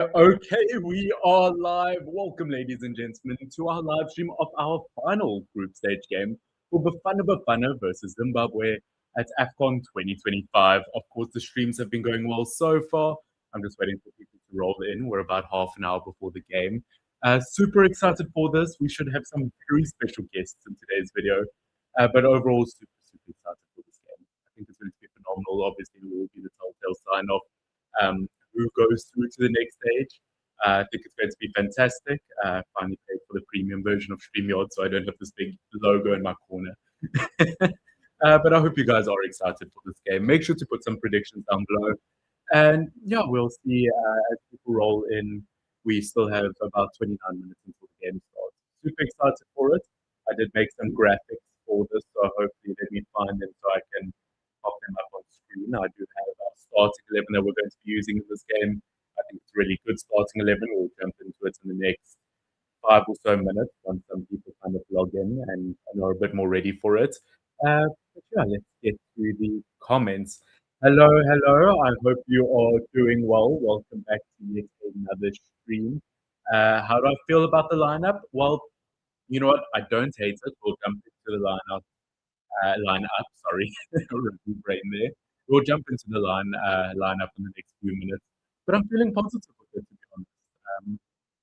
Okay, we are live. Welcome, ladies and gentlemen, to our live stream of our final group stage game for Bafana Bafana versus Zimbabwe at AFCON 2025. Of course, the streams have been going well so far. I'm just waiting for people to roll in. We're about half an hour before the game. Super excited for this. We should have some very special guests in today's video. But overall, super excited for this game. I think it's going to be phenomenal. Obviously, it will be the telltale sign off. Who goes through to the next stage. I think it's going to be fantastic. Finally paid for the premium version of StreamYard, so I don't have this big logo in my corner. But I hope you guys are excited for this game. Make sure to put some predictions down below. And yeah, we'll see as people roll in. We still have about 29 minutes until the game starts. Super excited for it. I did make some graphics for this, so hopefully let me find them so I can pop them up on screen. I do have our starting 11 that we're going to be using in this game. I think it's a really good starting 11. We'll jump into it in the next 5 or so minutes once some people kind of log in and are a bit more ready for it. But yeah, let's get to the comments. Hello. I hope you are doing well. Welcome back to yet another stream. How do I feel about the lineup? Well, you know what? I don't hate it. We'll jump into the line up. Sorry, brain there. We'll jump into the line up in the next few minutes. But I'm feeling positive with it, to be honest.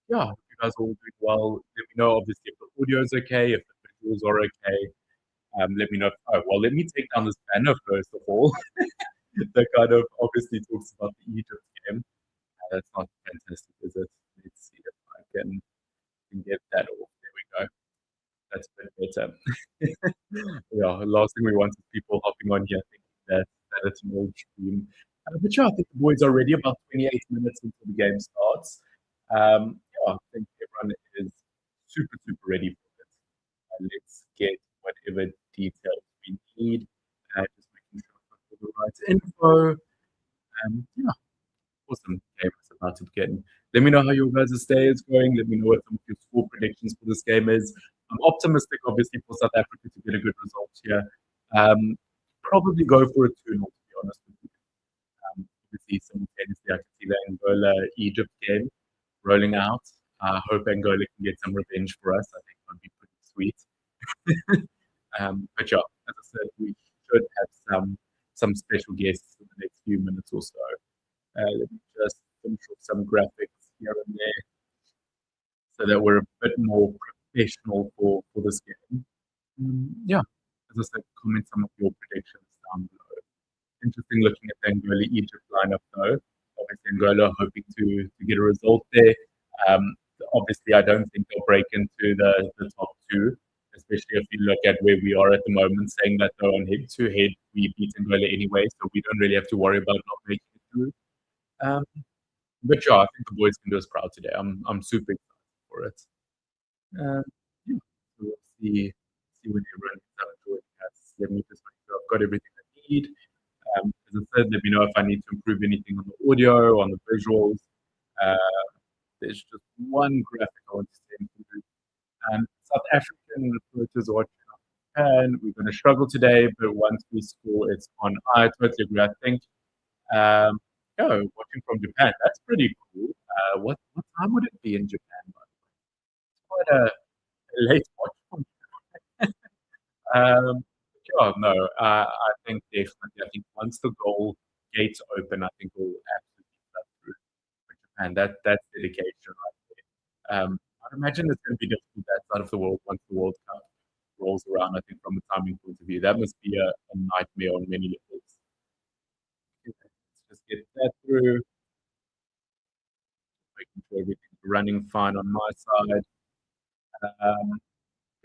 Yeah, hope you guys are all doing well. Let me know, obviously, if the audio is okay, if the visuals are okay. Let me know. Let me take down this banner first of all. That kind of obviously talks about the Egypt game. That's not fantastic, is it? Let's see if I can get that off. There we go. That's a bit better. Yeah, the last thing we want is people hopping on here thinking that it's an old stream. But yeah, I think the boys are ready about 28 minutes until the game starts. Yeah, I think everyone is super ready for this. Let's get whatever details we need. Just making sure I've got all the right info. Yeah, awesome. Game is about to begin. Let me know how your guys' day is going. Let me know what some of your score predictions for this game is. I'm optimistic, obviously, for South Africa to get a good result here. Probably go for a 2-0, to be honest with you. Obviously, simultaneously, I can see the Angola-Egypt game rolling out. I hope Angola can get some revenge for us. I think that would be pretty sweet. But yeah, as I said, we should have some special guests in the next few minutes or so. Let me just finish off some graphics here and there so that we're a bit more professional for this game. Yeah, as I said, comment some of your predictions down below. Interesting looking at the Angola-Egypt lineup though. Obviously, Angola hoping to get a result there. Obviously, I don't think they'll break into the top two, especially if you look at where we are at the moment, saying that they're on head-to-head, we beat Angola anyway, so we don't really have to worry about not making it through. But yeah, I think the boys can do us proud today. I'm super excited for it. Yeah, so we'll see when everyone is up joining us. Let me just make sure I've got everything I need. As I said, let me know if I need to improve anything on the audio, on the visuals. There's just one graphic I want to send through. South African reporters watching Japan. We're going to struggle today, but once we score, it's on. I totally agree. I think, watching from Japan, that's pretty cool. What time would it be in Japan? It's quite a late watch from I think definitely. I think once the goal gates open, I think we'll absolutely cut through for Japan. That's dedication right there. I'd imagine it's going to be difficult that side of the world once the World Cup rolls around. I think from a timing point of view, that must be a nightmare on many levels. Okay, let's just get that through. Making sure everything's running fine on my side.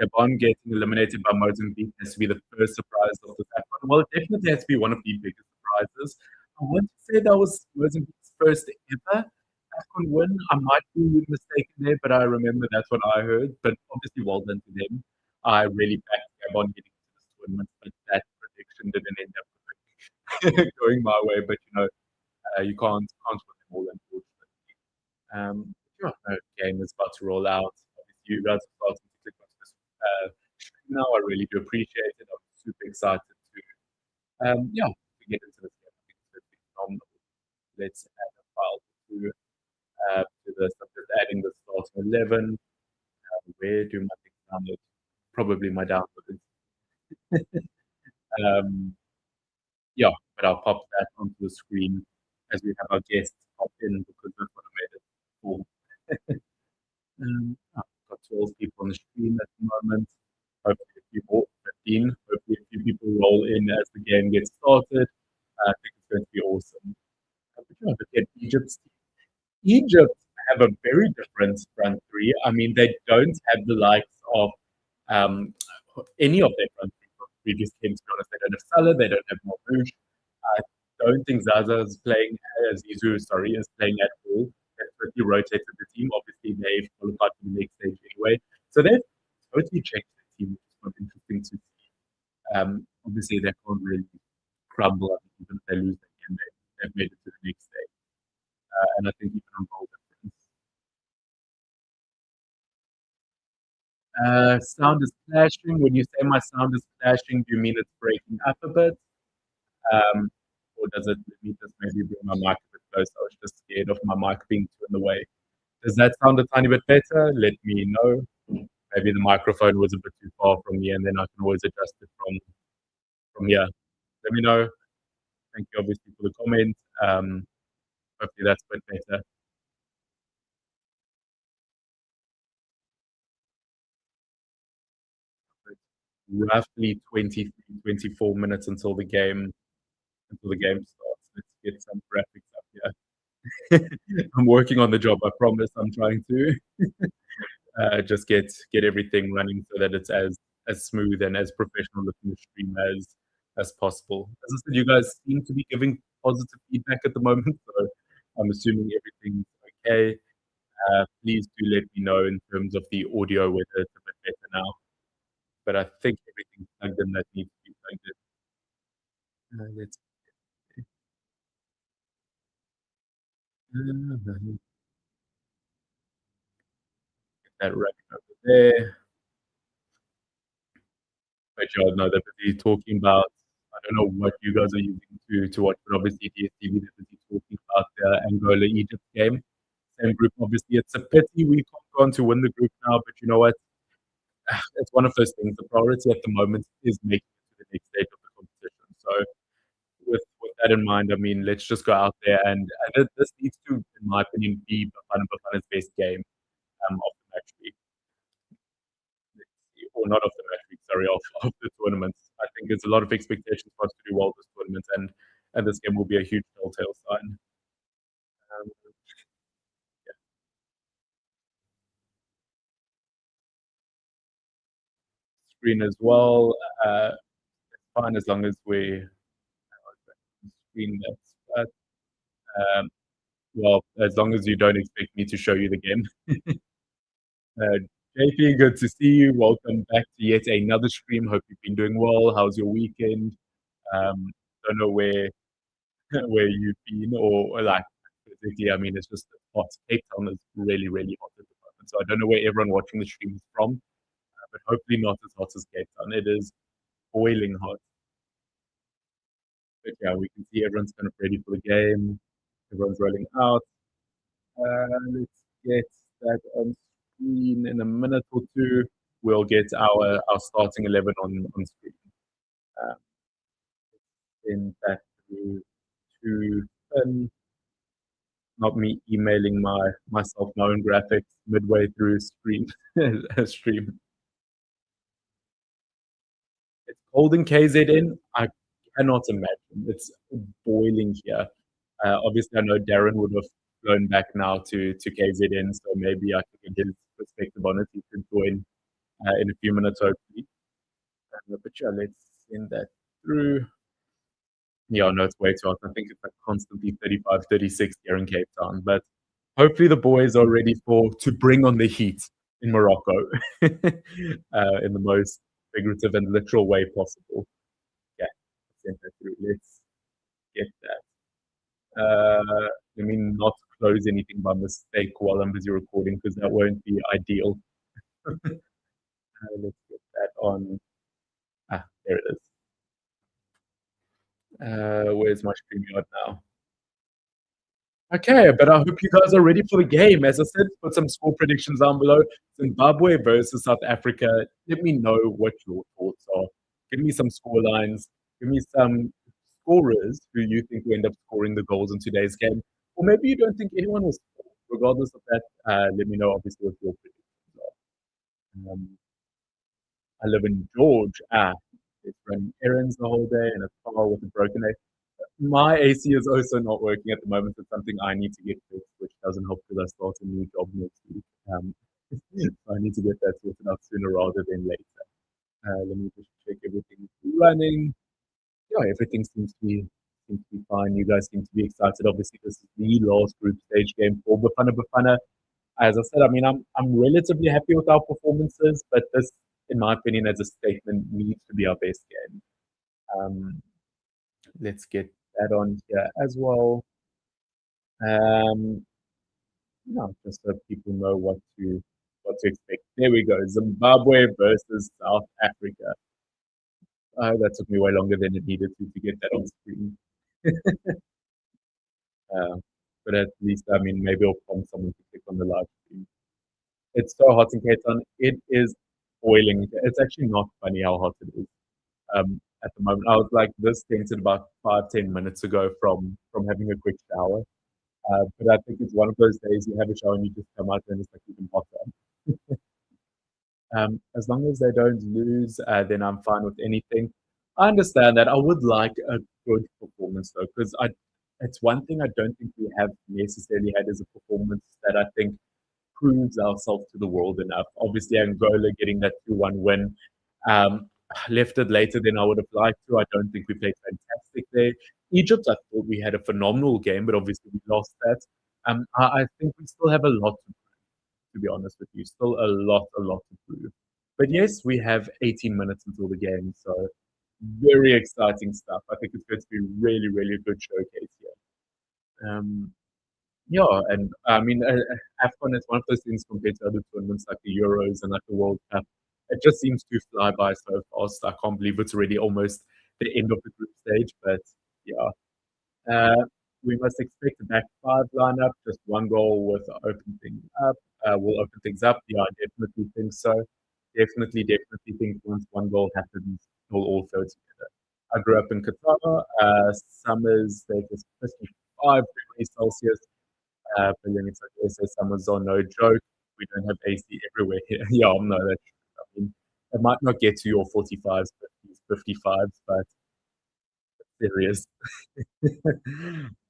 Gabon getting eliminated by Mozambique has to be the first surprise of the AFCON. Well, it definitely has to be one of the biggest surprises. I want to say that was Mozambique's first ever AFCON win. I might be mistaken there, but I remember that's what I heard. But obviously, well done to them. I really backed Gabon getting into this tournament, but that prediction didn't end up going my way. But you can't win them all, unfortunately. Yeah, the game is about to roll out. Obviously, you guys are starting to click onto this now. I really do appreciate it. I'm super excited to get into this game. I think it's going to be phenomenal. Let's add a file to adding the starting 11. Where do my things download? Probably my download. Um, yeah, but I'll pop that onto the screen as we have our guests pop in because that's what I made it for. I've got 12 people on the stream at the moment. Hopefully a few more, 15. Hopefully a few people roll in as the game gets started. I think it's going to be awesome. But yeah, look at Egypt. Egypt have a very different front three. I mean, they don't have the likes of um, any of their front three from previous games. To be honest, they don't have Salah, they don't have Marmoush. I don't think Zaza is playing, Zizou, sorry, is playing at all. They've totally rotated the team. Obviously, they've qualified for the next stage anyway. So they've totally changed the team, which is quite interesting to see. Obviously, they can't really crumble. I mean, even if they lose the game, they've made it to the next stage. And I think even on goal difference. Sound is clashing. When you say my sound is clashing, do you mean it's breaking up a bit? Or does it let me just maybe bring my mic a bit closer? I was just scared of my mic being too in the way. Does that sound a tiny bit better? Let me know. Maybe the microphone was a bit too far from me, and then I can always adjust it from here. Let me know. Thank you, obviously, for the comment. Hopefully that's a bit better. Roughly 23, 24 minutes until the game starts. Let's get some graphics up here. I'm working on the job. I promise. I'm trying to just get everything running so that it's as smooth and as professional looking a stream as possible. As I said, you guys seem to be giving positive feedback at the moment, so I'm assuming everything's okay. Please do let me know in terms of the audio whether it's a bit better now. But I think everything's plugged in that needs to be plugged in. Let's get that right over there. But y'all know they're busy talking about. I don't know what you guys are using to watch, but obviously DSTV they're busy talking about the Angola Egypt game. Same group, obviously. It's a pity we can't go on to win the group now, but you know what? It's one of those things. The priority at the moment is making it to the next stage of the competition. So with that in mind, I mean, let's just go out there and this needs to, in my opinion, be Bafana Bafana's best game of the match week. Or not of the match week, sorry, of the tournament. I think there's a lot of expectations for us to do well this tournament, and this game will be a huge telltale sign. Um, Screen as well. Fine as long as we screen that's but well, as long as you don't expect me to show you the game. Uh, JP, good to see you. Welcome back to yet another stream. Hope you've been doing well. How's your weekend? Don't know where where you've been or like physically. I mean, it's just hot. Cape Town is really, really hot at the moment. So I don't know where everyone watching the stream is from, but hopefully not as hot as Cape Town. It is boiling hot. But yeah, we can see everyone's kind of ready for the game. Everyone's rolling out. Let's get that on screen in a minute or two. We'll get our starting 11 on screen. Uh, in that through to not me emailing myself my own graphics midway through stream stream. It's cold in KZN. I cannot imagine. It's boiling here. Obviously, I know Darren would have flown back now to KZN, so maybe I can get his perspective on it. He could join in a few minutes, hopefully. But yeah, let's send that through. Yeah, no, it's way too hot. I think it's like constantly 35, 36 here in Cape Town. But hopefully the boys are ready to bring on the heat in Morocco in the most figurative and literal way possible. Yeah, send that through. Let's get that. Let me not close anything by mistake while I'm busy recording because that won't be ideal. Let's get that on. There it is. Where's my StreamYard now? Okay, but I hope you guys are ready for the game. As I said, put some score predictions down below. Zimbabwe versus South Africa. Let me know what your thoughts are. Give me some score lines. Give me some scorers who you think will end up scoring the goals in today's game. Or maybe you don't think anyone will score. Regardless of that, let me know obviously what your predictions are. I live in George. It's running errands the whole day in a car with a broken leg. My AC is also not working at the moment. It's something I need to get fixed, which doesn't help because I start a new job next week. So I need to get that sorted out sooner rather than later. Let me just check everything running. Yeah, everything seems to be fine. You guys seem to be excited. Obviously, this is the last group stage game for Bafana Bafana. As I said, I mean, I'm relatively happy with our performances, but this, in my opinion, as a statement, needs to be our best game. Um, let's get that on here as well. Um, yeah, just so people know what to expect. There we go. Zimbabwe versus South Africa. That took me way longer than it needed to get that on screen. Uh, but at least, I mean, maybe I'll prompt someone to click on the live stream. It's so hot in Cape Town. It is boiling. It's actually not funny how hot it is. At the moment, I was like this tented about 5-10 minutes ago from having a quick shower. But I think it's one of those days you have a shower and you just come out and it's like even hotter. As long as they don't lose, then I'm fine with anything. I understand that. I would like a good performance though, because it's one thing I don't think we have necessarily had as a performance that I think proves ourselves to the world enough. Obviously, Angola getting that 2-1 win. Um, Left it later than I would have liked to. I don't think we played fantastic there. Egypt, I thought we had a phenomenal game, but obviously we lost that. I think we still have a lot to be honest with you. Still a lot to prove. But yes, we have 18 minutes until the game, so very exciting stuff. I think it's going to be really a good showcase here. Um, yeah, and I mean, AFCON is one of those things compared to other tournaments like the Euros and like the World Cup. It just seems to fly by so fast. I can't believe it's already almost the end of the group stage. But yeah, uh, we must expect a back five lineup. Just one goal with open things up. Will open things up. Yeah, I definitely think so. Definitely think once one goal happens, we'll all go together. I grew up in Qatar. Summers, they just 55 degrees Celsius. But then it's like also summers are no joke. We don't have AC everywhere here. Yeah, no, that's I mean, it might not get to your 45s, 50s, 55s, but serious.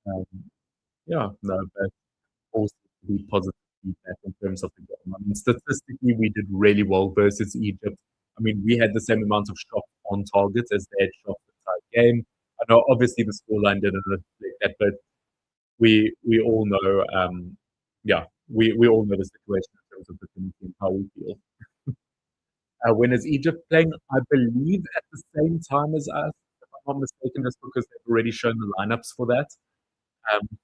um, yeah, no, but also to be positive feedback in terms of the game. I mean, statistically, we did really well versus Egypt. I mean, we had the same amount of shots on target as they had shots the entire game. I know obviously the scoreline didn't reflect that, but we all know, yeah, we all know the situation in terms of the community and how we feel. When is Egypt playing? I believe at the same time as us, if I'm not mistaken, just because they've already shown the lineups for that.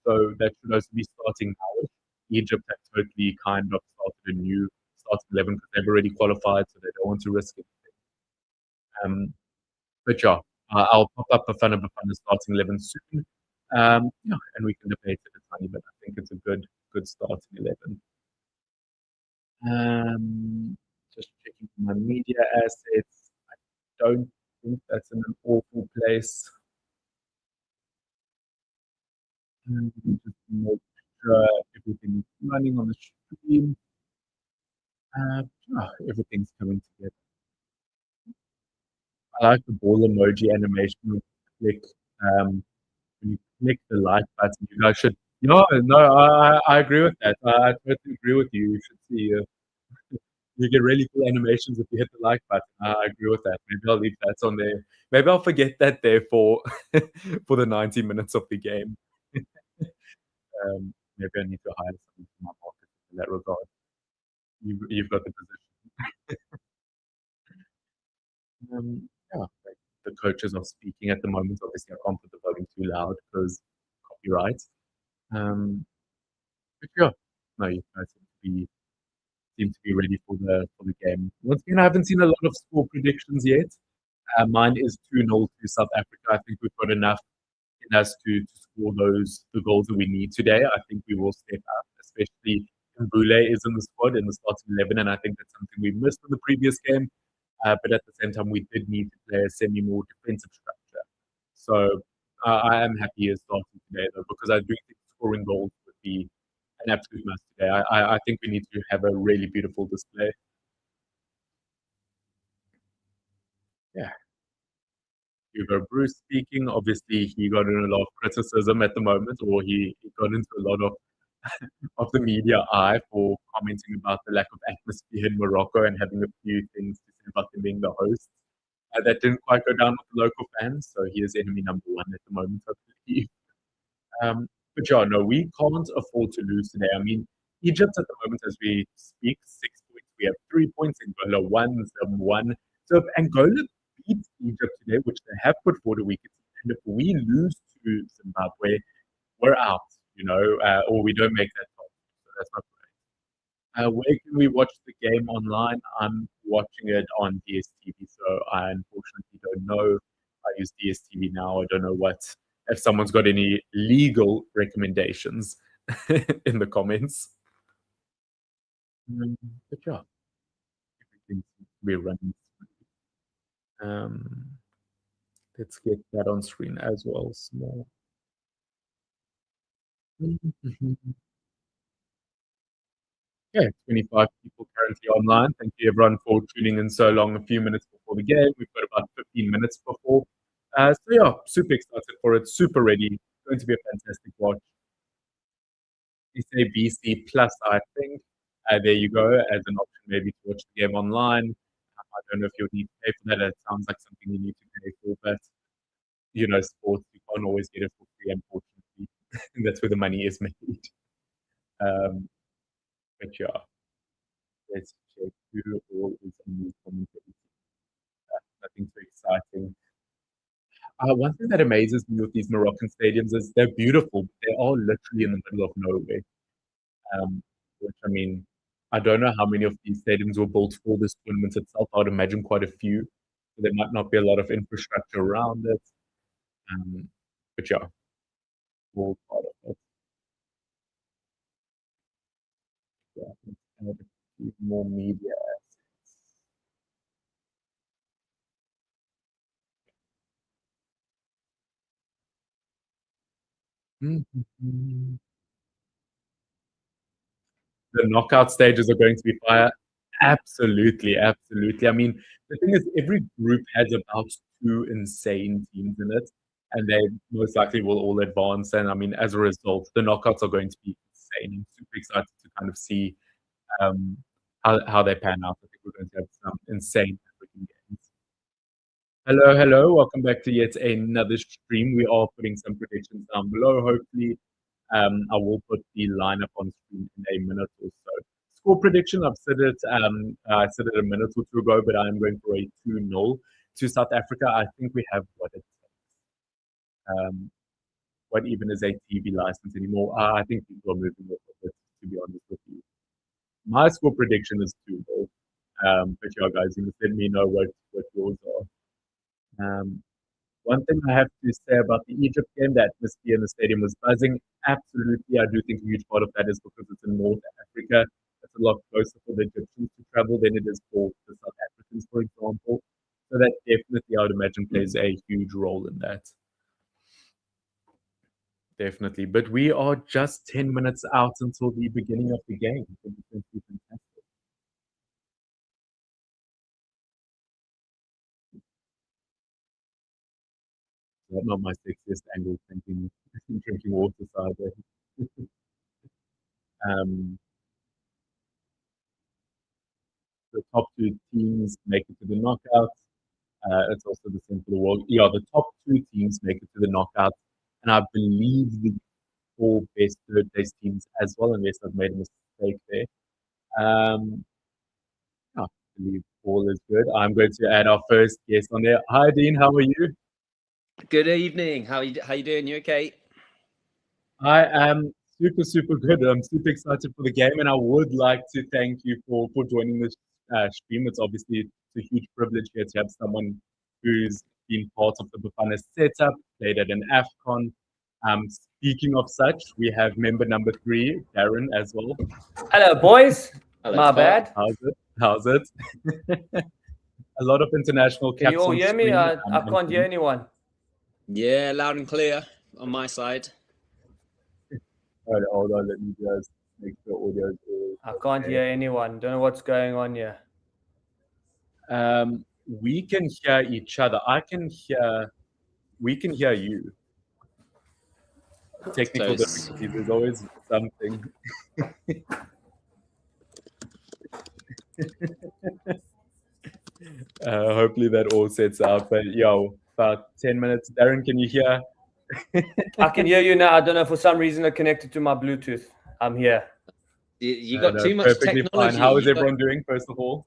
So that should also be starting now. Egypt have totally kind of started a new starting 11 because they've already qualified, so they don't want to risk it. But yeah, I'll pop up Bafana Bafana starting 11 soon. Yeah, and we can debate it a tiny bit. I think it's a good starting 11. Just checking my media assets. I don't think that's in an awful place. Just make sure everything is running on the stream. Everything's coming together. I like the ball emoji animation when you click, when you click the like button. You guys should. No, I agree with that. I totally agree with you. You should see. You get really cool animations if you hit the like button. I agree with that. Maybe I'll leave that on there. Maybe I'll forget that there for for the 90 minutes of the game. Maybe I need to hire someone from my pocket in that regard. You've got the position. Yeah, like the coaches are speaking at the moment. Obviously, I can't put the volume too loud because copyright. Um, but yeah, no, you guys seem to be ready for the game. Once again, I haven't seen a lot of score predictions yet. Mine is 2-0 to South Africa. I think we've got enough us to score the goals that we need today. I think we will step up, especially Mbule is in the squad in the starting 11, and I think that's something we missed in the previous game. But at the same time, we did need to play a semi more defensive structure. So I am happy he is starting today, though, because I do think scoring goals would be an absolute must today. I think we need to have a really beautiful display. Yeah. Hugo Bruce speaking. Obviously, he got in a lot of criticism at the moment, or he got into a lot of the media eye for commenting about the lack of atmosphere in Morocco and having a few things to say about them being the hosts. That didn't quite go down with the local fans, so he is enemy number one at the moment, I believe. But yeah, no, we can't afford to lose today. I mean, Egypt at the moment, as we speak, 6 points. We have 3 points. Angola one, Zim one. So if Angola beats Egypt today, which they have put forward a week, and if we lose to Zimbabwe, we're out, or we don't make that top. So that's not great. Where can we watch the game online? I'm watching it on DSTV, so I unfortunately don't know. I use DSTV now. I don't know if someone's got any legal recommendations in the comments. Good job. Everything seems to be running smooth. Let's get that on screen as well. Small. Yeah, 25 people currently online. Thank you everyone for tuning in so long, a few minutes before the game. We've got about 15 minutes before. So yeah, super excited for it, super ready. Going to be a fantastic watch. You say BC plus, I think. There you go, as an option maybe to watch the game online. I don't know if you'll need to pay for that. It sounds like something you need to pay for, but sports, you can't always get it for free, unfortunately. That's where the money is made. Um, but yeah, let's check who all is on the commentary. Nothing too exciting. One thing that amazes me with these Moroccan stadiums is they're beautiful, but they are literally in the middle of nowhere. Which I mean, I don't know how many of these stadiums were built for this tournament itself. I would imagine quite a few. So there might not be a lot of infrastructure around it. Um, but yeah, all part of it. Yeah, add a few more media assets. Mhm. The knockout stages are going to be fire. Absolutely, absolutely. I mean, the thing is, every group has about two insane teams in it, and they most likely will all advance. And I mean, as a result, the knockouts are going to be insane. I'm super excited to kind of see um, how they pan out. I think we're going to have some insane African games. Hello, hello. Welcome back to yet another stream. We are putting some predictions down below. Hopefully, I will put the lineup on screen in a minute or so. Score prediction, I said it a minute or two ago, but I am going for a 2-0 to South Africa. I think we have um, what even is a TV license anymore. I think people are moving off of it, to be honest with you. My score prediction is 2-0. But yeah, guys, you must let me know what yours are. One thing I have to say about the Egypt game, the atmosphere in the stadium was buzzing. Absolutely, I do think a huge part of that is because it's in North Africa. It's a lot closer for the Egyptians to travel than it is for the South Africans, for example. So that definitely, I would imagine, plays a huge role in that. Definitely. But we are just 10 minutes out until the beginning of the game. So it's going to be fantastic. That's not my sexiest angle, drinking water side. Um, the top two teams make it to the knockouts. It's also the same for the world. Yeah, the top two teams make it to the knockouts, and I believe the four best third place teams as well, unless I've made a mistake there. I believe all is good. I'm going to add our first guest on there. Hi, Dean. How are you? Good evening. How you doing? You okay? I am super good. I'm super excited for the game, and I would like to thank you for joining this stream. It's obviously a huge privilege here to have someone who's been part of the Bafana setup, played at an AFCON. Speaking of such, we have member number 3, Darren, as well. Hello, boys. Hello, My Pop. bad. How's it? A lot of international Can caps you all on hear me? screen. I can't hear anyone. Yeah, loud and clear on my side. Hold on, let me just make sure audio is I can't hear anyone. Don't know what's going on here. We can hear each other. We can hear you. Technical difficulties, there's always something. Hopefully that all sets out. But about 10 minutes. Darren, can you hear? I can hear you now. I don't know, for some reason I connected to my Bluetooth. I'm here. You got too much perfectly technology. Fine. How is everyone doing, first of all?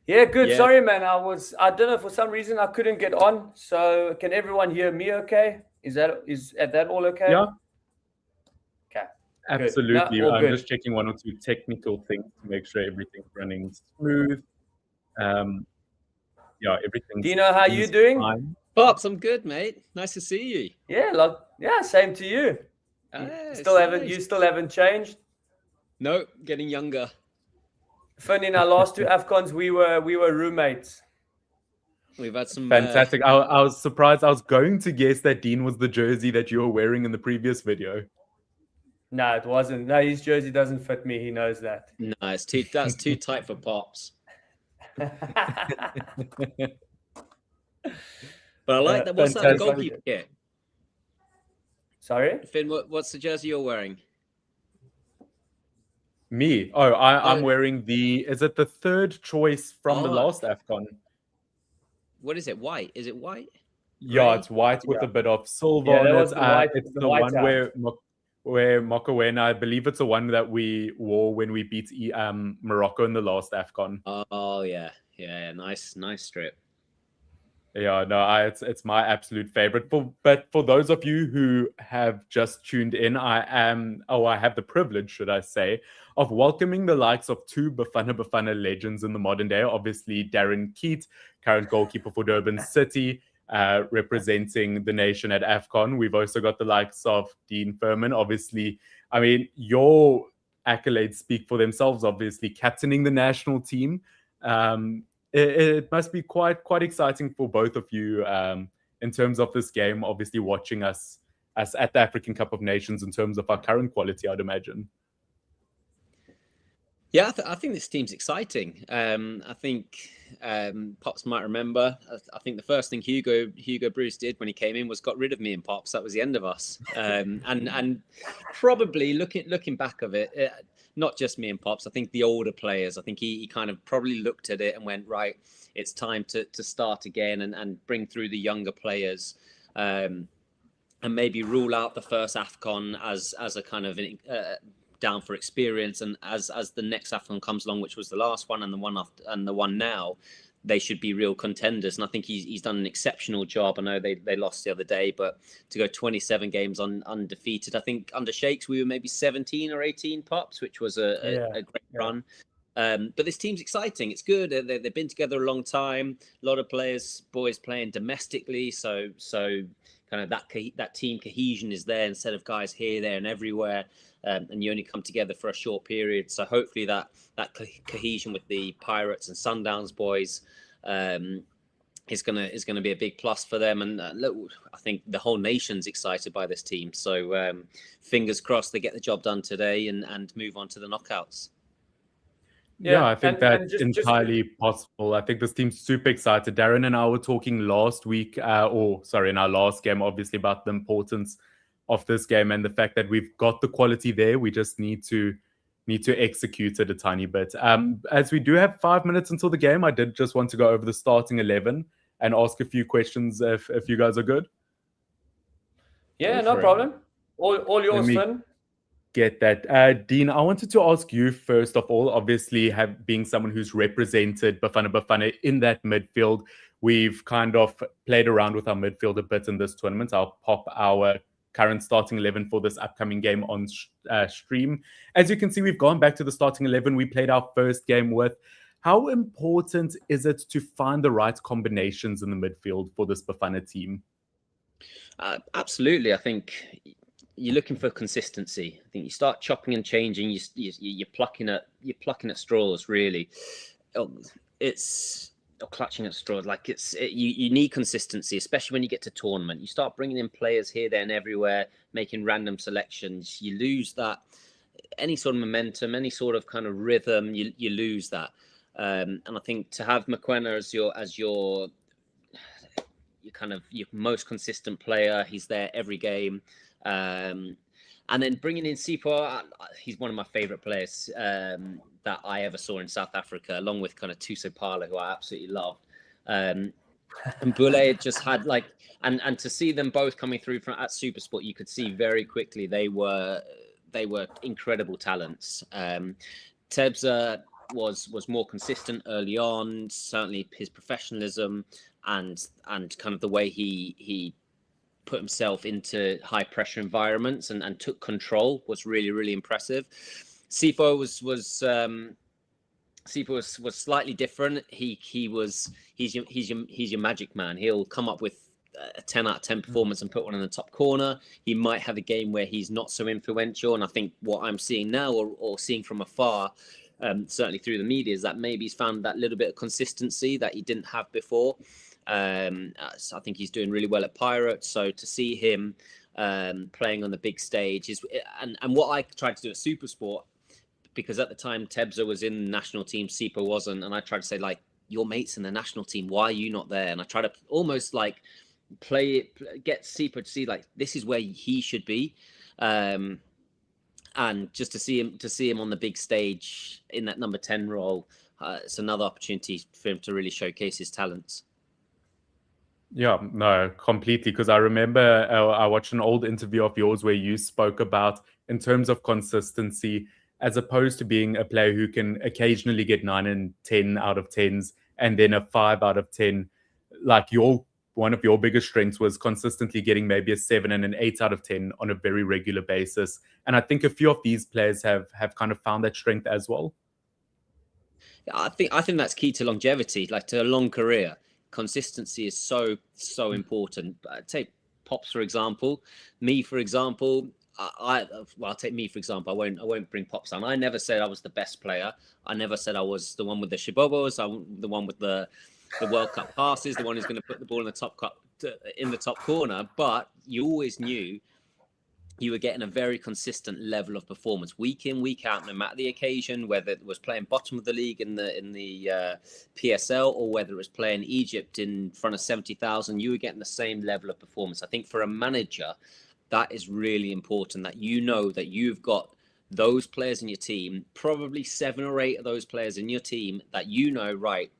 Yeah, good. Yeah. Sorry, man. I don't know, for some reason I couldn't get on. So can everyone hear me okay? Is that all okay? Yeah. Okay. Absolutely. No, all I'm good. just checking one or two technical things to make sure everything's running smooth. Everything. Do you know how you're doing? Fine. Pops, I'm good, mate. Nice to see you. Yeah, same to you. You still haven't changed? No, getting younger. Fun, in our last 2 AFCONs, we were roommates. We've had some fantastic. I was surprised. I was going to guess that Dean was the jersey that you were wearing in the previous video. No, it wasn't. No, his jersey doesn't fit me. He knows that. No, that's too tight for Pops. But I like that. What's that the goalkeeper kit? Sorry? Finn, what's the jersey you're wearing? Me? I'm wearing is it the third choice from the last AFCON? What is it? White? Is it white? Yeah, Gray? it's white with a bit of silver Yeah, that on was it. the white. It's the the white one out. where Mokowena, I believe it's the one that we wore when we beat Morocco in the last AFCON. Oh yeah. Nice strip. Yeah, no, it's my absolute favorite. But for those of you who have just tuned in, I have the privilege, should I say, of welcoming the likes of 2 Bafana Bafana legends in the modern day. Obviously, Darren Keat, current goalkeeper for Durban City, representing the nation at AFCON. We've also got the likes of Dean Furman. Obviously, I mean, your accolades speak for themselves, obviously, captaining the national team. It must be quite exciting for both of you in terms of this game, obviously watching us at the African Cup of Nations in terms of our current quality, I'd imagine. Yeah, I think this team's exciting. I think Pops might remember. I think the first thing Hugo Bruce did when he came in was got rid of me and Pops. That was the end of us. And probably looking back of it, not just me and Pops. I think the older players. I think he kind of probably looked at it and went, right, it's time to start again and bring through the younger players. And maybe rule out the first AFCON as a kind of down for experience, and as the next AFCON comes along, which was the last one and the one after and the one now, they should be real contenders. And I think he's done an exceptional job. I know they lost the other day, but to go 27 games undefeated, I think under Shakes we were maybe 17 or 18 Pops, which was a great run. But this team's exciting. It's good. They've been together a long time. A lot of boys playing domestically, so kind of that team cohesion is there instead of guys here, there, and everywhere. And you only come together for a short period. So hopefully that cohesion with the Pirates and Sundowns boys is gonna be a big plus for them. And look, I think the whole nation's excited by this team. So fingers crossed they get the job done today and move on to the knockouts. Yeah, I think that's entirely possible. I think this team's super excited. Darren and I were talking last week, in our last game, obviously, about the importance of this game and the fact that we've got the quality there. We just need to execute it a tiny bit. As we do have 5 minutes until the game, I did just want to go over the starting 11 and ask a few questions if you guys are good. Yeah, no problem. All yours, Finn. Get that. Dean, I wanted to ask you first of all, obviously being someone who's represented Bafana Bafana in that midfield, we've kind of played around with our midfield a bit in this tournament. I'll pop our current starting 11 for this upcoming game on stream. As you can see, we've gone back to the starting 11 we played our first game with. How important is it to find the right combinations in the midfield for this Bafana team? Absolutely. I think you're looking for consistency. I think you start chopping and changing. You're plucking at straws. Really, it's clutching at straws. Like you need consistency, especially when you get to tournament. You start bringing in players here, there, and everywhere, making random selections. You lose that any sort of momentum, any sort of kind of rhythm. You lose that. And I think to have Mokoena as your most consistent player, he's there every game. And then bringing in Sipho, he's one of my favorite players that I ever saw in South Africa, along with kind of Tusopala, who I absolutely loved. And Bule just had and to see them both coming through at Supersport, you could see very quickly they were incredible talents. Tebza was more consistent early on, certainly his professionalism and kind of the way he put himself into high pressure environments and took control was really, really impressive. Sipho was slightly different. He's your magic man. He'll come up with a 10 out of 10 performance and put one in the top corner. He might have a game where he's not so influential, and I think what I'm seeing now or seeing from afar, certainly through the media, is that maybe he's found that little bit of consistency that he didn't have before. So I think he's doing really well at Pirates. So to see him playing on the big stage is, and what I tried to do at Supersport, because at the time Tebza was in the national team, Sipho wasn't, and I tried to say, like, your mate's in the national team, why are you not there? And I try to almost like get Sipho to see, like, this is where he should be. And just to see him on the big stage in that number 10 role, it's another opportunity for him to really showcase his talents. Yeah, no, completely. Because I remember I watched an old interview of yours where you spoke about, in terms of consistency, as opposed to being a player who can occasionally get 9 and 10 out of 10s and then a 5 out of 10, like one of your biggest strengths was consistently getting maybe a 7 and an 8 out of 10 on a very regular basis. And I think a few of these players have kind of found that strength as well. I think that's key to longevity, like to a long career. Consistency is so important. Take Pops, for example. Me, for example. I'll take me for example. I won't bring Pops on. I never said I was the best player. I never said I was the one with the shibobos. I'm the one with the World Cup passes, the one who's going to put the ball in the top corner. But you always knew you were getting a very consistent level of performance week in, week out, no matter the occasion, whether it was playing bottom of the league in the PSL or whether it was playing Egypt in front of 70,000. You were getting the same level of performance. I think for a manager, that is really important, that you know that you've got those players in your team, probably 7 or 8 of those players in your team that you know, right,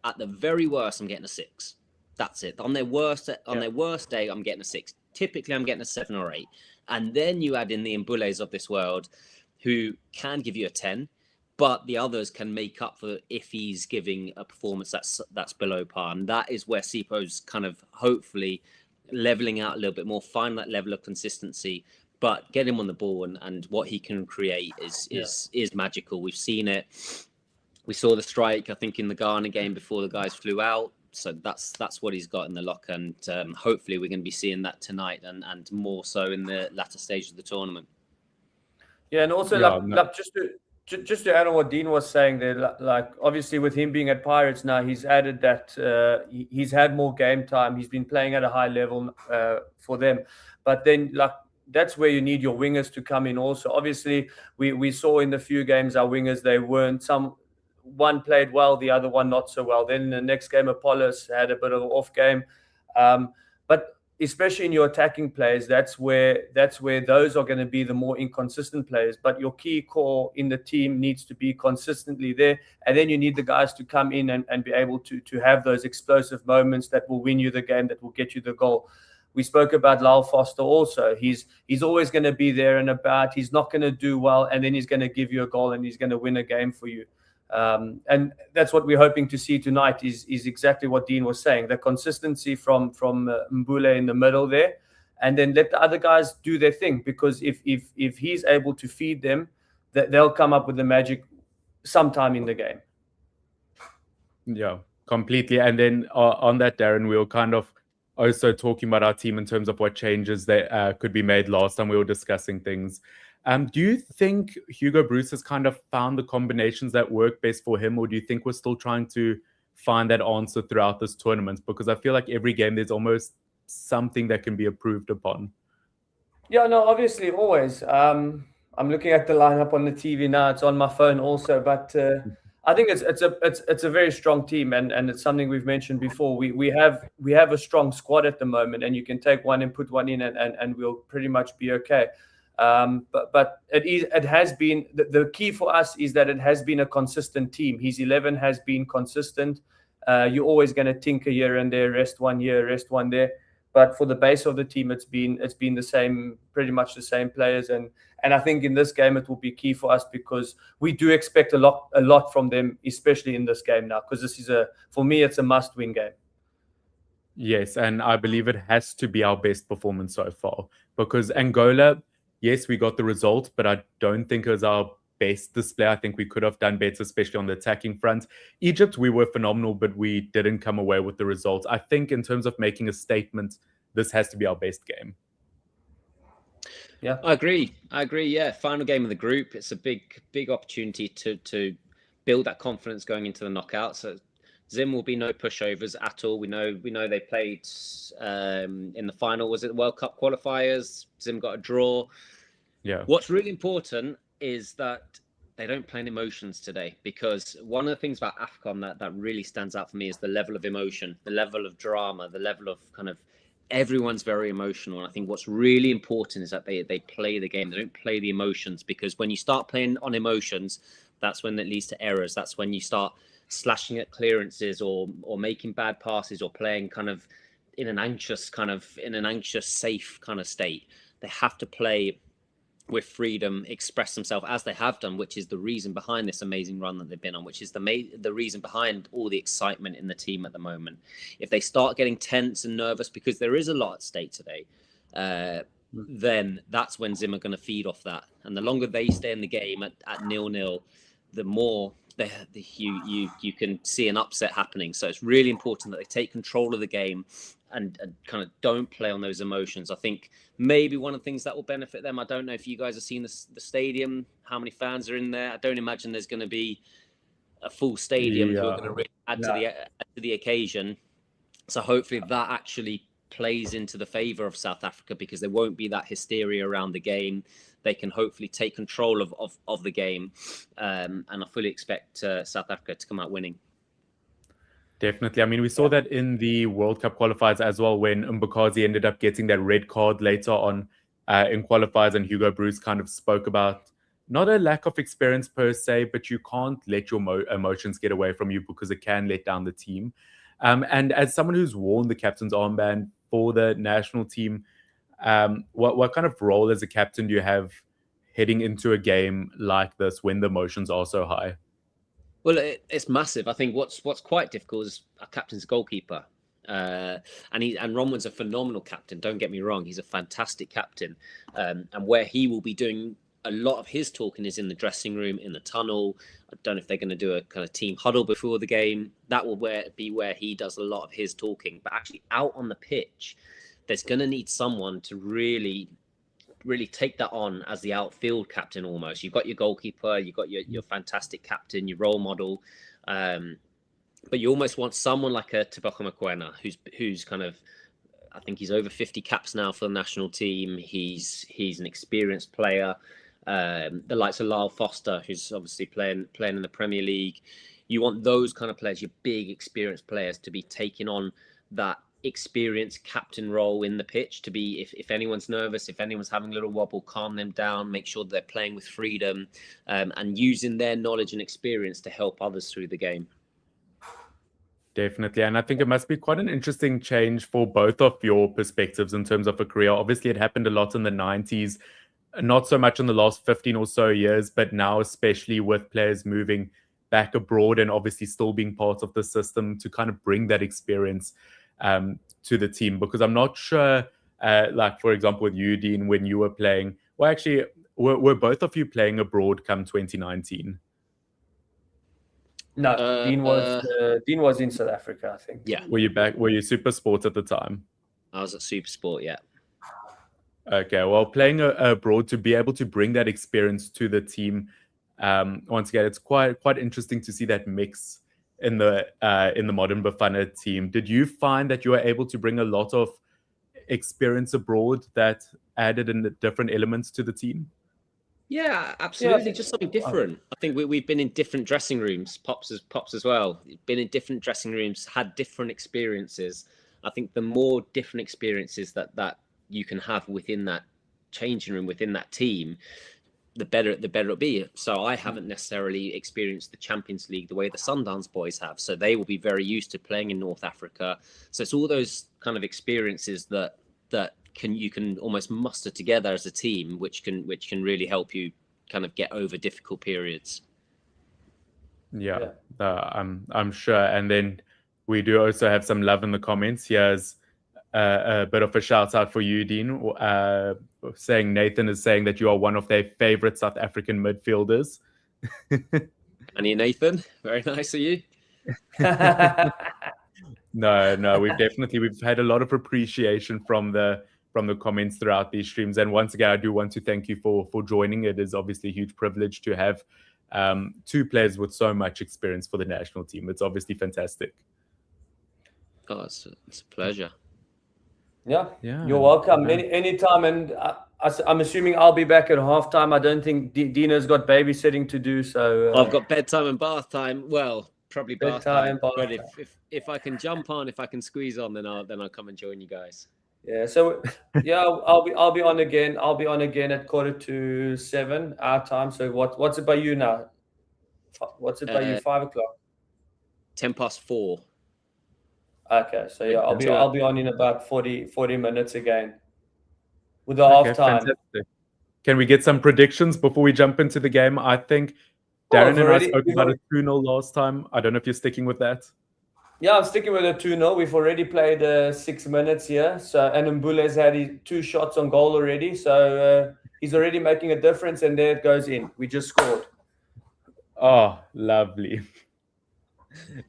at the very worst, I'm getting a 6. That's it. On their worst day, I'm getting a 6. Typically, I'm getting a 7 or 8. And then you add in the Mbules of this world who can give you a 10, but the others can make up for if he's giving a performance that's below par. And that is where Sipho's kind of hopefully leveling out a little bit more, find that level of consistency, but get him on the ball and what he can create is magical. We've seen it. We saw the strike, I think, in the Ghana game before the guys flew out. So that's what he's got in the lock, and hopefully we're going to be seeing that tonight and more so in the latter stages of the tournament. Yeah, and also just to add on what Dean was saying there, like obviously with him being at Pirates now, he's added that he's had more game time. He's been playing at a high level for them, but then like that's where you need your wingers to come in also. Obviously, we saw in the few games our wingers, they weren't one played well, the other one not so well. Then in the next game, Apollos had a bit of an off game. But especially in your attacking players, that's where those are going to be the more inconsistent players. But your key core in the team needs to be consistently there. And then you need the guys to come in and be able to have those explosive moments that will win you the game, that will get you the goal. We spoke about Lyle Foster also. He's always going to be there and about. He's not going to do well, and then he's going to give you a goal and he's going to win a game for you. And that's what we're hoping to see tonight is exactly what Dean was saying, the consistency from Mbule in the middle there, and then let the other guys do their thing, because if he's able to feed them, they'll come up with the magic sometime in the game. Yeah, completely. And then on that, Darren, we were kind of also talking about our team in terms of what changes that could be made. Last time we were discussing things. Do you think Hugo Bruce has kind of found the combinations that work best for him, or do you think we're still trying to find that answer throughout this tournament? Because I feel like every game there's almost something that can be improved upon. Yeah, no, obviously, always. I'm looking at the lineup on the TV now. It's on my phone also, but I think it's a very strong team, and it's something we've mentioned before. We have a strong squad at the moment, and you can take one and put one in, and we'll pretty much be okay. But it has been the key for us is that it has been a consistent team. His 11 has been consistent. You're always going to tinker here and there, rest one here, rest one there. But for the base of the team, it's been the same, pretty much the same players, and I think in this game it will be key for us because we do expect a lot from them, especially in this game now, because this is for me it's a must-win game. Yes, and I believe it has to be our best performance so far because Angola, yes, we got the result, but I don't think it was our best display. I think we could have done better, especially on the attacking front. Egypt, we were phenomenal, but we didn't come away with the result. I think in terms of making a statement, this has to be our best game. Yeah, I agree. Yeah, final game of the group. It's a big opportunity to build that confidence going into the knockout. So Zim will be no pushovers at all. We know they played in the final. Was it the World Cup qualifiers? Zim got a draw. Yeah. What's really important is that they don't play in emotions today, because one of the things about AFCON that really stands out for me is the level of emotion, the level of drama, the level of kind of everyone's very emotional. And I think what's really important is that they play the game. They don't play the emotions, because when you start playing on emotions, that's when it leads to errors. That's when you start slashing at clearances or making bad passes or playing kind of in an anxious, safe kind of state. They have to play with freedom, express themselves as they have done, which is the reason behind this amazing run that they've been on, which is the reason behind all the excitement in the team at the moment. If they start getting tense and nervous, because there is a lot at stake today, then that's when Zim are going to feed off that. And the longer they stay in the game at 0-0, the more you can see an upset happening. So it's really important that they take control of the game and kind of don't play on those emotions. I think maybe one of the things that will benefit them, I don't know if you guys have seen the stadium, how many fans are in there. I don't imagine there's going to be a full stadium who are going to really add to the occasion. So hopefully that actually plays into the favor of South Africa, because there won't be that hysteria around the game. They can hopefully take control of the game, and I fully expect South Africa to come out winning. Definitely. I mean, we saw that in the World Cup qualifiers as well, when Mbakazi ended up getting that red card later on in qualifiers, and Hugo Bruce kind of spoke about not a lack of experience per se, but you can't let your emotions get away from you, because it can let down the team. And as someone who's worn the captain's armband for the national team, what kind of role as a captain do you have heading into a game like this when the emotions are so high? Well, it's massive. I think what's quite difficult is our captain's goalkeeper, and Ronwen's a phenomenal captain. Don't get me wrong; he's a fantastic captain, and where he will be doing a lot of his talking is in the dressing room, in the tunnel. I don't know if they're going to do a kind of team huddle before the game. That will be where he does a lot of his talking. But actually, out on the pitch, there's going to need someone to really take that on as the outfield captain almost. You've got your goalkeeper, you've got your fantastic captain, your role model. But you almost want someone like a Tebogo Mokoena, who's kind of, I think he's over 50 caps now for the national team. He's an experienced player. The likes of Lyle Foster, who's obviously playing in the Premier League. You want those kind of players, your big experienced players, to be taking on that experienced captain role in the pitch, to be, if anyone's nervous, if anyone's having a little wobble, calm them down, make sure they're playing with freedom, and using their knowledge and experience to help others through the game. Definitely. And I think it must be quite an interesting change for both of your perspectives in terms of a career. Obviously, it happened a lot in the 90s, not so much in the last 15 or so years, but now especially with players moving back abroad and obviously still being part of the system to kind of bring that experience to the team. Because I'm not sure, like, for example, with you, Dean, when you were playing, well, actually, were both of you playing abroad come 2019? No, Dean was in South Africa, I think. Yeah. Were you back? Were you Super Sports at the time? I was at Super Sport, yeah. Okay, well, playing abroad, to be able to bring that experience to the team, once again, it's quite interesting to see that mix in the modern Bafana team. Did you find that you were able to bring a lot of experience abroad that added in different elements to the team? Yeah, absolutely. Just something different. I think we've been in different dressing rooms, Pops as well. Been in different dressing rooms, had different experiences. I think the more different experiences that you can have within that changing room, within that team, the better it'll be. So I haven't necessarily experienced the Champions League the way the Sundowns boys have. So they will be very used to playing in North Africa. So it's all those kind of experiences that you can almost muster together as a team, which can really help you kind of get over difficult periods. Yeah. I'm sure. And then we do also have some love in the comments. Here's a bit of a shout out for you, Dean. Saying Nathan is saying that you are one of their favorite South African midfielders. And you, Nathan, very nice of you. No, we've had a lot of appreciation from the comments throughout these streams. And once again, I do want to thank you for joining. It is obviously a huge privilege to have two players with so much experience for the national team. It's obviously fantastic. Oh, it's a pleasure. Yeah, you're welcome. Anytime, and I'm assuming I'll be back at halftime. I don't think Dina's got babysitting to do, so I've got bedtime and bath time. Well, probably bath time. But if I can jump on, if I can squeeze on, then I'll come and join you guys. Yeah. So I'll be on again. I'll be on again at 6:45 our time. So what's it by you now? What's it by you? 5:00. 4:10. Okay, so yeah, I'll be on in about 40 minutes again with the half time. Fantastic. Can we get some predictions before we jump into the game? I think Darren and I spoke about a 2-0 last time. I don't know if you're sticking with that. Yeah, I'm sticking with a 2-0. We've already played 6 minutes here. So and Mbule's had 2 shots on goal already. So he's already making a difference, and there it goes in. We just scored. Oh, lovely.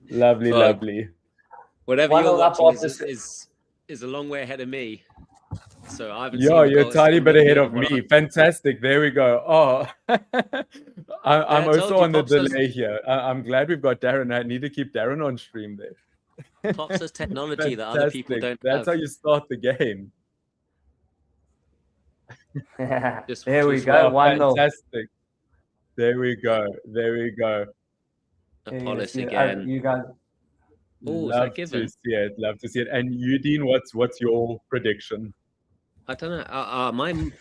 Lovely. Whatever you're watching is a long way ahead of me. So I haven't seen you're a tiny bit ahead of me. Fantastic. There we go. Oh, I'm also on the delay here. I'm glad we've got Darren. I need to keep Darren on stream there. Pops has technology that other people don't That's have. how you start the game. There we go. 1-0. Fantastic. There we go. Apollos again. You guys. Love to see it. And you, Dean, what's your prediction? I don't know. I'm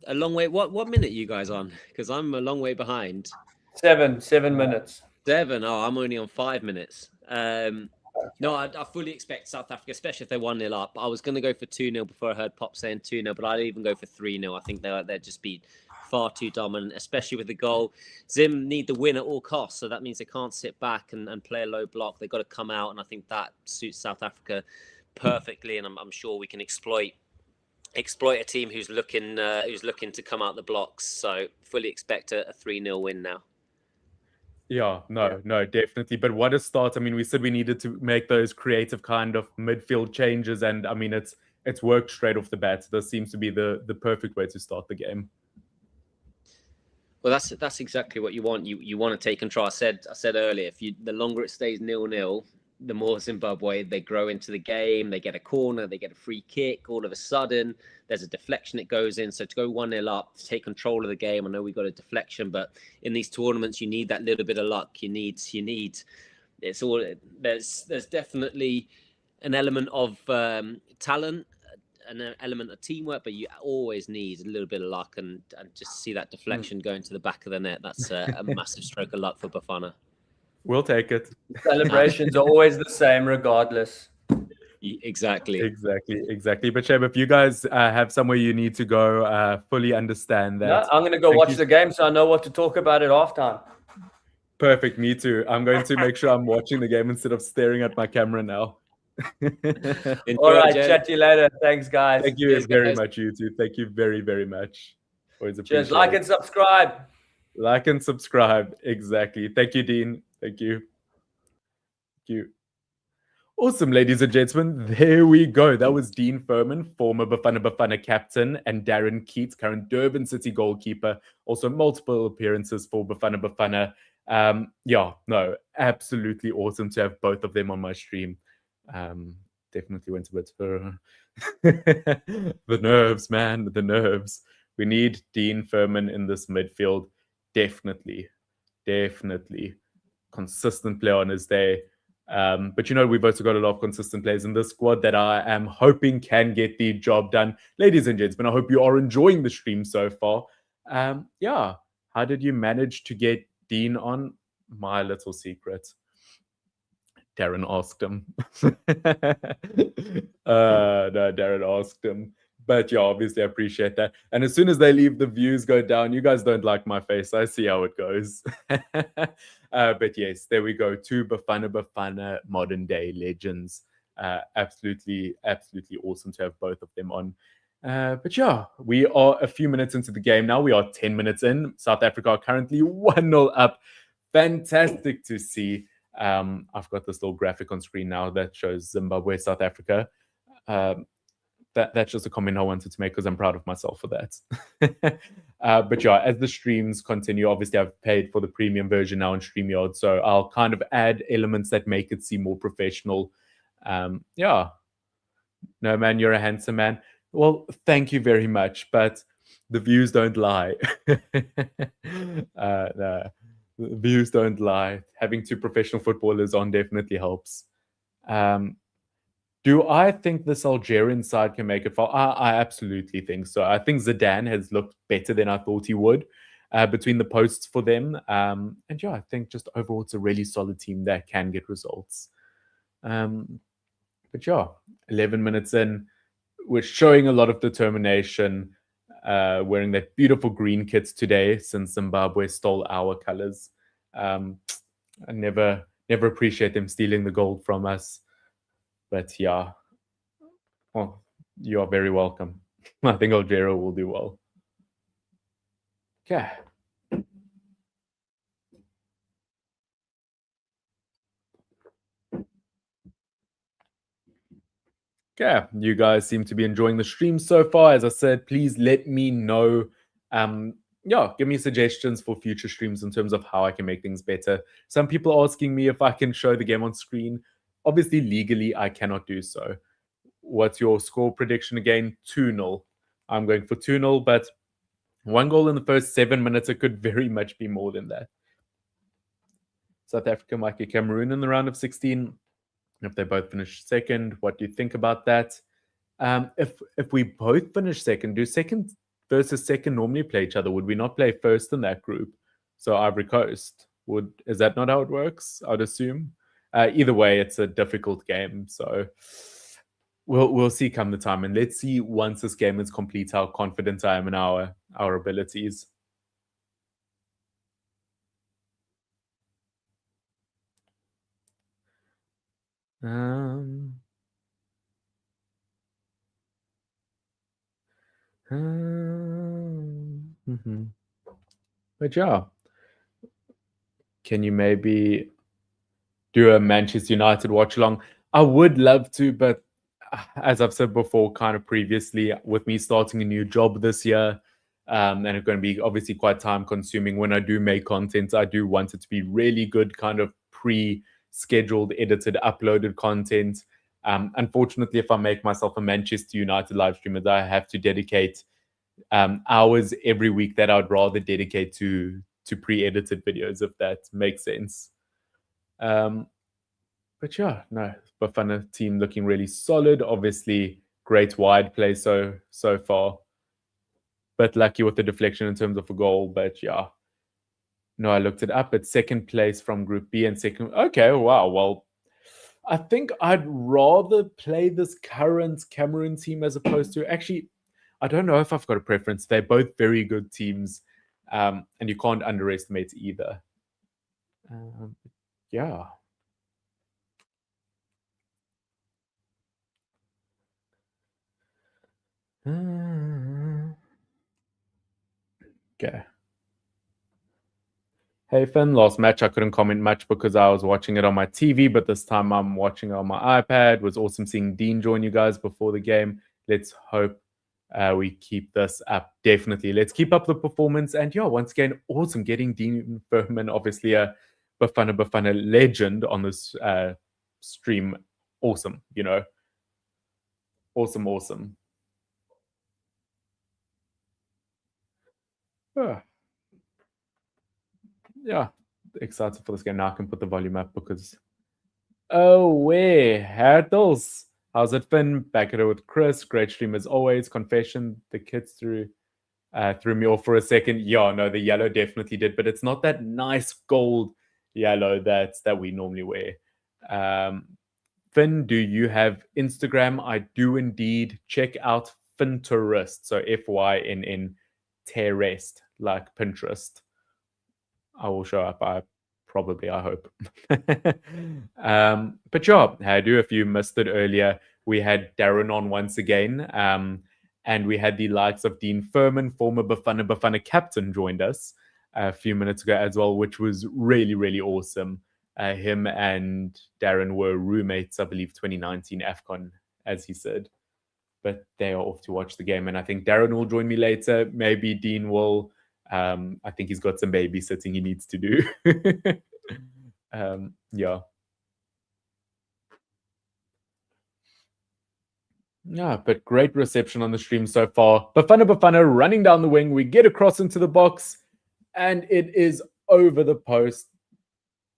a long way. What minute are you guys on? Because I'm a long way behind. 7 minutes. 7. Oh, I'm only on 5 minutes. No, I fully expect South Africa, especially if they're 1-0 up. I was going to go for 2-0 before I heard Pop saying 2-0, but I'd even go for 3-0. I think they'd just be far too dominant, especially with the goal. Zim need the win at all costs, so that means they can't sit back and play a low block. They've got to come out, and I think that suits South Africa perfectly, and I'm sure we can exploit a team who's looking to come out the blocks. So fully expect a 3-0 win now. Yeah, no, definitely. But what a start. I mean, we said we needed to make those creative kind of midfield changes, and I mean, it's worked straight off the bat. This seems to be the perfect way to start the game. Well, that's exactly what you want. You want to take control. I said earlier, the longer it stays 0-0, the more Zimbabwe, they grow into the game. They get a corner, they get a free kick. All of a sudden, there's a deflection that goes in. So to go 1-0 up, to take control of the game. I know we got a deflection, but in these tournaments, you need that little bit of luck. You need. It's all. There's definitely an element of talent, an element of teamwork, but you always need a little bit of luck, and just see that deflection going to the back of the net. That's a massive stroke of luck for Bafana. We'll take it. Celebrations are always the same, regardless. Exactly. But Shab, if you guys have somewhere you need to go, fully understand that. No, I'm going to go watch the game, so I know what to talk about at halftime. Perfect. Me too. I'm going to make sure I'm watching the game instead of staring at my camera now. All right, chat to you later. Thanks, guys. Thank you very much, you two. Thank you very, very much. Always appreciate it. Like and subscribe. Exactly. Thank you, Dean. Thank you. you. Awesome, ladies and gentlemen. There we go. That was Dean Furman, former Bafana Bafana captain, and Darren Keats, current Durban City goalkeeper. Also multiple appearances for Bafana Bafana. Absolutely awesome to have both of them on my stream. Definitely went a bit for the nerves, man, the nerves. We need Dean Furman in this midfield. Definitely. Consistent player on his day. But we've also got a lot of consistent players in this squad that I am hoping can get the job done. Ladies and gentlemen, I hope you are enjoying the stream so far. How did you manage to get Dean on? My little secret. Darren asked him. No, Darren asked him. But yeah, obviously I appreciate that. And as soon as they leave, the views go down. You guys don't like my face. I see how it goes. But yes, there we go. Two Bafana modern day legends. Absolutely awesome to have both of them on. But yeah, we are a few minutes into the game now. We are 10 minutes in. South Africa are currently 1-0 up. Fantastic to see. I've got this little graphic on screen now that shows Zimbabwe, South Africa. That's just a comment I wanted to make because I'm proud of myself for that. But yeah, as the streams continue, obviously I've paid for the premium version now on StreamYard, so I'll kind of add elements that make it seem more professional. No, man, you're a handsome man. Well, thank you very much, but the views don't lie. No, the views don't lie. Having two professional footballers on definitely helps. Do I think this Algerian side can make it far? I absolutely think so. I think Zidane has looked better than I thought he would between the posts for them. And yeah, I think just overall it's a really solid team that can get results. But yeah, 11 minutes in, we're showing a lot of determination, wearing that beautiful green kit today since Zimbabwe stole our colors. I never appreciate them stealing the gold from us. But yeah, well, you are very welcome. I think Algeria will do well. Okay. Okay, you guys seem to be enjoying the stream so far. As I said, please let me know. Give me suggestions for future streams in terms of how I can make things better. Some people are asking me if I can show the game on screen. Obviously, legally, I cannot do so. What's your score prediction again? 2-0. I'm going for 2-0, but one goal in the first 7 minutes. It could very much be more than that. South Africa might get Cameroon in the round of 16. If they both finish second, what do you think about that? If we both finish second, do second versus second normally play each other? Would we not play first in that group? So Ivory Coast, is that not how it works? I'd assume. Either way, it's a difficult game, so we'll see come the time, and let's see once this game is complete how confident I am in our abilities. But yeah, can you maybe do a Manchester United watch along? I would love to, but as I've said before, kind of previously, with me starting a new job this year, and it's going to be obviously quite time consuming when I do make content. I do want it to be really good, kind of pre-scheduled, edited, uploaded content. Unfortunately, if I make myself a Manchester United live streamer, I have to dedicate hours every week that I'd rather dedicate to pre-edited videos, if that makes sense. But yeah, no, Bafana team looking really solid. Obviously, great wide play so far. But lucky with the deflection in terms of a goal. But yeah, no, I looked it up. It's second place from Group B and second. Okay, wow. Well, I think I'd rather play this current Cameroon team as opposed to actually. I don't know if I've got a preference. They're both very good teams, and you can't underestimate either. Yeah. Okay. Hey Finn, last match I couldn't comment much because I was watching it on my TV, but this time I'm watching it on my iPad. It was awesome seeing Dean join you guys before the game. Let's hope we keep this up. Definitely. Let's keep up the performance. And yeah, once again, awesome getting Dean Furman, obviously a Bafana Bafana legend on this stream. Awesome, you know. Awesome, awesome. Yeah, excited for this game. Now I can put the volume up because... Oh, way. Hurdles. How's it been? Back at it with Chris. Great stream as always. Confession, the kids threw me off for a second. Yeah, no, the yellow definitely did, but it's not that nice gold yellow that we normally wear. Finn, do you have Instagram? I do indeed. Check out Finterest. So Fynn Terrest, like Pinterest. I will show up. I hope. But yeah, I do. If you missed it earlier, we had Darren on once again. And we had the likes of Dean Furman, former Bafana Bafana captain, joined us a few minutes ago as well, which was really, really awesome. Him and Darren were roommates, I believe, 2019 AFCON, as he said. But they are off to watch the game. And I think Darren will join me later. Maybe Dean will. I think he's got some babysitting he needs to do. Yeah. Yeah, but great reception on the stream so far. Bafana Bafana running down the wing. We get across into the box, and it is over the post.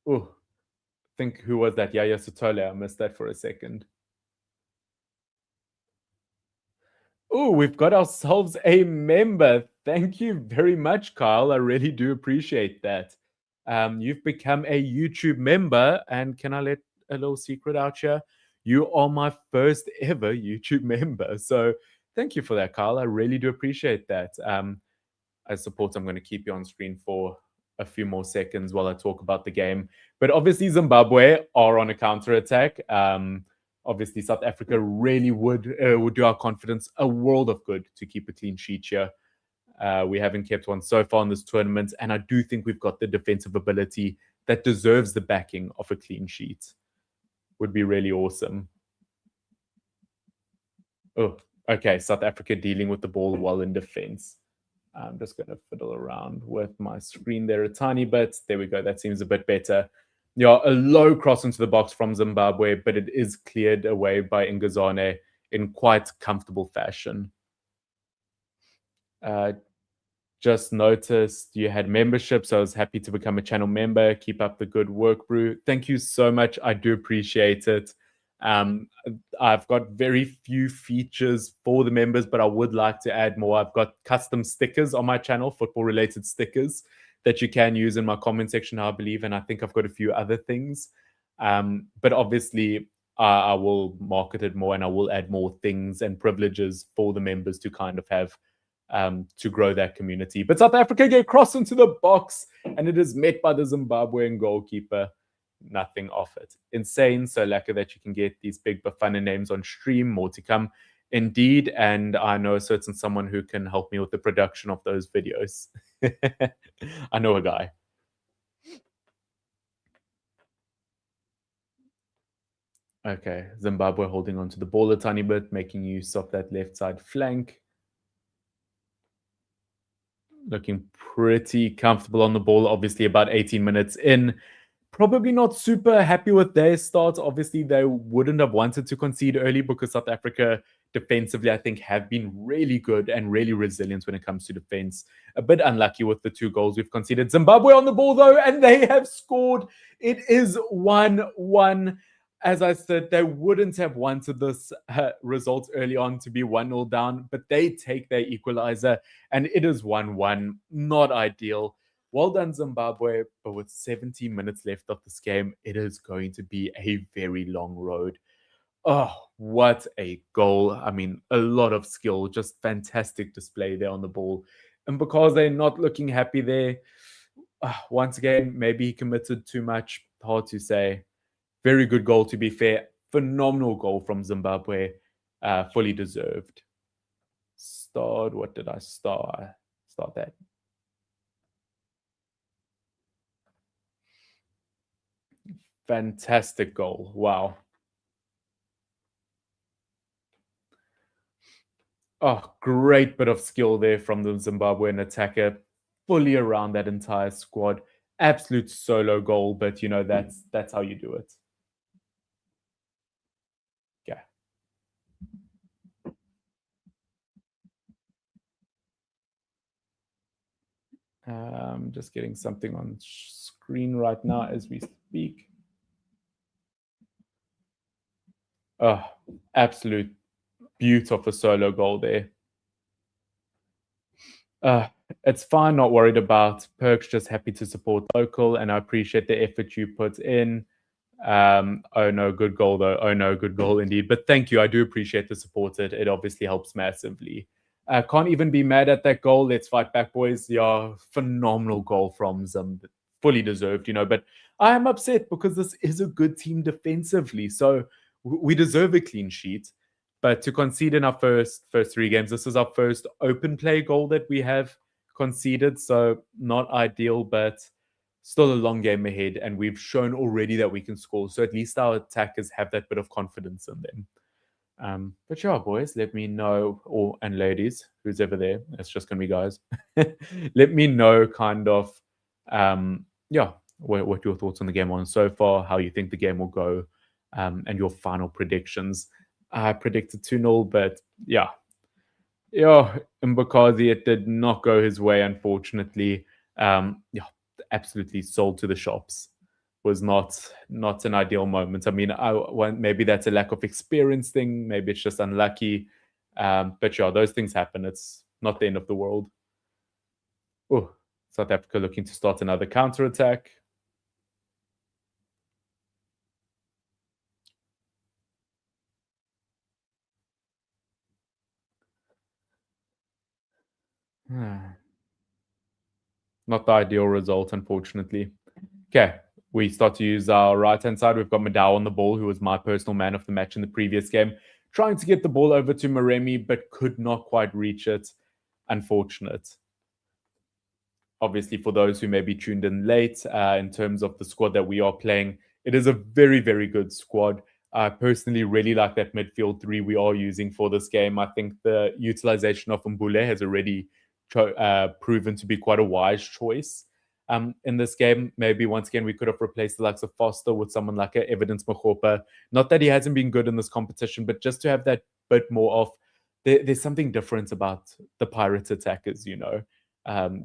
Oh, I think who was that? Yaya Sotole. I missed that for a second. Oh, we've got ourselves a member. Thank you very much, Kyle. I really do appreciate that. You've become a YouTube member, and can I let a little secret out here? You are my first ever YouTube member. So thank you for that, Kyle. I really do appreciate that. I suppose I'm going to keep you on screen for a few more seconds while I talk about the game. But obviously, Zimbabwe are on a counter-attack. Obviously, South Africa really would do our confidence a world of good to keep a clean sheet here. We haven't kept one so far in this tournament, and I do think we've got the defensive ability that deserves the backing of a clean sheet. Would be really awesome. Oh, okay. South Africa dealing with the ball while in defense. I'm just going to fiddle around with my screen there a tiny bit. There we go. That seems a bit better. Yeah, a low cross into the box from Zimbabwe, but it is cleared away by Ngazane in quite comfortable fashion. Just noticed you had membership, so I was happy to become a channel member. Keep up the good work, Brew. Thank you so much. I do appreciate it. I've got very few features for the members, but I would like to add more. I've got custom stickers on my channel, football-related stickers that you can use in my comment section, I believe, and I think I've got a few other things. But obviously, I will market it more, and I will add more things and privileges for the members to kind of have to grow that community. But South Africa get crossed into the box, and it is met by the Zimbabwean goalkeeper. Nothing off it. Insane. So lucky that you can get these big Bafana names on stream. More to come. Indeed. And I know a certain someone who can help me with the production of those videos. I know a guy. Okay. Zimbabwe holding on to the ball a tiny bit, making use of that left side flank. Looking pretty comfortable on the ball. Obviously, about 18 minutes in. Probably not super happy with their start. Obviously, they wouldn't have wanted to concede early because South Africa defensively, I think, have been really good and really resilient when it comes to defense. A bit unlucky with the 2 goals we've conceded. Zimbabwe on the ball, though, and they have scored. It is 1-1. As I said, they wouldn't have wanted this result early on to be 1-0 down, but they take their equalizer, and it is 1-1. Not ideal. Well done, Zimbabwe, but with 70 minutes left of this game, it is going to be a very long road. Oh, what a goal. I mean, a lot of skill, just fantastic display there on the ball. And because they're not looking happy there, once again, maybe he committed too much. Hard to say. Very good goal, to be fair. Phenomenal goal from Zimbabwe. Fully deserved. What did I start? Start that. Fantastic goal. Wow. Oh, great bit of skill there from the Zimbabwean attacker, fully around that entire squad. Absolute solo goal, but that's how you do it. Yeah. Just getting something on screen right now as we speak. Oh, absolute beaut of a solo goal there. It's fine, not worried about perks, just happy to support local, and I appreciate the effort you put in. Oh no, good goal though. Oh no, good goal indeed. But thank you. I do appreciate the support. It obviously helps massively. Can't even be mad at that goal. Let's fight back, boys. Yeah, phenomenal goal from Zim. Fully deserved, but I am upset because this is a good team defensively. So we deserve a clean sheet. But to concede in our first 3 games, this is our first open play goal that we have conceded. So not ideal, but still a long game ahead. And we've shown already that we can score. So at least our attackers have that bit of confidence in them. But yeah, boys, let me know, and ladies, who's ever there, it's just going to be guys. Let me know kind of, what your thoughts on the game are so far, how you think the game will go, and your final predictions. I predicted 2-0, but yeah, Mbakazi, it did not go his way, unfortunately. Absolutely sold to the shops. Was not an ideal moment. I mean, maybe that's a lack of experience thing. Maybe it's just unlucky. But yeah, those things happen. It's not the end of the world. Oh, South Africa looking to start another counter-attack. Not the ideal result, unfortunately. Okay, we start to use our right-hand side. We've got Madao on the ball, who was my personal man of the match in the previous game, trying to get the ball over to Maremi, but could not quite reach it. Unfortunate. Obviously, for those who may be tuned in late, in terms of the squad that we are playing, it is a very, very good squad. I personally really like that midfield 3 we are using for this game. I think the utilization of Mbule has already proven to be quite a wise choice. In this game, maybe once again we could have replaced the likes of Foster with someone like Evidence Mahopa. Not that he hasn't been good in this competition, but just to have that bit more of there's something different about the Pirates attackers,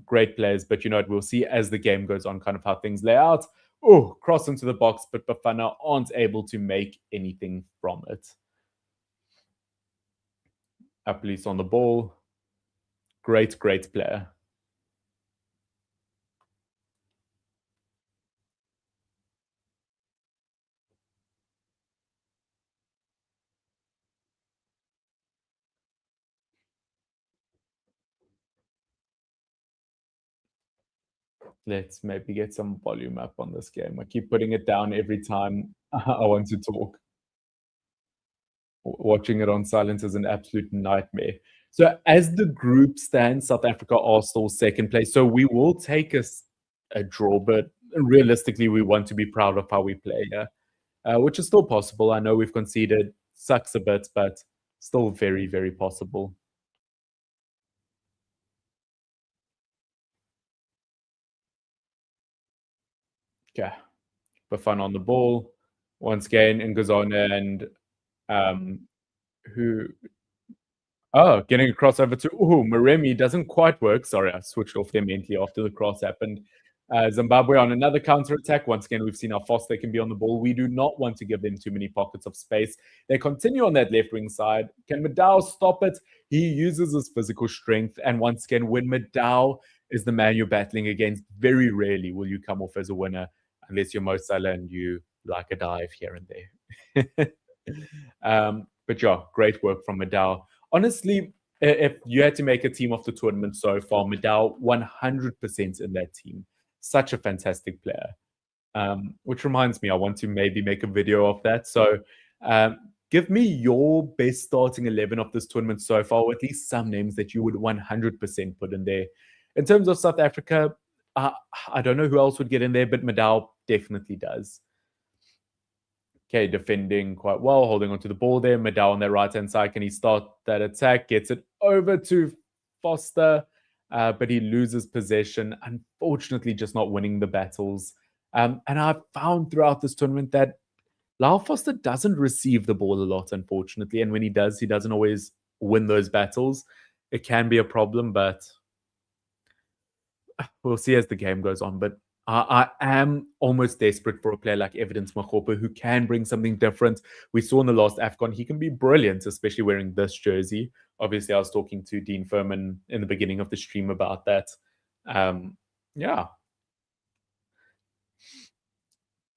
great players, but we'll see as the game goes on kind of how things lay out. Oh, cross into the box, but Bafana aren't able to make anything from it. Police on the ball. Great player. Let's maybe get some volume up on this game. I keep putting it down every time I want to talk. Watching it on silence is an absolute nightmare. So as the group stands, South Africa are still second place. So we will take a draw, but realistically, we want to be proud of how we play here, which is still possible. I know we've conceded, sucks a bit, but still very, very possible. Okay. Bafana on the ball. Once again, Ngazona and getting a cross over to Maremi doesn't quite work. Sorry, I switched off there mentally after the cross happened. Zimbabwe on another counter-attack. Once again, we've seen how fast they can be on the ball. We do not want to give them too many pockets of space. They continue on that left wing side. Can Madao stop it? He uses his physical strength. And once again, when Madao is the man you're battling against, very rarely will you come off as a winner unless you're Mo Salah and you like a dive here and there. But yeah, great work from Madao. Honestly, if you had to make a team of the tournament so far, Madao 100% in that team. Such a fantastic player. Which reminds me, I want to maybe make a video of that. So give me your best starting 11 of this tournament so far, or at least some names that you would 100% put in there. In terms of South Africa, I don't know who else would get in there, but Madao definitely does. Okay, defending quite well, holding onto the ball there. Madao on their right-hand side. Can he start that attack? Gets it over to Foster, but he loses possession. Unfortunately, just not winning the battles. And I've found throughout this tournament that Lyle Foster doesn't receive the ball a lot, unfortunately. And when he does, he doesn't always win those battles. It can be a problem, but we'll see as the game goes on. But I am almost desperate for a player like Evidence Makgopa who can bring something different. We saw in the last AFCON, he can be brilliant, especially wearing this jersey. Obviously, I was talking to Dean Furman in the beginning of the stream about that. Yeah.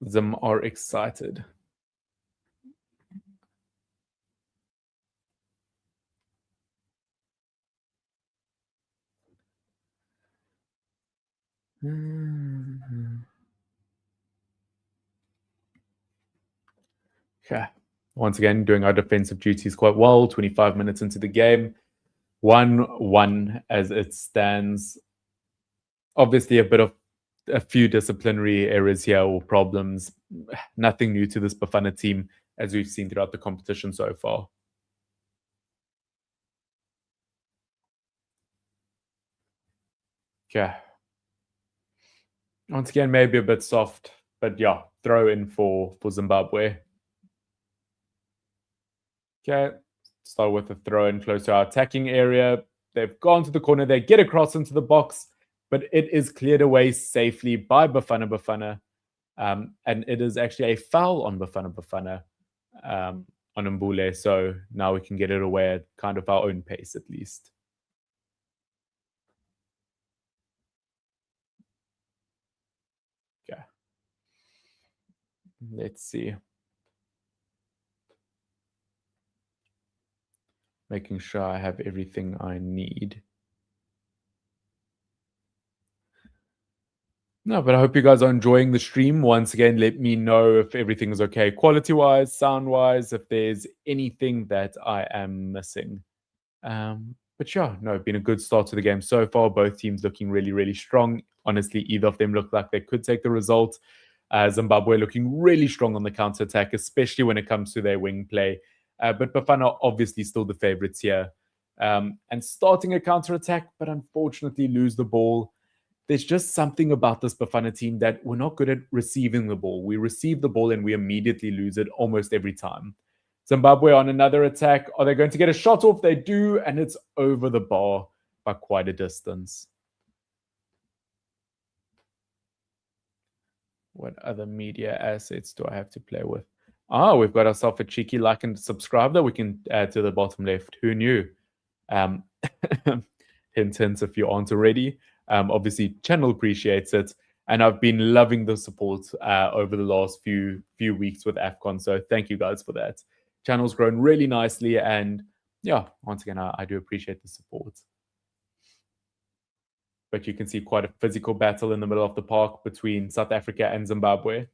Zim are excited. Okay. Once again, doing our defensive duties quite well. 25 minutes into the game. 1-1 as it stands. Obviously, a few disciplinary errors here or problems. Nothing new to this Bafana team as we've seen throughout the competition so far. Okay. Once again, maybe a bit soft, but yeah, throw in for Zimbabwe. Okay, start with a throw in close to our attacking area. They've gone to the corner. They get across into the box, but it is cleared away safely by Bafana Bafana. And it is actually a foul on Bafana Bafana on Mbule. So now we can get it away at kind of our own pace at least. Okay. Let's see. Making sure I have everything I need. No, but I hope you guys are enjoying the stream. Once again, let me know if everything is okay quality-wise, sound-wise, if there's anything that I am missing. But yeah, no, been a good start to the game so far. Both teams looking really, really strong. Honestly, either of them look like they could take the result. Zimbabwe looking really strong on the counter-attack, especially when it comes to their wing play. But Bafana obviously still the favorites here. And starting a counter-attack, but unfortunately lose the ball. There's just something about this Bafana team that we're not good at receiving the ball. We receive the ball and we immediately lose it almost every time. Zimbabwe on another attack. Are they going to get a shot off? They do, and it's over the bar by quite a distance. What other media assets do I have to play with? We've got ourselves a cheeky like and subscribe that we can add to the bottom left. Who knew? Hint, hint, if you aren't already. Obviously, channel appreciates it. And I've been loving the support over the last few weeks with AFCON. So thank you guys for that. Channel's grown really nicely. And yeah, once again, I do appreciate the support. But you can see quite a physical battle in the middle of the park between South Africa and Zimbabwe.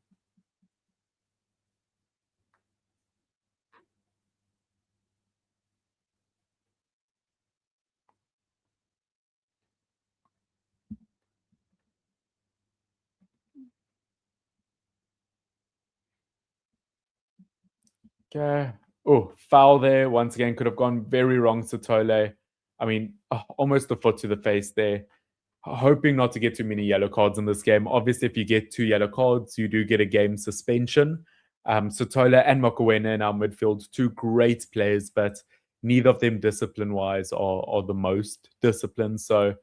Okay. Oh, foul there. Once again, could have gone very wrong, Sotole. I mean, almost a foot to the face there. Hoping not to get too many yellow cards in this game. Obviously, if you get 2 yellow cards, you do get a game suspension. Sotole and Mokoena in our midfield, 2 great players, but neither of them discipline-wise are the most disciplined. So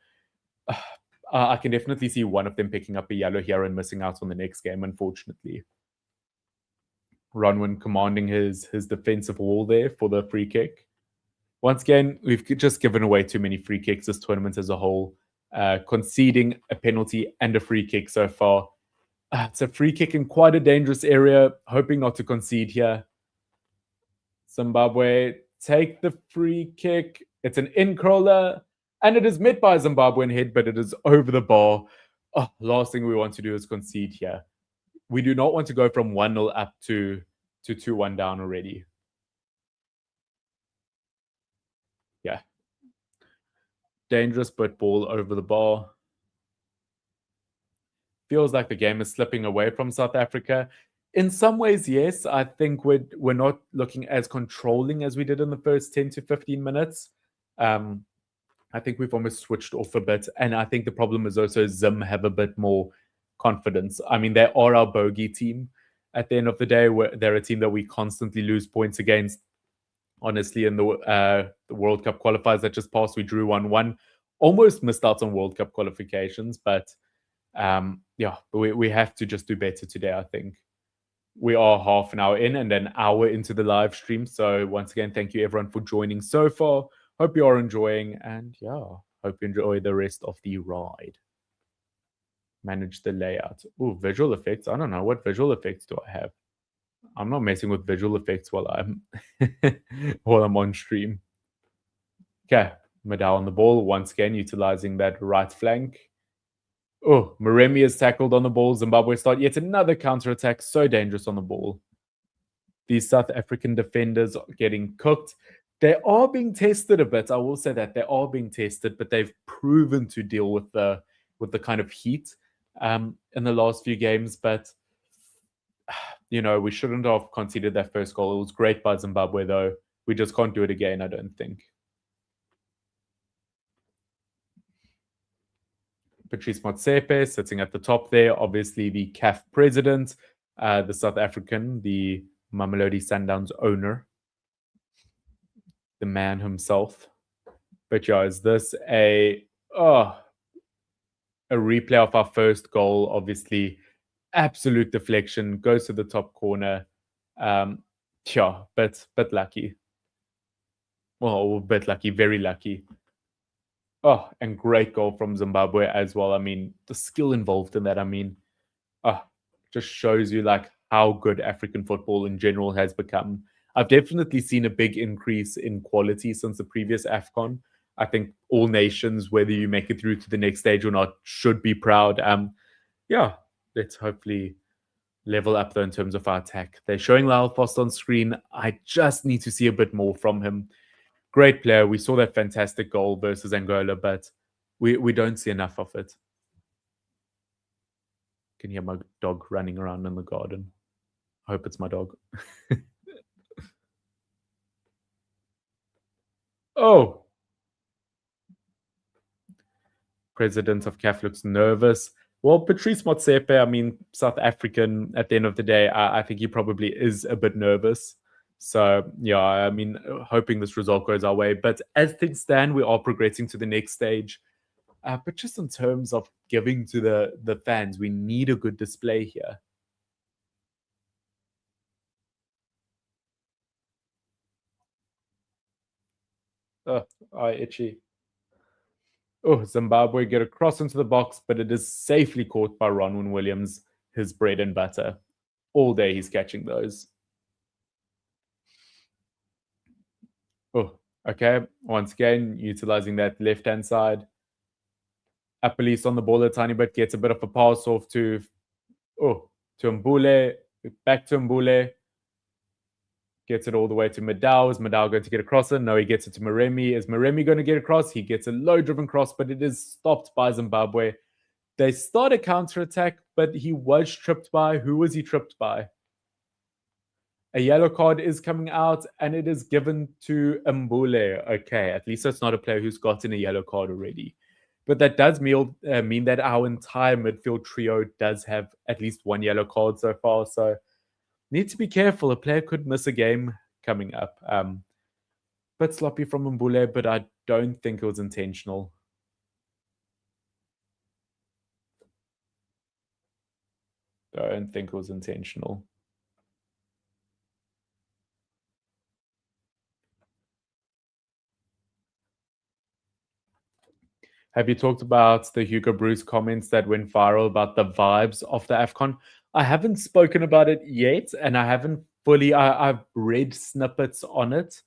I can definitely see one of them picking up a yellow here and missing out on the next game, unfortunately. Ronwin commanding his defensive wall there for the free kick. Once again, we've just given away too many free kicks this tournament as a whole. Conceding a penalty and a free kick so far. It's a free kick in quite a dangerous area. Hoping not to concede here. Zimbabwe take the free kick. It's an in-crawler. And it is met by a Zimbabwean head, but it is over the bar. Last thing we want to do is concede here. We do not want to go from 1-0 up to 2-1 down already. Yeah. Dangerous, but ball over the bar. Feels like the game is slipping away from South Africa. In some ways, yes. I think we're not looking as controlling as we did in the first 10 to 15 minutes. I think we've almost switched off a bit. And I think the problem is also Zim have a bit more confidence. I mean, they are our bogey team. At the end of the day, they're a team that we constantly lose points against. Honestly, in the World Cup qualifiers that just passed, we drew 1-1. Almost missed out on World Cup qualifications. But yeah, we have to just do better today, I think. We are half an hour in and an hour into the live stream. So once again, thank you everyone for joining so far. Hope you are enjoying, and yeah, hope you enjoy the rest of the ride. Manage the layout. Ooh, visual effects. I don't know. What visual effects do I have? I'm not messing with visual effects while I'm while I'm on stream. Okay, Madao on the ball once again, utilizing that right flank. Oh, Maremi is tackled on the ball. Zimbabwe start yet another counter-attack. So dangerous on the ball. These South African defenders are getting cooked. They are being tested a bit. I will say that they are being tested, but they've proven to deal with the kind of heat in the last few games. But you know, we shouldn't have conceded that first goal. It was great by Zimbabwe, though. We just can't do it again, I don't think. Patrice Motsepe sitting at the top there, obviously the CAF president, the South African, the Mamelodi Sundowns owner, the man himself. But yeah, is this a replay of our first goal? Obviously, absolute deflection, goes to the top corner. Yeah, but lucky. Well, a bit lucky, very lucky. Oh, and great goal from Zimbabwe as well. I mean, the skill involved in that, I mean, just shows you like how good African football in general has become. I've definitely seen a big increase in quality since the previous AFCON. I think all nations, whether you make it through to the next stage or not, should be proud. Yeah, let's hopefully level up though in terms of our attack. They're showing Lyle Foster on screen. I just need to see a bit more from him. Great player. We saw that fantastic goal versus Angola, but we don't see enough of it. Can hear my dog running around in the garden. I hope it's my dog. Oh. President of CAF looks nervous. Well, Patrice Motsepe, I mean, South African, at the end of the day, I think he probably is a bit nervous. So, yeah, I mean, hoping this result goes our way. But as things stand, we are progressing to the next stage. But just in terms of giving to the fans, we need a good display here. Oh, itchy. Oh, Zimbabwe get a cross into the box, but it is safely caught by Ronwen Williams, his bread and butter. All day he's catching those. Oh, okay. Once again, utilizing that left-hand side. Police on the ball a tiny bit, gets a bit of a pass off to Mbule, back to Mbule. Gets it all the way to Madao. Is Madao going to get across it? No, he gets it to Maremi. Is Maremi going to get across? He gets a low-driven cross, but it is stopped by Zimbabwe. They start a counter-attack, but he was tripped by. Who was he tripped by? A yellow card is coming out, and it is given to Mbule. Okay, at least that's not a player who's gotten a yellow card already. But that does mean that our entire midfield trio does have at least one yellow card so far. So need to be careful. A player could miss a game coming up. Bit sloppy from Mbule, but I don't think it was intentional. Don't think it was intentional. Have you talked about the Hugo Bruce comments that went viral about the vibes of the AFCON? I haven't spoken about it yet, and I haven't fully... I've read snippets on it,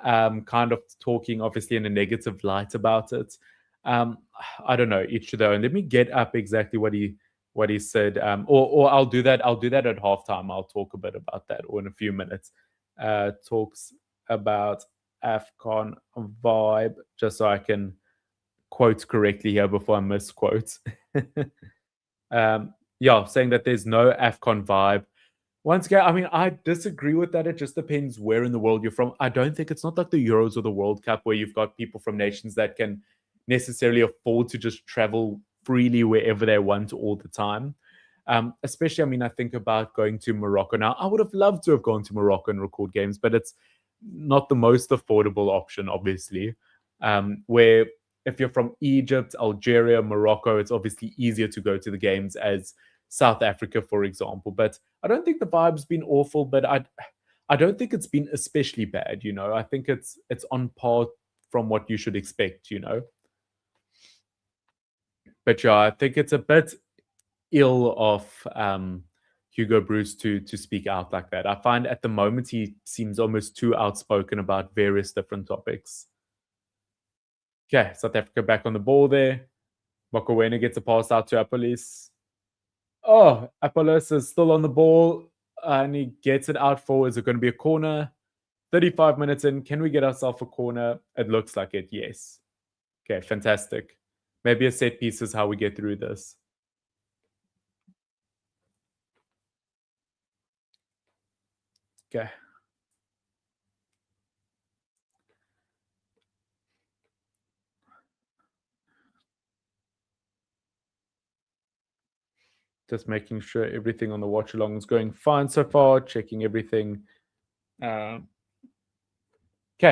kind of talking, obviously, in a negative light about it. I don't know, each to their own. Let me get up exactly what he said, or I'll do that. I'll do that at halftime. I'll talk a bit about that, or in a few minutes. Talks about AFCON vibe, just so I can quote correctly here before I misquote. Yeah, saying that there's no AFCON vibe. Once again, I mean, I disagree with that. It just depends where in the world you're from. I don't think it's not like the Euros or the World Cup where you've got people from nations that can necessarily afford to just travel freely wherever they want all the time. Especially, I mean, I think about going to Morocco now. I would have loved to have gone to Morocco and record games, but it's not the most affordable option, obviously. Where if you're from Egypt, Algeria, Morocco, it's obviously easier to go to the games as South Africa, for example. But I don't think the vibe's been awful, but I don't think it's been especially bad, you know. I think it's on par from what you should expect, you know. But yeah, I think it's a bit ill of Hugo Bruce to speak out like that. I find at the moment he seems almost too outspoken about various different topics. Okay, South Africa back on the ball there. Mokoena gets a pass out to Apolis. Oh, Apollos is still on the ball and he gets it out for. Is it going to be a corner? 35 minutes in. Can we get ourselves a corner? It looks like it, yes. Okay, fantastic. Maybe a set piece is how we get through this. Okay. Just making sure everything on the watch along is going fine so far, checking everything. Okay,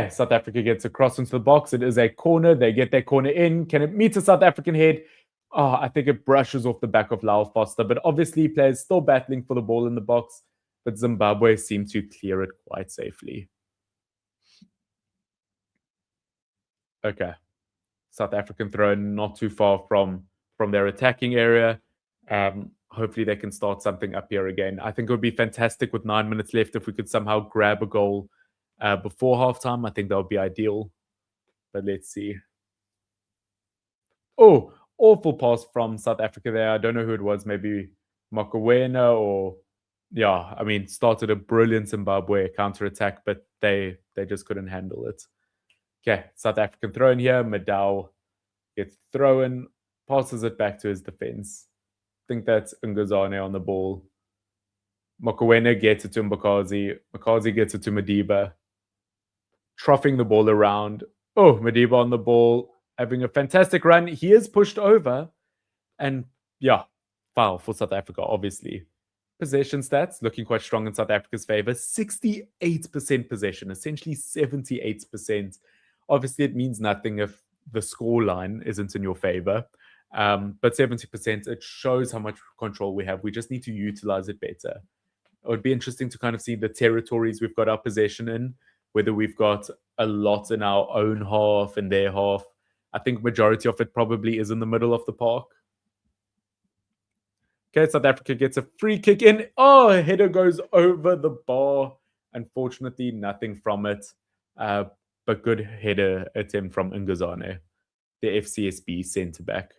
South Africa gets across into the box. It is a corner. They get their corner in. Can it meet a South African head? Oh, I think it brushes off the back of Lyle Foster, but obviously players still battling for the ball in the box, but Zimbabwe seem to clear it quite safely. Okay. South African throw not too far from their attacking area. Hopefully they can start something up here again. I think it would be fantastic with 9 minutes left if we could somehow grab a goal before halftime. I think that would be ideal. But let's see. Oh, awful pass from South Africa there. I don't know who it was. Maybe Mokoena or yeah. I mean, started a brilliant Zimbabwe counter attack, but they just couldn't handle it. Okay, South African throw in here. Madao gets thrown, passes it back to his defense. I think that's Ngazane on the ball. Mokoena gets it to Mbakazi. Mbakazi gets it to Madiba. Troughing the ball around. Oh, Madiba on the ball, having a fantastic run. He is pushed over. And yeah, foul for South Africa, obviously. Possession stats looking quite strong in South Africa's favor. 68% possession, essentially 78%. Obviously, it means nothing if the score line isn't in your favor. But 70%, it shows how much control we have. We just need to utilize it better. It would be interesting to kind of see the territories we've got our possession in, whether we've got a lot in our own half and their half. I think majority of it probably is in the middle of the park. Okay, South Africa gets a free kick in. Oh, a header goes over the bar. Unfortunately, nothing from it. But good header attempt from Ngazane, the FCSB centre back.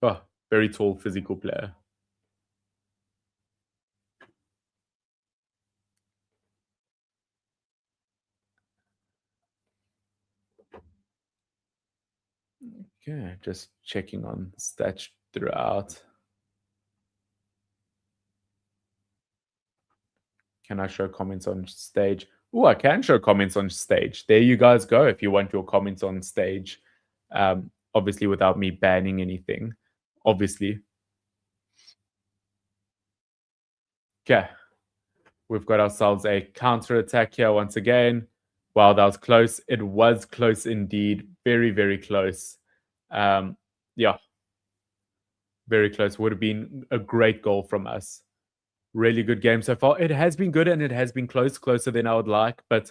Oh, very tall physical player. Okay, just checking on stats throughout. Can I show comments on stage? Oh, I can show comments on stage. There you guys go if you want your comments on stage. Obviously, without me banning anything. Obviously. Okay. We've got ourselves a counter attack here once again. Wow, that was close. It was close indeed. Very, very close. Yeah. Very close. Would have been a great goal from us. Really good game so far. It has been good and it has been close, closer than I would like. But,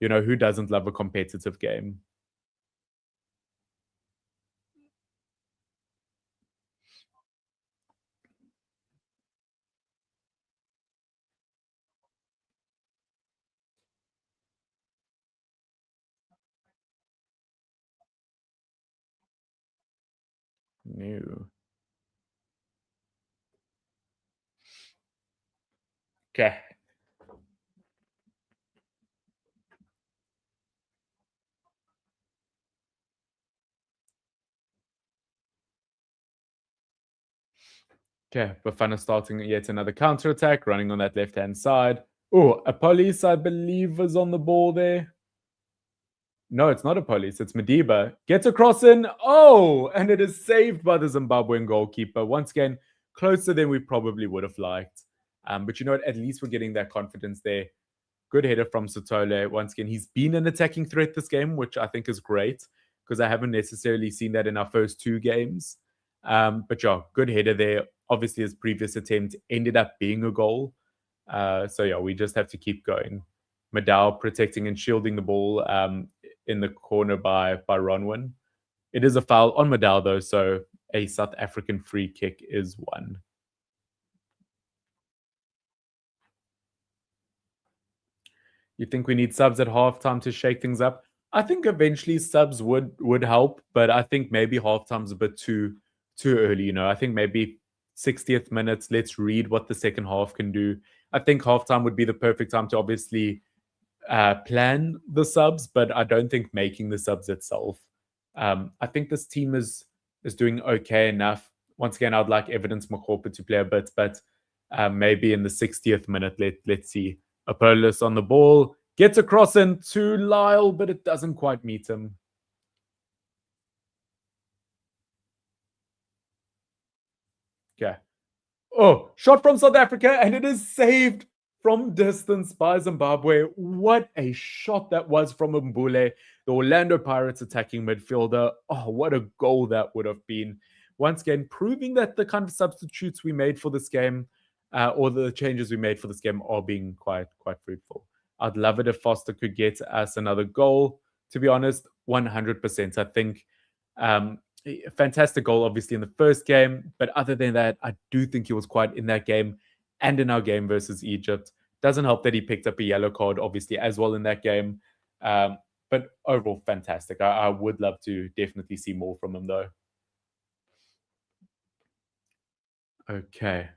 you know, who doesn't love a competitive game? No. Okay. Okay, Bafana starting yet another counter-attack, running on that left-hand side. Oh, a police, I believe, is on the ball there. No, it's not a police. It's Madiba. Gets across in. Oh, and it is saved by the Zimbabwean goalkeeper. Once again, closer than we probably would have liked. But you know what? At least we're getting that confidence there. Good header from Sotole. Once again, he's been an attacking threat this game, which I think is great because I haven't necessarily seen that in our first 2 games. But yeah, good header there. Obviously, his previous attempt ended up being a goal. So yeah, we just have to keep going. Madao protecting and shielding the ball in the corner by Ronwin. It is a foul on Madao though, so a South African free kick is won. You think we need subs at halftime to shake things up? I think eventually subs would help, but I think maybe halftime's a bit too early. You know, I think maybe 60th minutes. Let's read what the second half can do. I think halftime would be the perfect time to obviously plan the subs, but I don't think making the subs itself. I think this team is doing okay enough. Once again, I'd like Evidence Makopa to play a bit, but maybe in the 60th minute, let's see. Apollos on the ball, gets across into Lyle, but it doesn't quite meet him. Okay. Oh, shot from South Africa, and it is saved from distance by Zimbabwe. What a shot that was from Mbule, the Orlando Pirates attacking midfielder. Oh, what a goal that would have been. Once again, proving that the kind of substitutes we made for this game, or the changes we made for this game, are being quite fruitful. I'd love it if Foster could get us another goal. To be honest, 100%. I think a fantastic goal, obviously, in the first game. But other than that, I do think he was quite in that game and in our game versus Egypt. Doesn't help that he picked up a yellow card, obviously, as well in that game. But overall, fantastic. I would love to definitely see more from him, though. Okay.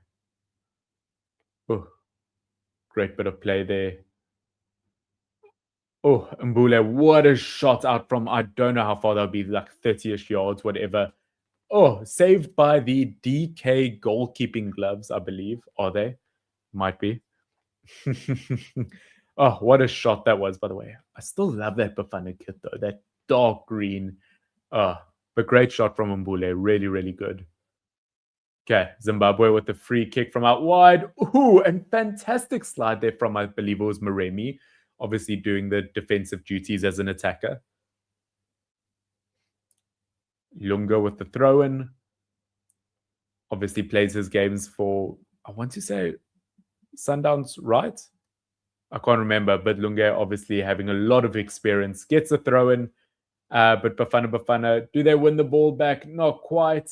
Oh, great bit of play there. Oh, Mbule, what a shot out from, I don't know how far that would be, like 30-ish yards, whatever. Oh, saved by the DK goalkeeping gloves, I believe. Are they? Might be. Oh, what a shot that was, by the way. I still love that Bafana kit, though. That dark green. Oh, but great shot from Mbule. Really, really good. Okay, Zimbabwe with the free kick from out wide. Ooh, and fantastic slide there from, I believe it was Maremi. Obviously doing the defensive duties as an attacker. Lunga with the throw-in. Obviously plays his games for, I want to say, Sundowns, right? I can't remember, but Lunga obviously having a lot of experience. Gets a throw-in, but Bafana, do they win the ball back? Not quite.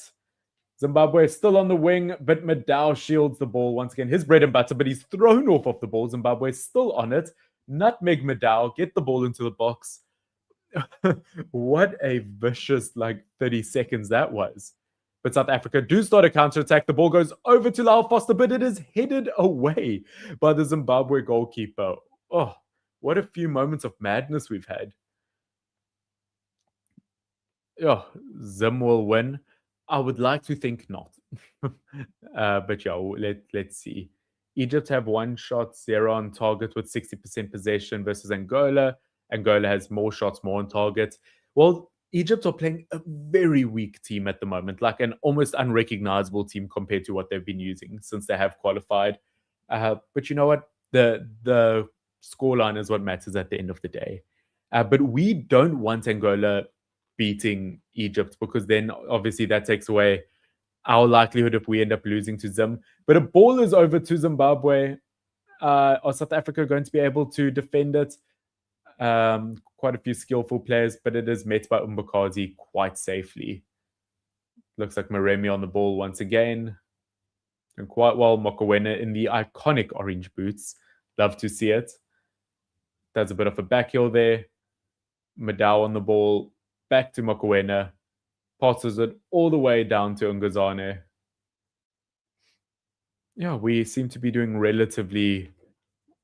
Zimbabwe is still on the wing, but Madao shields the ball once again. His bread and butter, but he's thrown off of the ball. Zimbabwe is still on it. Nutmeg Madao, get the ball into the box. What a vicious, 30 seconds that was. But South Africa do start a counter-attack. The ball goes over to Lyle Foster, but it is headed away by the Zimbabwe goalkeeper. Oh, what a few moments of madness we've had. Oh, Zim will win. I would like to think not. But yeah, let's see. Egypt have 1 shot, 0 on target with 60% possession versus Angola. Angola has more shots, more on target. Well, Egypt are playing a very weak team at the moment, like an almost unrecognizable team compared to what they've been using since they have qualified. But you know what? The scoreline is what matters at the end of the day. But we don't want Angola beating Egypt because then obviously that takes away our likelihood if we end up losing to Zim. But a ball is over to Zimbabwe. Are South Africa going to be able to defend it? Quite a few skillful players, but it is met by Umbakazi quite safely. Looks like Maremi on the ball once again. And quite well, Mokowena in the iconic orange boots. Love to see it. Does a bit of a back heel there. Madao on the ball. Back to Mokowena. Passes it all the way down to Ngazane. Yeah, we seem to be doing relatively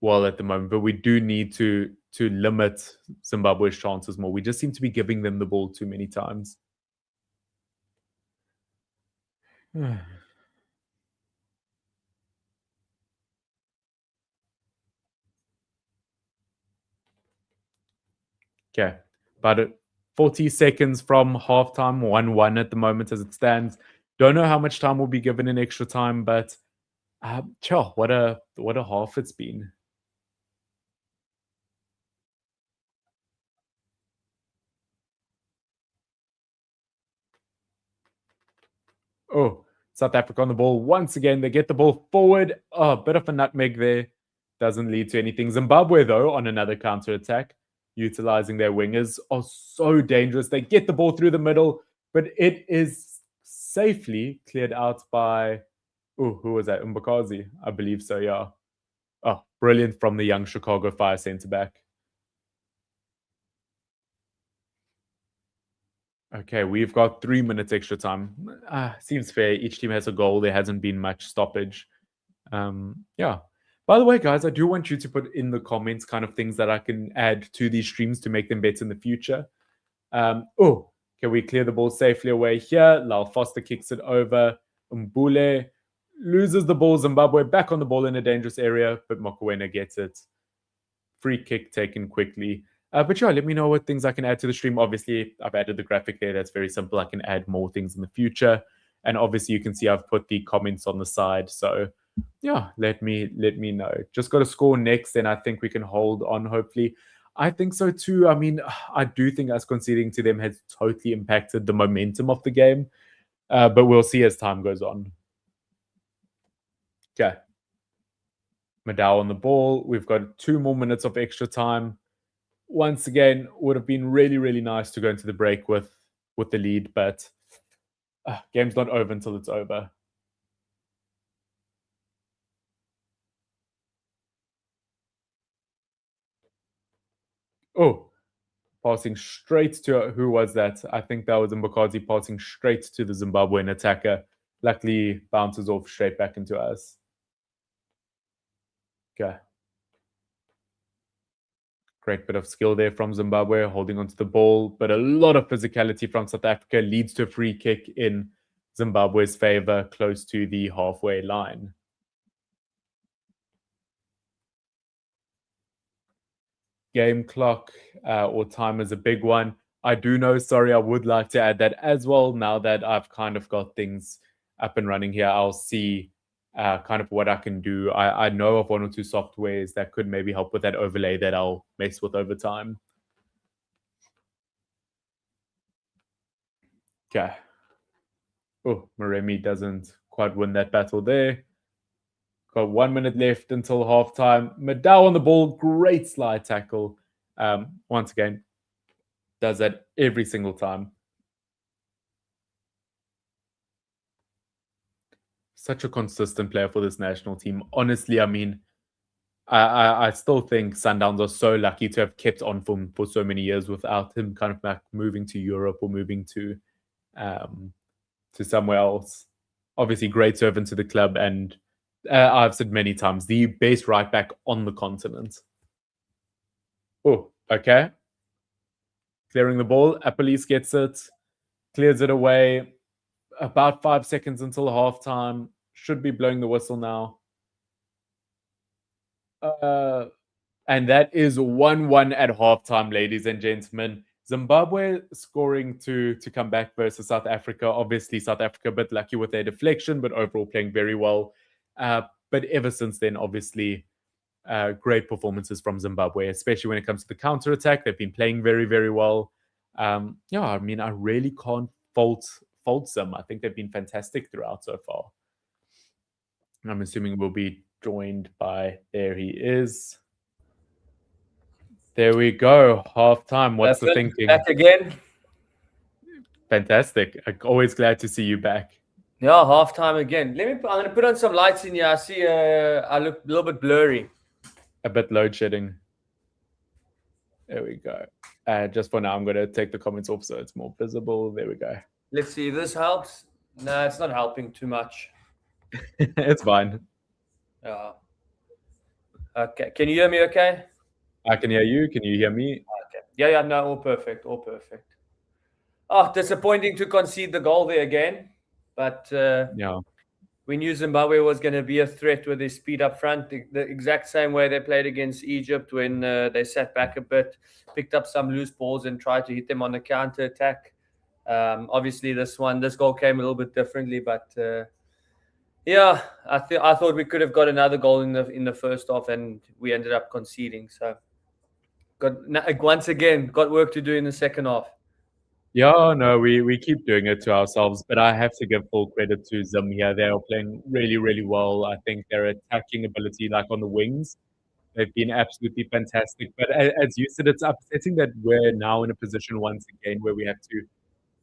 well at the moment, but we do need to limit Zimbabwe's chances more. We just seem to be giving them the ball too many times. Okay. About 40 seconds from halftime, 1-1 at the moment as it stands. Don't know how much time will be given in extra time, but what a half it's been. Oh, South Africa on the ball once again. They get the ball forward. Oh, a bit of a nutmeg there. Doesn't lead to anything. Zimbabwe, though, on another counter attack, utilizing their wingers, are so dangerous. They get the ball through the middle, but it is safely cleared out by, who was that? Mbakazi, I believe so, yeah. Oh, brilliant from the young Chicago Fire centre back. Okay, we've got 3 minutes extra time. Seems fair. Each team has a goal. There hasn't been much stoppage. Yeah. By the way, guys, I do want you to put in the comments kind of things that I can add to these streams to make them better in the future. Can we clear the ball safely away here? Lyle Foster kicks it over. Mbule loses the ball. Zimbabwe back on the ball in a dangerous area, but Mokoena gets it. Free kick taken quickly. But yeah, let me know what things I can add to the stream. Obviously, I've added the graphic there. That's very simple. I can add more things in the future. And obviously, you can see I've put the comments on the side. So yeah, let me know. Just got to score next, and I think we can hold on, hopefully. I think so too. I mean, I do think us conceding to them has totally impacted the momentum of the game. But we'll see as time goes on. Okay. Madao on the ball. We've got 2 more minutes of extra time. Once again, would have been really, really nice to go into the break with the lead, but game's not over until it's over. Oh, passing straight to, who was that? I think that was Mbakazi passing straight to the Zimbabwean attacker. Luckily, bounces off straight back into us. Okay. Great bit of skill there from Zimbabwe, holding onto the ball, but a lot of physicality from South Africa leads to a free kick in Zimbabwe's favor, close to the halfway line. Game clock or time is a big one. I do know, sorry, I would like to add that as well. Now that I've kind of got things up and running here, I'll see kind of what I can do. I know of 1 or 2 softwares that could maybe help with that overlay that I'll mess with over time. Okay. Oh, Maremi doesn't quite win that battle there. Got 1 minute left until halftime. Madao on the ball, great slide tackle. Once again, does that every single time. Such a consistent player for this national team. Honestly, I mean, I still think Sundowns are so lucky to have kept on for so many years without him kind of back moving to Europe or moving to somewhere else. Obviously, great servant to the club, and I've said many times, the best right back on the continent. Oh, okay. Clearing the ball. Apolis gets it. Clears it away. About 5 seconds until halftime. Should be blowing the whistle now. And that is 1-1 at halftime, ladies and gentlemen. Zimbabwe scoring to come back versus South Africa. Obviously, South Africa a bit lucky with their deflection, but overall playing very well. But ever since then, obviously, great performances from Zimbabwe, especially when it comes to the counter-attack. They've been playing very, very well. Yeah, I mean, I really can't fault them. I think they've been fantastic throughout so far. I'm assuming we'll be joined by, there he is. There we go. Half time. What's the thinking? Back again. Fantastic. I'm always glad to see you back. Yeah, half time again. I'm going to put on some lights in here. I see I look a little bit blurry. A bit load shedding. There we go. Just for now, I'm going to take the comments off so it's more visible. There we go. Let's see if this helps. No, it's not helping too much. It's fine. Yeah. Okay. Can you hear me okay? I can hear you. Can you hear me? Okay. Yeah, no, all perfect. All perfect. Oh, disappointing to concede the goal there again. But yeah, we knew Zimbabwe was going to be a threat with their speed up front, the exact same way they played against Egypt when they sat back a bit, picked up some loose balls and tried to hit them on the counter attack. Obviously, this goal came a little bit differently, but yeah, I thought we could have got another goal in the first half, and we ended up conceding. So, once again got work to do in the second half. Yeah, no, we keep doing it to ourselves, but I have to give full credit to Zim here. They are playing really, really well. I think their attacking ability, like on the wings, they've been absolutely fantastic. But as you said, it's upsetting that we're now in a position once again where we have to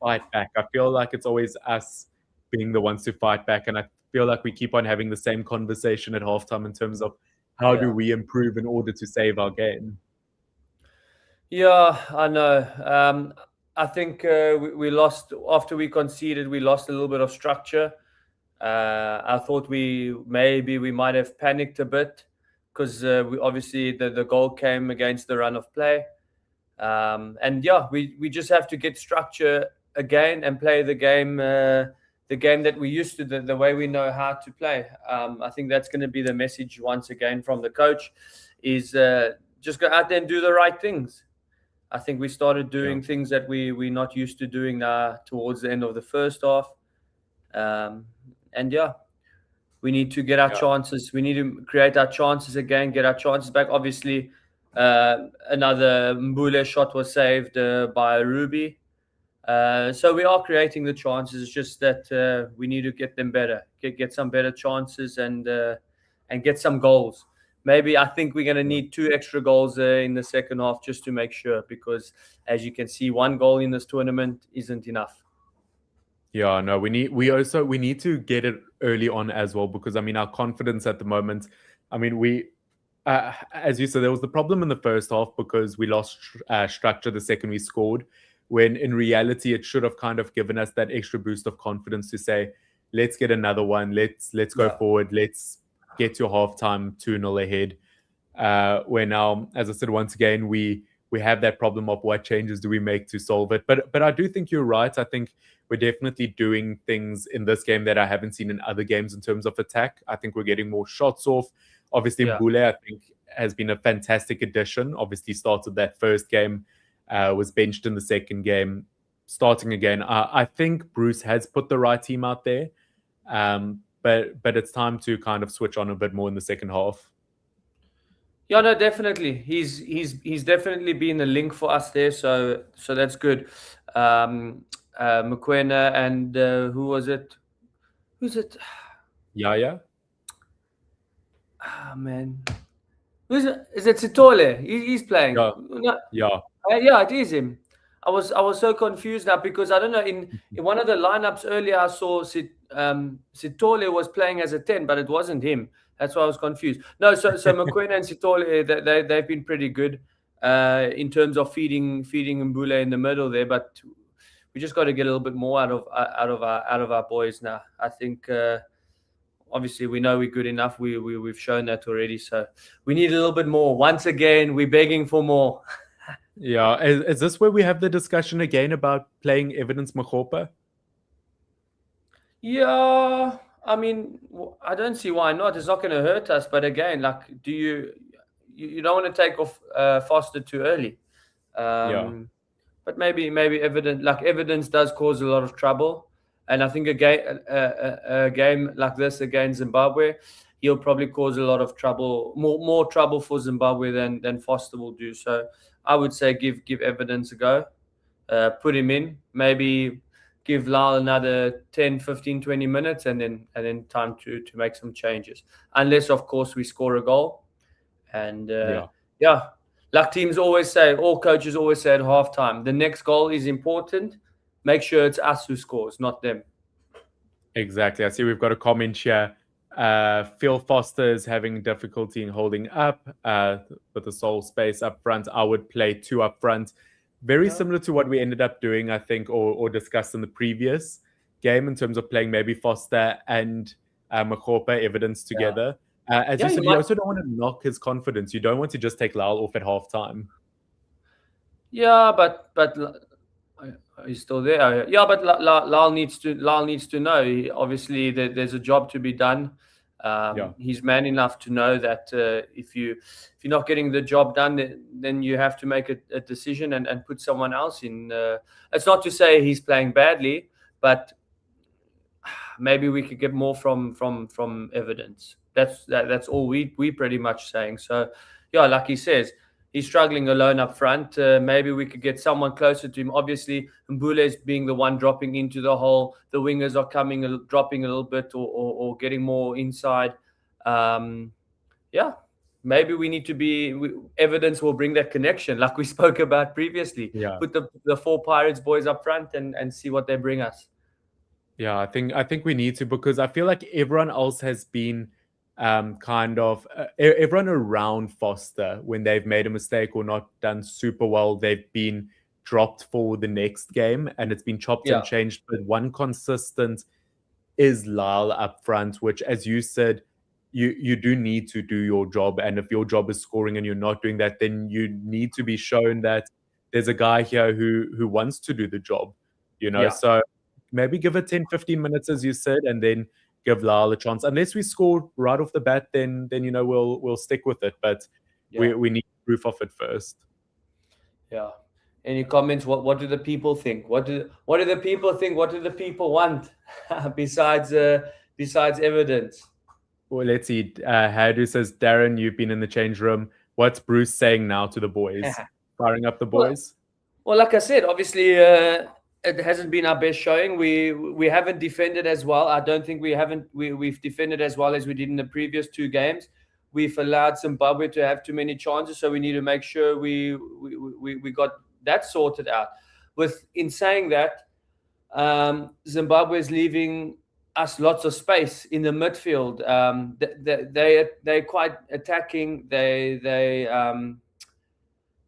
fight back. I feel like it's always us being the ones to fight back, and I feel like we keep on having the same conversation at halftime in terms of how do we improve in order to save our game. Yeah, I know. I think we lost after we conceded. We lost a little bit of structure. I thought we might have panicked a bit because obviously the goal came against the run of play. And yeah, we just have to get structure again and play the game that we used to, the way we know how to play. I think that's going to be the message once again from the coach is just go out there and do the right things. I think we started doing things that we're not used to doing towards the end of the first half. And yeah, we need to get our chances. We need to create our chances again, get our chances back. Obviously, another Mbule shot was saved by Ruby. So we are creating the chances. It's just that we need to get them better, get some better chances and get some goals. Maybe I think we're going to need 2 extra goals in the second half just to make sure, because as you can see, 1 goal in this tournament isn't enough. Yeah, no, we need to get it early on as well, because I mean our confidence at the moment. I mean as you said, there was the problem in the first half because we lost structure the second we scored, when in reality it should have kind of given us that extra boost of confidence to say, let's get another one, let's go forward, let's get to halftime 2-0 ahead. Where now, as I said, once again, we have that problem of what changes do we make to solve it. But I do think you're right. I think we're definitely doing things in this game that I haven't seen in other games in terms of attack. I think we're getting more shots off. Obviously, Mbule, I think, has been a fantastic addition. Obviously, started that first game, was benched in the second game, starting again. I think Bruce has put the right team out there. But it's time to kind of switch on a bit more in the second half. Yeah, no, definitely. He's definitely been a link for us there, so that's good. Mokoena and who was it? Who's it? Yeah. Ah, man. Who's it? Is it Sitole? He's playing. Yeah, it is him. I was so confused now because I don't know, in one of the lineups earlier I saw Sitole was playing as a 10, but it wasn't him. That's why I was confused. No, so Mokoena and Sitole, they've been pretty good in terms of feeding Mbule in the middle there, but we just got to get a little bit more out of our boys now. I think obviously we know we're good enough. We've shown that already, so we need a little bit more. Once again, we're begging for more. Yeah, is this where we have the discussion again about playing Evidence Makgopa? Yeah, I mean, I don't see why not. It's not going to hurt us. But again, like, you don't want to take off Foster too early. But maybe Evidence does cause a lot of trouble. And I think a game like this against Zimbabwe, he'll probably cause a lot of trouble, more trouble for Zimbabwe than Foster will do. So I would say give Evidence a go, put him in, maybe give Lyle another 10, 15, 20 minutes and then time to make some changes. Unless, of course, we score a goal. And like teams always say, all coaches always say at halftime, the next goal is important. Make sure it's us who scores, not them. Exactly. I see we've got a comment here. Phil Foster is having difficulty in holding up with the sole space up front. I would play 2 up front. Very similar to what we ended up doing, I think, or discussed in the previous game in terms of playing maybe Foster and Makgopa Evidence together. As you said, you also don't want to knock his confidence. You don't want to just take Lyle off at halftime. Yeah, but He's still there. Yeah, but Lal needs to know. Obviously, there's a job to be done. He's man enough to know that if you're not getting the job done, then you have to make a decision and put someone else in. It's not to say he's playing badly, but maybe we could get more from evidence. That's all we pretty much saying. So yeah, like he says, he's struggling alone up front. Maybe we could get someone closer to him. Obviously, Mbule's being the one dropping into the hole. The wingers are dropping a little bit or getting more inside. Maybe we need to be evidence will bring that connection, like we spoke about previously. Put the 4 Pirates boys up front and see what they bring us. Yeah, I think we need to, because I feel like everyone else has been everyone around Foster, when they've made a mistake or not done super well, they've been dropped for the next game, and it's been chopped and changed. But one consistent is Lyle up front, which, as you said, you do need to do your job. And if your job is scoring and you're not doing that, then you need to be shown that there's a guy here who wants to do the job, So maybe give it 10-15 minutes, as you said, and then give Lyle a chance. Unless we score right off the bat, then we'll stick with it. But we need proof of it first. Yeah. Any comments? What do the people think? What do the people think? What do the people want besides evidence? Well, let's see. Hadu says, Darren, you've been in the change room. What's Bruce saying now to the boys? Firing up the boys? Well, like I said, obviously it hasn't been our best showing. We haven't defended as well. I don't think we've defended as well as we did in the previous 2 games. We've allowed Zimbabwe to have too many chances, so we need to make sure we got that sorted out. In saying that, Zimbabwe is leaving us lots of space in the midfield. They're quite attacking. They're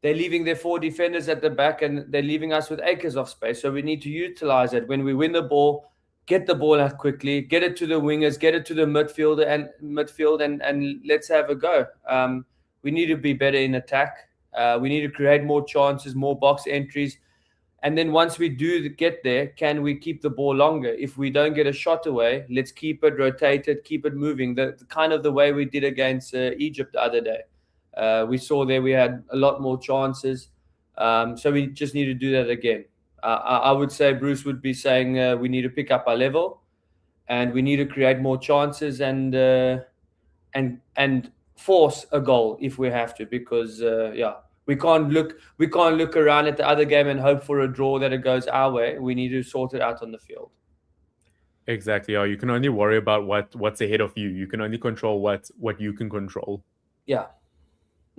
leaving their 4 defenders at the back, and they're leaving us with acres of space. So we need to utilize it. When we win the ball, get the ball out quickly, get it to the wingers, get it to the midfield, and let's have a go. We need to be better in attack. We need to create more chances, more box entries. And then once we do get there, can we keep the ball longer? If we don't get a shot away, let's keep it, rotate it, keep it moving. The kind of the way we did against Egypt the other day. We saw there we had a lot more chances. So we just need to do that again. I would say Bruce would be saying we need to pick up our level, and we need to create more chances and force a goal if we have to, because we can't look around at the other game and hope for a draw that it goes our way. We need to sort it out on the field. Exactly. You can only worry about what's ahead of you. You can only control what you can control. Yeah.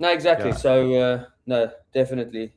No, exactly. Yeah. So no, definitely.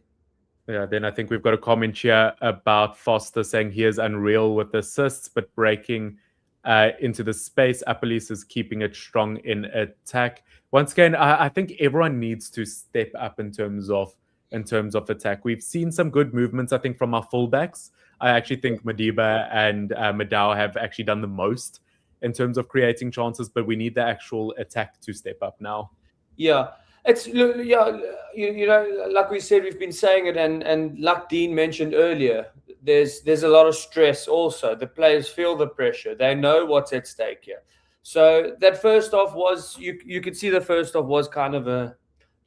Yeah, then I think we've got a comment here about Foster saying he is unreal with assists, but breaking into the space. Appalese is keeping it strong in attack. Once again, I think everyone needs to step up in terms of attack. We've seen some good movements, I think, from our fullbacks. I actually think Madiba and Madao have actually done the most in terms of creating chances, but we need the actual attack to step up now. Yeah. It's like we said, we've been saying it, and like Dean mentioned earlier, there's a lot of stress also. The players feel the pressure. They know what's at stake here. So that first half was, you could see the first half was kind of a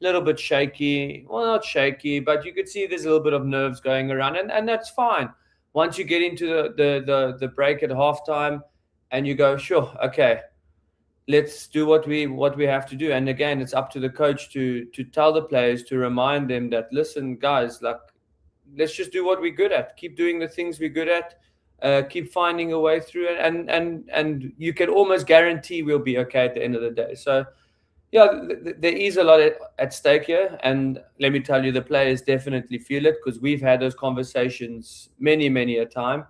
little bit shaky. Well, not shaky, but you could see there's a little bit of nerves going around, and that's fine. Once you get into the break at halftime, and you go, sure, okay, let's do what we have to do. And again, it's up to the coach to tell the players, to remind them that, listen, guys, like, let's just do what we're good at. Keep doing the things we're good at. Keep finding a way through it. And you can almost guarantee we'll be okay at the end of the day. So, yeah, there is a lot at stake here. And let me tell you, the players definitely feel it, because we've had those conversations many, many a time.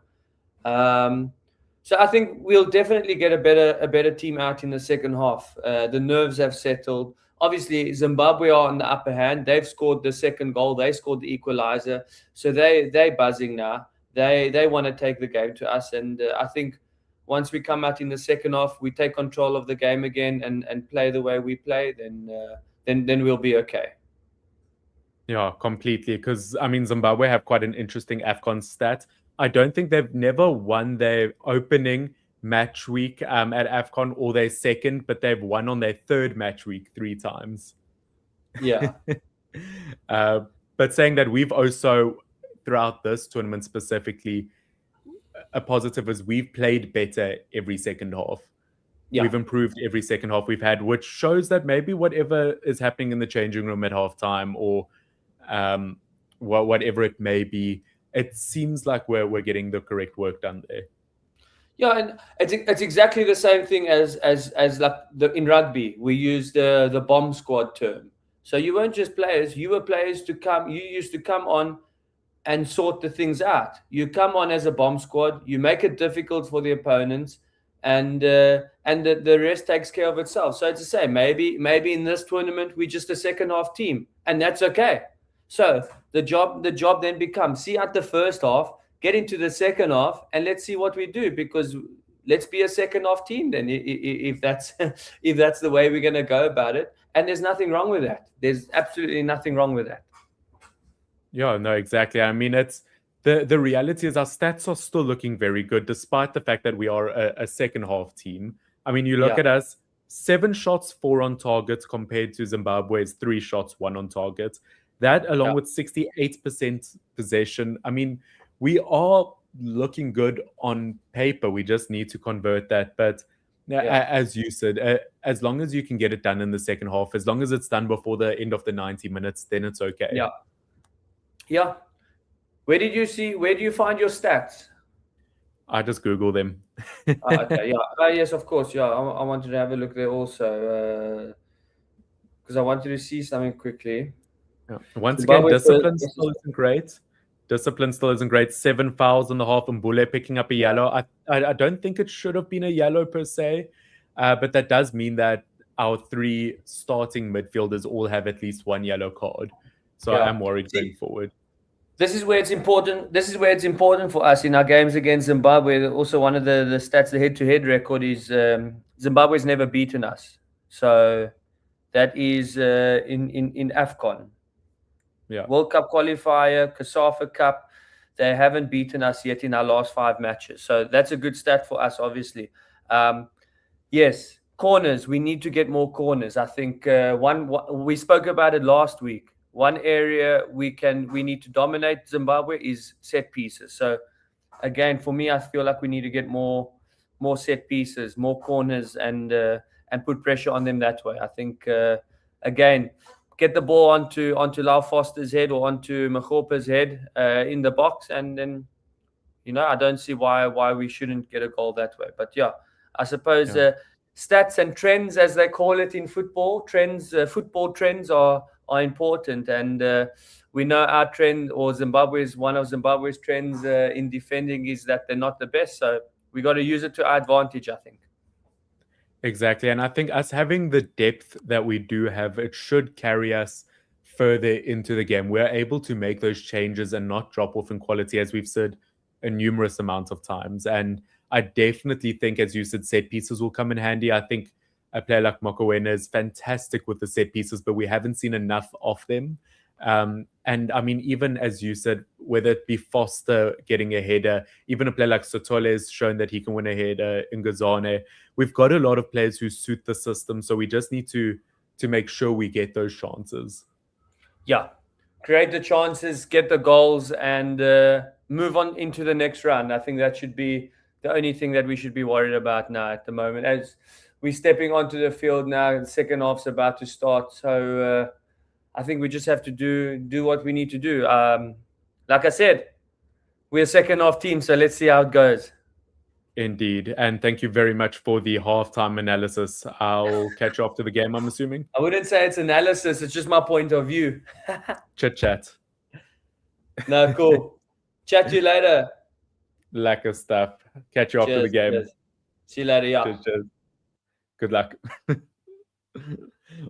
So I think we'll definitely get a better team out in the second half. The nerves have settled. Obviously, Zimbabwe are on the upper hand. They've scored the second goal. They scored the equalizer. So they're buzzing now. They want to take the game to us. And I think once we come out in the second half, we take control of the game again and play the way we play, then we'll be okay. Yeah, completely. Because, I mean, Zimbabwe have quite an interesting AFCON stat. I don't think they've never won their opening match week at AFCON or their second, but they've won on their third match week 3 times. Yeah. uh, but saying that we've also, throughout this tournament specifically, a positive is we've played better every second half. Yeah. We've improved every second half we've had, which shows that maybe whatever is happening in the changing room at halftime or whatever it may be, it seems like we're getting the correct work done there. Yeah, and it's exactly the same thing as like in rugby. We use the bomb squad term. So you weren't just players; you were players to come. You used to come on and sort the things out. You come on as a bomb squad. You make it difficult for the opponents, and the rest takes care of itself. So it's the same. Maybe in this tournament we're just a second half team, and that's okay. So the job then becomes see out the first half, get into the second half, and let's see what we do, because let's be a second half team then, if that's if that's the way we're going to go about it. And there's nothing wrong with that. There's absolutely nothing wrong with that. Yeah, no, exactly. I mean, it's the reality is our stats are still looking very good, despite the fact that we are a second half team. I mean, you look at us, 7 shots, 4 on target, compared to Zimbabwe's 3 shots, 1 on target. That, along with 68% possession, I mean, we are looking good on paper. We just need to convert that. But as you said, as long as you can get it done in the second half, as long as it's done before the end of the 90 minutes, then it's okay. Yeah. Yeah. Where do you find your stats? I just Google them. Okay, yeah. Yes, of course. Yeah, I wanted to have a look there also, because I wanted to see something quickly. Yeah. Once again, discipline still isn't great. Discipline still isn't great. 7 fouls in the half, and Mbule picking up a yellow. I don't think it should have been a yellow per se, but that does mean that our 3 starting midfielders all have at least 1 yellow card. So I am worried going forward. This is where it's important. This is where it's important for us in our games against Zimbabwe. Also, one of the stats, the head-to-head record is Zimbabwe's never beaten us. So that is in AFCON. Yeah. World Cup qualifier, CASAFA Cup, they haven't beaten us yet in our last 5 matches. So that's a good stat for us, obviously. Yes, corners. We need to get more corners. I think we spoke about it last week. One area we need to dominate Zimbabwe is set pieces. So again, for me, I feel like we need to get more set pieces, more corners, and put pressure on them that way. I think again, get the ball onto Lau Foster's head or onto Machopa's head in the box, and then I don't see why we shouldn't get a goal that way. But yeah, I suppose stats and trends, as they call it in football, football trends are important, and we know our trend, or one of Zimbabwe's trends in defending, is that they're not the best. So we got to use it to our advantage, I think. Exactly, and I think us having the depth that we do have, it should carry us further into the game. We're able to make those changes and not drop off in quality, as we've said a numerous amounts of times. And I definitely think, as you said, set pieces will come in handy. I think a player like Mokoena is fantastic with the set pieces, but we haven't seen enough of them. And I mean, even as you said, whether it be Foster getting a header, even a player like Sotole has shown that he can win a header, in Ngazane. We've got a lot of players who suit the system, so we just need to make sure we get those chances. Yeah, create the chances, get the goals, and move on into the next round. I think that should be the only thing that we should be worried about now at the moment. As we're stepping onto the field now, the second half's about to start. So I think we just have to do what we need to do. Like I said, we're a second half team, so let's see how it goes. Indeed. And thank you very much for the halftime analysis. I'll catch you after the game, I'm assuming. I wouldn't say it's analysis. It's just my point of view. Chit chat. No, cool. Chat to you later. Lack of stuff. Catch you after the game. Cheers. See you later. Yeah. Cheers. Good luck.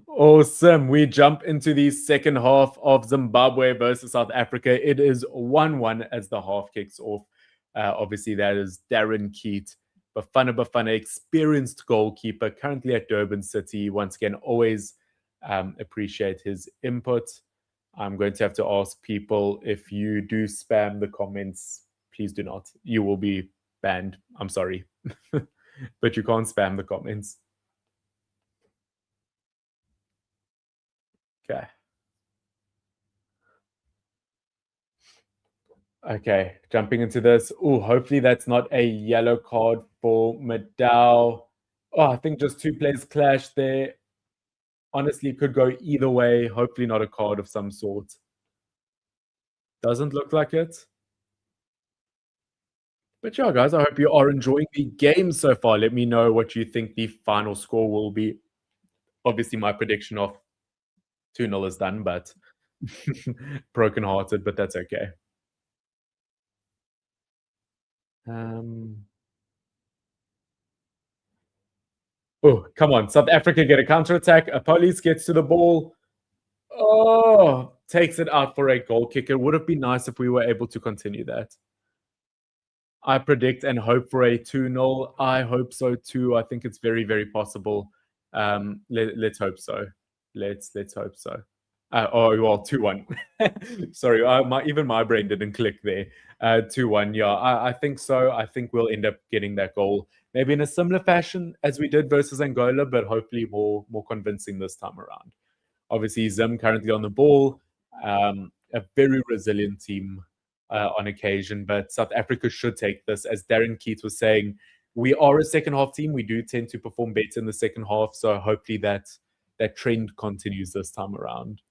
Awesome. We jump into the second half of Zimbabwe versus South Africa. It is 1-1 as the half kicks off. Obviously, that is Darren Keat, Bafana Bafana, experienced goalkeeper, currently at Durban City. Once again, always appreciate his input. I'm going to have to ask people, if you do spam the comments, please do not. You will be banned. I'm sorry. But you can't spam the comments. Okay. Okay, jumping into this. Oh, hopefully that's not a yellow card for Madao. Oh, I think just two players clash there. Honestly, could go either way. Hopefully not a card of some sort. Doesn't look like it. But yeah, guys, I hope you are enjoying the game so far. Let me know what you think the final score will be. Obviously, my prediction of 2-0 is done, but broken-hearted, but that's okay. Oh, come on. South Africa get a counter-attack. A police gets to the ball. Oh, takes it out for a goal kick. It would have been nice if we were able to continue that. I predict and hope for a 2-0. I hope so too. I think it's very, very possible. Let's hope so. Let's hope so. Oh, well, 2-1. Sorry, even my brain didn't click there. 2-1, yeah. I think so. I think we'll end up getting that goal. Maybe in a similar fashion as we did versus Angola, but hopefully more convincing this time around. Obviously, Zim currently on the ball. A very resilient team on occasion, but South Africa should take this. As Darren Keats was saying, we are a second half team. We do tend to perform better in the second half, so hopefully that trend continues this time around.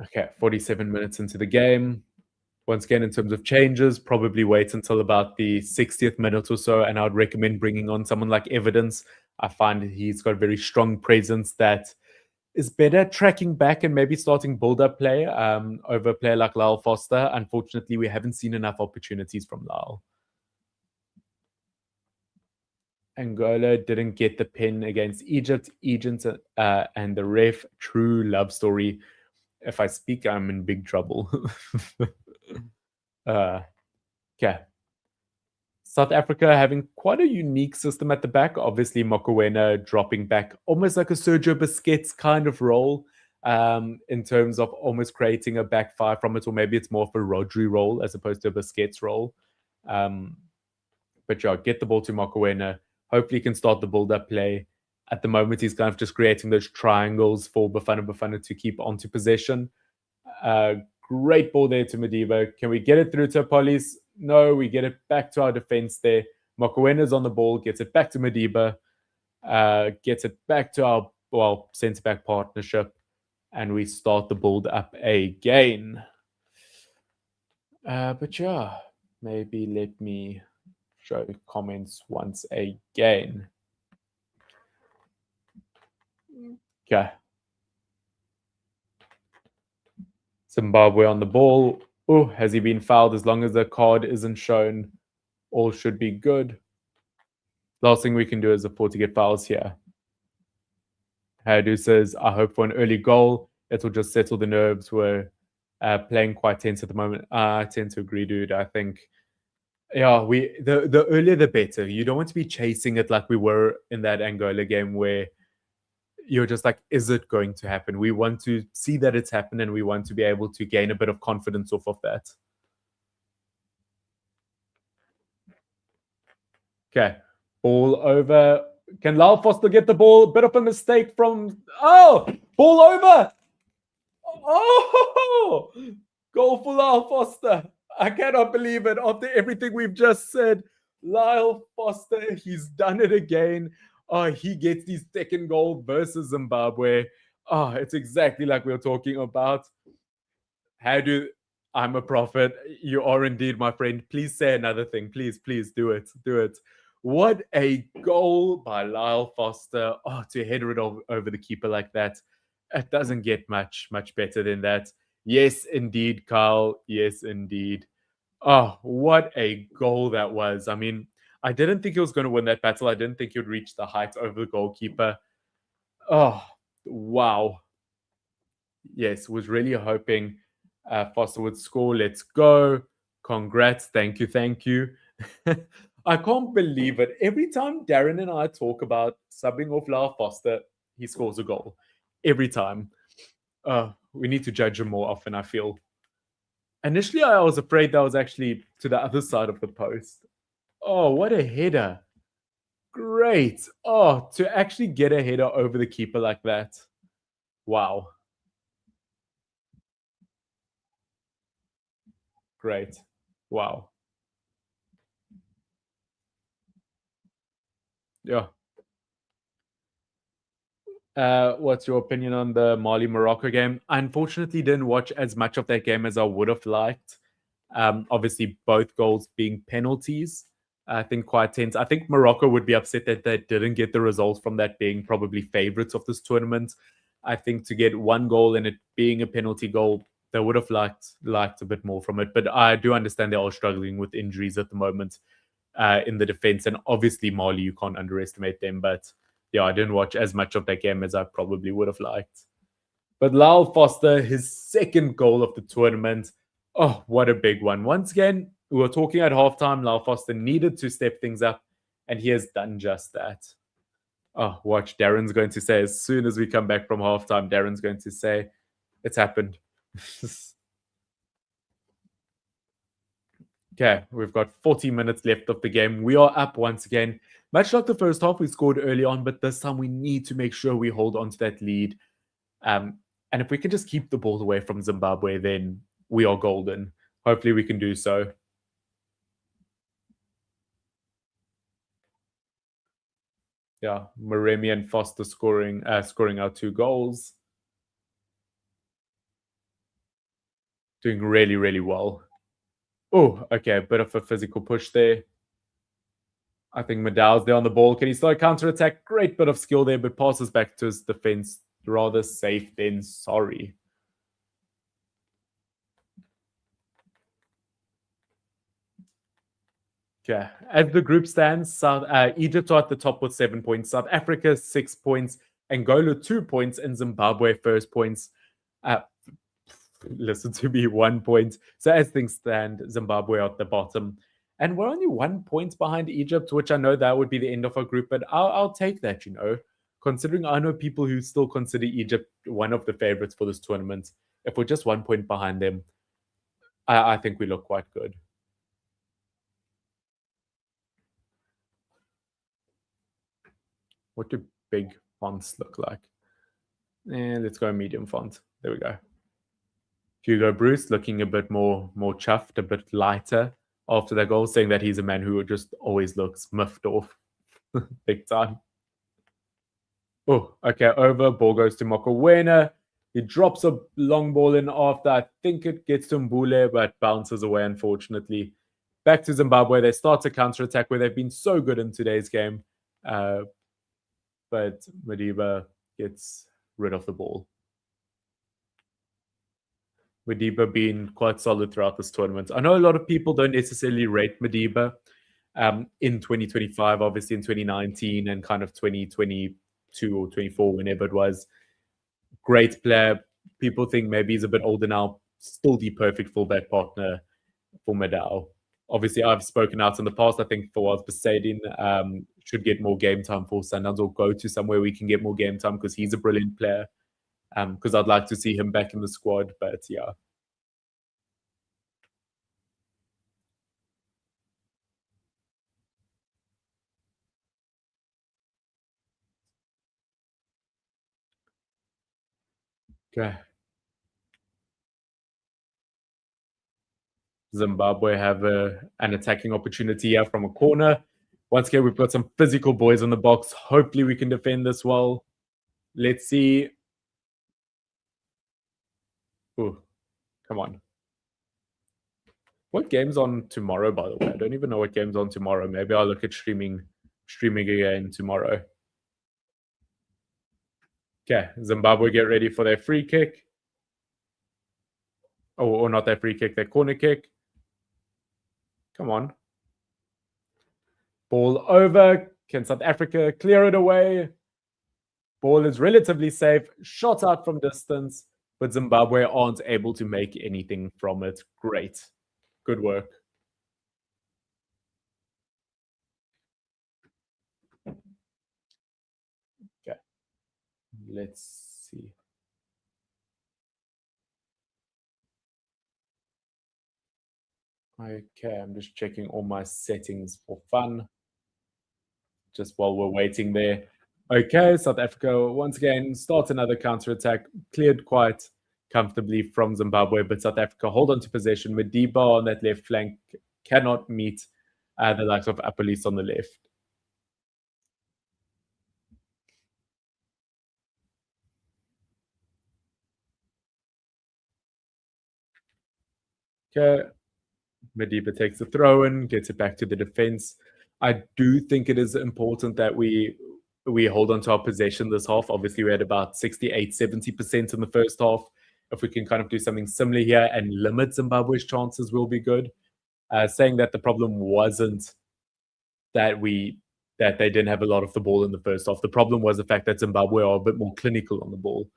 Okay, 47 minutes into the game. Once again, in terms of changes, probably wait until about the 60th minute or so, and I would recommend bringing on someone like Evidence. I find he's got a very strong presence that is better at tracking back and maybe starting build-up play over a player like Lyle Foster. Unfortunately, we haven't seen enough opportunities from Lyle. Angola didn't get the pin against Egypt. Egypt and the ref, true love story. If I speak, I'm in big trouble. Okay. South Africa having quite a unique system at the back. Obviously, Mokoena dropping back almost like a Sergio Busquets kind of role in terms of almost creating a back five from it, or maybe it's more of a Rodri role as opposed to a Busquets role. But yeah, get the ball to Mokoena. Hopefully, he can start the build-up play. At the moment, he's kind of just creating those triangles for Bafana Bafana to keep onto possession. Great ball there to Madiba. Can we get it through to Police? No, we get it back to our defense there. Mokoena's on the ball, gets it back to Madiba, gets it back to our centre-back partnership, and we start the build up again. But yeah, maybe let me show comments once again. Okay. Zimbabwe on the ball. Oh, has he been fouled? As long as the card isn't shown, all should be good. Last thing we can do is afford to get fouls here. Hadu says, I hope for an early goal. It will just settle the nerves. We're playing quite tense at the moment. I tend to agree, dude. I think, yeah, the earlier the better. You don't want to be chasing it like we were in that Angola game where you're just like, is it going to happen? We want to see that it's happened, and we want to be able to gain a bit of confidence off of that. Okay, ball over. Can Lyle Foster get the ball? Bit of a mistake from... Oh, ball over. Oh, goal for Lyle Foster. I cannot believe it. After everything we've just said, Lyle Foster, he's done it again. Oh, he gets his second goal versus Zimbabwe. Oh, it's exactly like we were talking about. I'm a prophet. You are indeed, my friend. Please say another thing. Please do it. Do it. What a goal by Lyle Foster. Oh, to header it over the keeper like that. It doesn't get much better than that. Yes, indeed, Carl. Yes, indeed. Oh, what a goal that was. I mean, I didn't think he was going to win that battle. I didn't think he would reach the height over the goalkeeper. Oh, wow. Yes, was really hoping Foster would score. Let's go. Congrats. Thank you. I can't believe it. Every time Darren and I talk about subbing off Lau Foster, he scores a goal. Every time. We need to judge him more often, I feel. Initially, I was afraid that was actually to the other side of the post. Oh, what a header. Great. Oh, to actually get a header over the keeper like that. Wow. Great. Wow. Yeah. What's your opinion on the Mali-Morocco game? I unfortunately didn't watch as much of that game as I would have liked. Obviously, both goals being penalties. I think quite tense. I think Morocco would be upset that they didn't get the results from that being probably favorites of this tournament. I think to get one goal and it being a penalty goal, they would have liked a bit more from it. But I do understand they're all struggling with injuries at the moment in the defense. And obviously, Mali, you can't underestimate them. But yeah, I didn't watch as much of that game as I probably would have liked. But Lyle Foster, his second goal of the tournament. Oh, what a big one. Once again, we were talking at halftime. Lyle Foster needed to step things up, and he has done just that. Oh, watch. Darren's going to say, as soon as we come back from halftime, Darren's going to say, it's happened. Okay, we've got 40 minutes left of the game. We are up once again. Much like the first half, we scored early on, but this time we need to make sure we hold on to that lead. And if we can just keep the ball away from Zimbabwe, then we are golden. Hopefully we can do so. Yeah, Maremi and Foster scoring our 2 goals. Doing really, really well. Oh, okay, a bit of a physical push there. I think Madau's there on the ball. Can he start counter-attack? Great bit of skill there, but passes back to his defense. Rather safe than sorry. Okay, as the group stands, Egypt are at the top with 7 points, South Africa 6 points, Angola 2 points, and Zimbabwe first points. Listen to me, 1 point. So as things stand, Zimbabwe are at the bottom. And we're only 1 point behind Egypt, which I know that would be the end of our group, but I'll take that, considering I know people who still consider Egypt one of the favorites for this tournament. If we're just 1 point behind them, I think we look quite good. What do big fonts look like? And let's go medium font. There we go. Hugo Bruce looking a bit more chuffed, a bit lighter after that goal, saying that he's a man who just always looks miffed off big time. Oh, okay, over. Ball goes to Mokoena. He drops a long ball in after. I think it gets to Mbule, but bounces away, unfortunately. Back to Zimbabwe. They start a counter-attack where they've been so good in today's game. But Madiba gets rid of the ball. Madiba being quite solid throughout this tournament. I know a lot of people don't necessarily rate Madiba in 2025, obviously in 2019 and kind of 2022 or 24, whenever it was. Great player. People think maybe he's a bit older now. Still the perfect fullback partner for Madao. Obviously, I've spoken out in the past. I think Fawaz Basadin should get more game time for Sundowns or go to somewhere we can get more game time because he's a brilliant player. Because I'd like to see him back in the squad, but yeah. Okay. Zimbabwe have an attacking opportunity here from a corner. Once again, we've got some physical boys on the box. Hopefully we can defend this well. Let's see. Ooh, come on. What game's on tomorrow, by the way? I don't even know what game's on tomorrow. Maybe I'll look at streaming again tomorrow. Okay, Zimbabwe get ready for their free kick. Oh, or not their free kick, their corner kick. Come on. Ball over. Can South Africa clear it away? Ball is relatively safe. Shot out from distance, but Zimbabwe aren't able to make anything from it. Great. Good work. Let's see. Okay, I'm just checking all my settings for fun, just while we're waiting there. Okay, South Africa once again starts another counter-attack, cleared quite comfortably from Zimbabwe, but South Africa hold on to possession. Madiba on that left flank cannot meet the likes of Apolis on the left. Okay, Madiba takes the throw in, gets it back to the defense. I do think it is important that we hold on to our possession this half. Obviously, we had about 68, 70% in the first half. If we can kind of do something similar here and limit Zimbabwe's chances, will be good. Saying that the problem wasn't that they didn't have a lot of the ball in the first half. The problem was the fact that Zimbabwe are a bit more clinical on the ball.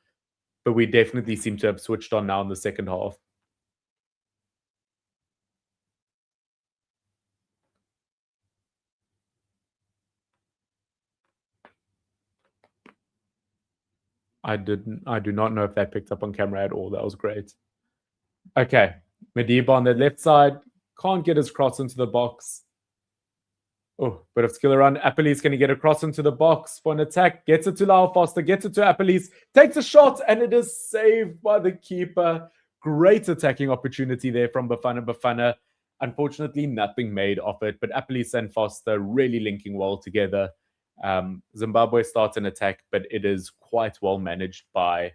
But we definitely seem to have switched on now in the second half. I do not know if that picked up on camera at all. That was great. Okay. Madiba on the left side. Can't get his cross into the box. Oh, bit of skill around. Apolis going to get across into the box for an attack. Gets it to Lau Foster. Gets it to Apolis. Takes a shot, and it is saved by the keeper. Great attacking opportunity there from Bafana Bafana. Unfortunately, nothing made of it, but Apolis and Foster really linking well together. Zimbabwe starts an attack, but it is quite well managed by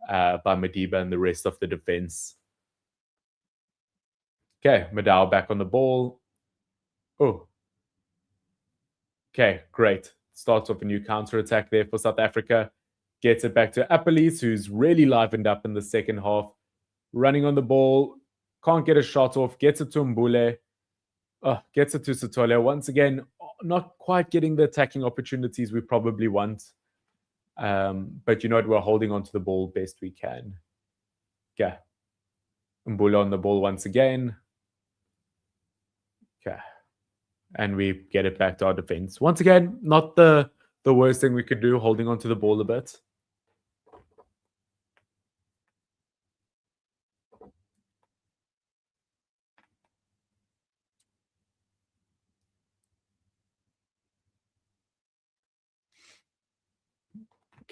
Madiba and the rest of the defense. Okay, Madao back on the ball. Oh. Okay, great. Starts off a new counter-attack there for South Africa. Gets it back to Apolis, who's really livened up in the second half. Running on the ball. Can't get a shot off. Gets it to Mbule. Gets it to Sotole. Once again, not quite getting the attacking opportunities we probably want. But you know what? We're holding on to the ball best we can. Okay. Mbule on the ball once again. Okay. And we get it back to our defense. Once again, not the worst thing we could do, holding on to the ball a bit.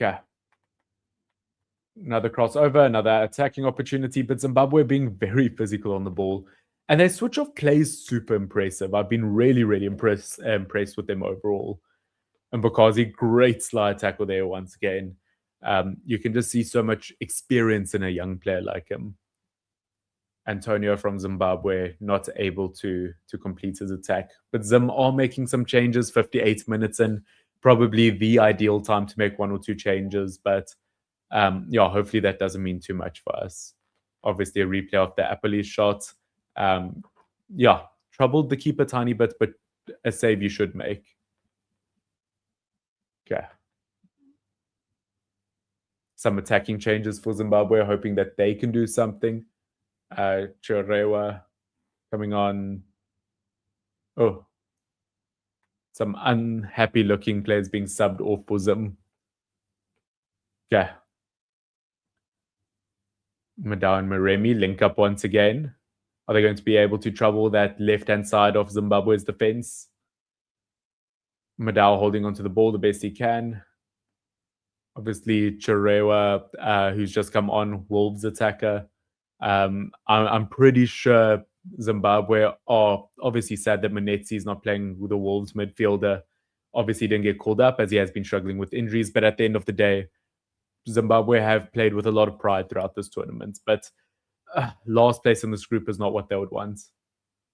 Okay. Another crossover, another attacking opportunity, but Zimbabwe being very physical on the ball. And their switch of play is super impressive. I've been really, really impressed with them overall. And Bukazi, great slide tackle there once again. You can just see so much experience in a young player like him. Antonio from Zimbabwe not able to complete his attack. But Zim are making some changes, 58 minutes in. Probably the ideal time to make 1 or 2 changes. But yeah, hopefully that doesn't mean too much for us. Obviously, a replay of the Apolis shot. Yeah, troubled the keeper a tiny bit, but a save you should make. Okay. Some attacking changes for Zimbabwe, hoping that they can do something. Chirewa coming on. Oh. Some unhappy looking players being subbed off for Zim. Okay. Madao and Maremi link up once again. Are they going to be able to trouble that left-hand side of Zimbabwe's defense? Madao holding onto the ball the best he can. Obviously, Chirewa, who's just come on, Wolves attacker. I'm pretty sure Zimbabwe are obviously sad that Manetsi is not playing with the Wolves midfielder. Obviously, didn't get called up as he has been struggling with injuries. But at the end of the day, Zimbabwe have played with a lot of pride throughout this tournament. But last place in this group is not what they would want.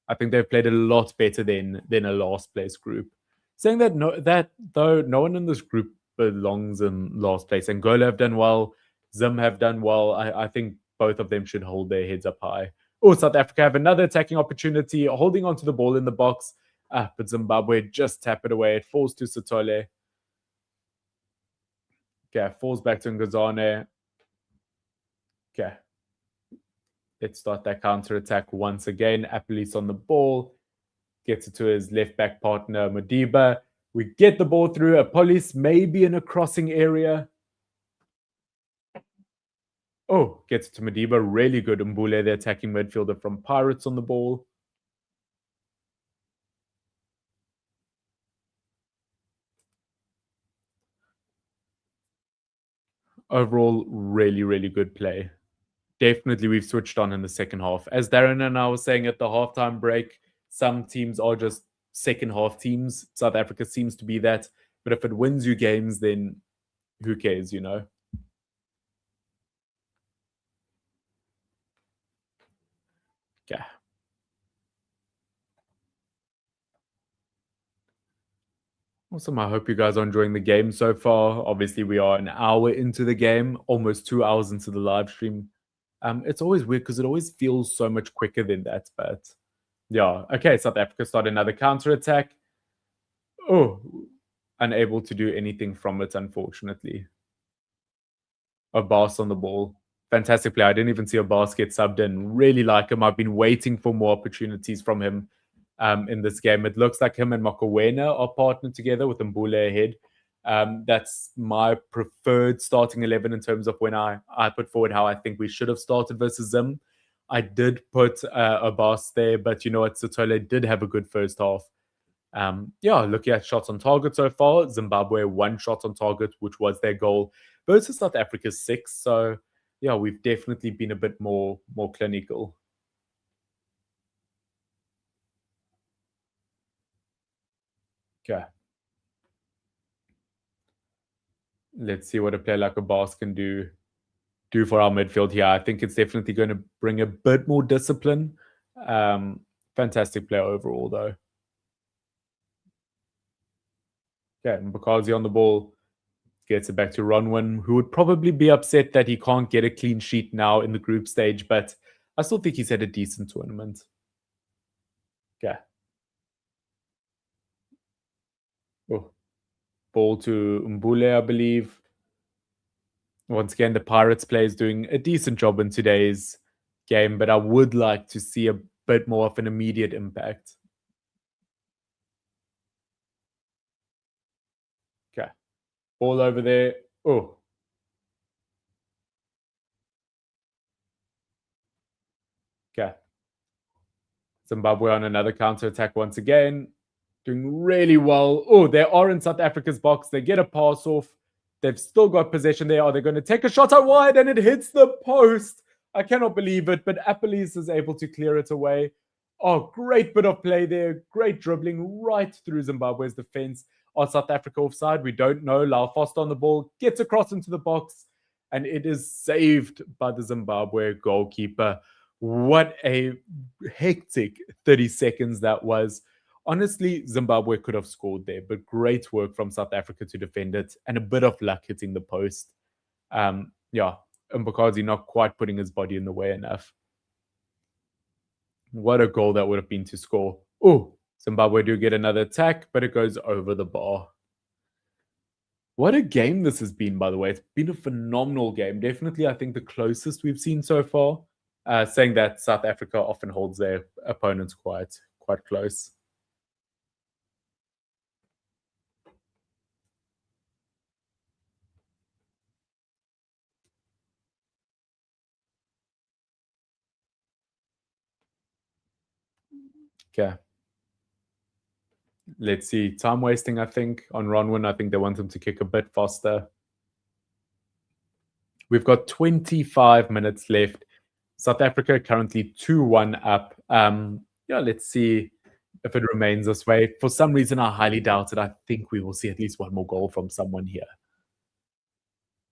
I think they've played a lot better than a last place group. Saying that no one in this group belongs in last place. Angola have done well. Zim have done well. I think both of them should hold their heads up high. Oh, South Africa have another attacking opportunity, holding onto the ball in the box. But Zimbabwe just tap it away. It falls to Sotole. Okay, falls back to Ngazane. Okay. Let's start that counter-attack once again. Apolis on the ball. Gets it to his left-back partner, Madiba. We get the ball through. Apolis maybe in a crossing area. Oh, gets it to Madiba. Really good. Mbule, the attacking midfielder from Pirates, on the ball. Overall, really, really good play. Definitely we've switched on in the second half. As Darren and I were saying at the halftime break, some teams are just second half teams. South Africa seems to be that. But if it wins you games, then who cares, you know? Yeah. Awesome. I hope you guys are enjoying the game so far. Obviously, we are an hour into the game, almost 2 hours into the live stream. It's always weird because it always feels so much quicker than that. But yeah. Okay, South Africa start another counter attack. Oh, unable to do anything from it, unfortunately. Abbas on the ball. Fantastic play. I didn't even see Abbas get subbed in. Really like him. I've been waiting for more opportunities from him in this game. It looks like him and Makowena are partnered together with Mbule ahead. That's my preferred starting 11 in terms of when I put forward how I think we should have started versus Zim. I did put Abbas there, but you know what? Sotole did have a good first half. Yeah, looking at shots on target so far, Zimbabwe 1 shot on target, which was their goal, versus South Africa 6. So yeah, we've definitely been a bit more clinical. Okay. Let's see what a player like Abbas can do for our midfield here. I think it's definitely going to bring a bit more discipline. Fantastic player overall, though. Okay, Mbakazi on the ball. Gets it back to Ronwin, who would probably be upset that he can't get a clean sheet now in the group stage, but I still think he's had a decent tournament. Okay. Oh. Ball to Mbule, I believe. Once again, the Pirates players doing a decent job in today's game, but I would like to see a bit more of an immediate impact. Okay. Ball over there. Oh. Okay. Zimbabwe on another counter attack once again. Doing really well. Oh, they are in South Africa's box. They get a pass off. They've still got possession there. Are they going to take a shot out wide and it hits the post? I cannot believe it, but Appelese is able to clear it away. Oh, great bit of play there. Great dribbling right through Zimbabwe's defense. Are South Africa offside? We don't know. Lau Foster on the ball, gets across into the box, and it is saved by the Zimbabwe goalkeeper. What a hectic 30 seconds that was. Honestly, Zimbabwe could have scored there, but great work from South Africa to defend it and a bit of luck hitting the post. Yeah, Mbakazi not quite putting his body in the way enough. What a goal that would have been to score. Oh, Zimbabwe do get another attack, but it goes over the bar. What a game this has been, by the way. It's been a phenomenal game. Definitely, I think the closest we've seen so far. Saying that South Africa often holds their opponents quite close. Okay. Let's see. Time wasting, I think, on Ronwin. I think they want him to kick a bit faster. We've got 25 minutes left. South Africa currently 2-1 up. Yeah, let's see if it remains this way. For some reason, I highly doubt it. I think we will see at least one more goal from someone here.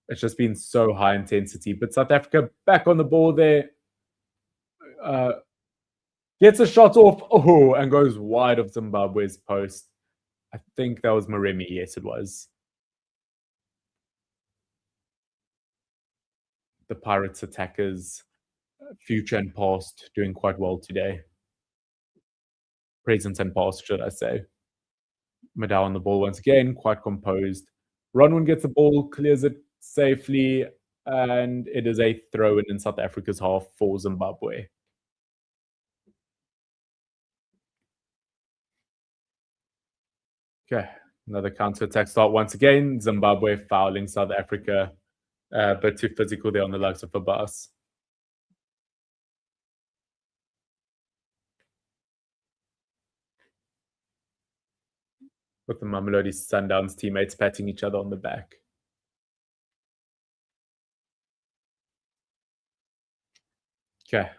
It's just been so high intensity. But South Africa back on the ball there. Gets a shot off, and goes wide of Zimbabwe's post. I think that was Maremi. Yes, it was. The Pirates attackers, future and past, doing quite well today. Present and past, should I say. Madao on the ball once again, quite composed. Ronwin gets the ball, clears it safely, and it is a throw in South Africa's half for Zimbabwe. Okay, another counter-attack start once again. Zimbabwe fouling South Africa. but too physical there on the likes of Abbas. With the Mamelodi Sundowns teammates patting each other on the back. Okay.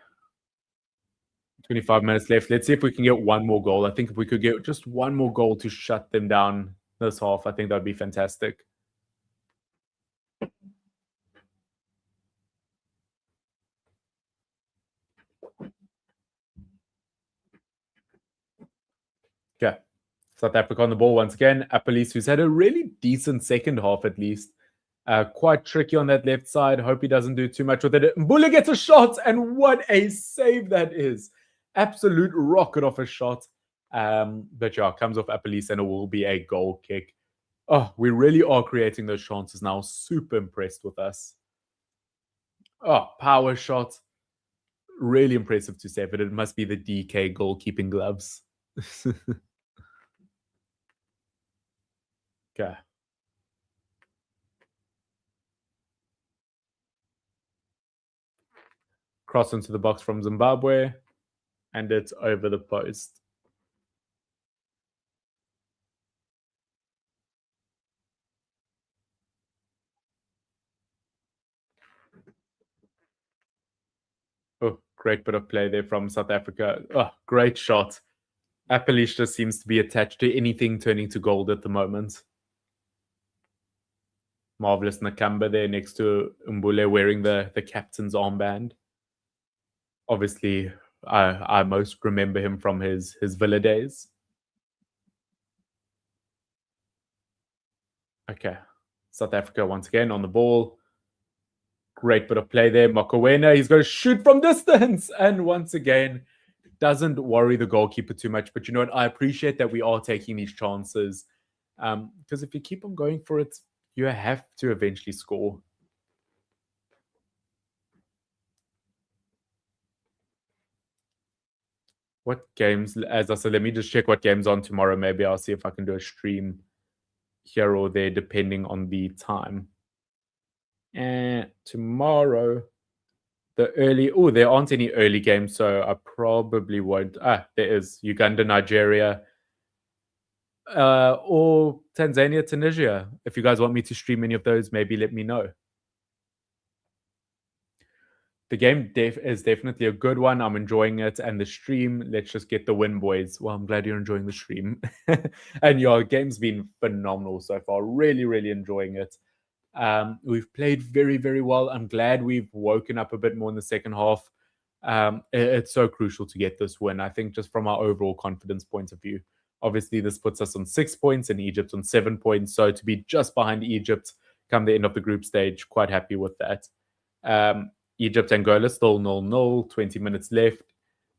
25 minutes left. Let's see if we can get one more goal. I think if we could get just one more goal to shut them down this half, I think that would be fantastic. Okay. South Africa on the ball once again. Apellis, who's had a really decent second half at least. Quite tricky on that left side. Hope he doesn't do too much with it. Mbula gets a shot, and what a save that is. Absolute rocket off a shot. But yeah, comes off Apellis, and it will be a goal kick. Oh, we really are creating those chances now. Super impressed with us. Oh, power shot. Really impressive to save it. It must be the DK goalkeeping gloves. Okay. Cross into the box from Zimbabwe, and it's over the post. Oh, great bit of play there from South Africa. Oh, great shot. Apellis just seems to be attached to anything turning to gold at the moment. Marvelous Nakamba there next to Mbule wearing the captain's armband. Obviously, I most remember him from his Villa days. Okay. South Africa once again on the ball. Great bit of play there. Mokowena, he's going to shoot from distance. And once again, doesn't worry the goalkeeper too much. But you know what? I appreciate that we are taking these chances. Because if you keep on going for it, you have to eventually score. What games, as I said, let me just check what game's on tomorrow. Maybe I'll see if I can do a stream here or there, depending on the time. And tomorrow, there aren't any early games, so I probably won't. There is Uganda, Nigeria, or Tanzania, Tunisia. If you guys want me to stream any of those, maybe let me know. The game is definitely a good one. I'm enjoying it. And the stream, let's just get the win, boys. Well, I'm glad you're enjoying the stream. And your game's been phenomenal so far. Really, really enjoying it. We've played very, very well. I'm glad we've woken up a bit more in the second half. It's so crucial to get this win. I think just from our overall confidence point of view. Obviously, this puts us on 6 points and Egypt on 7 points. So to be just behind Egypt come the end of the group stage, quite happy with that. Egypt, Angola still 0-0, 20 minutes left.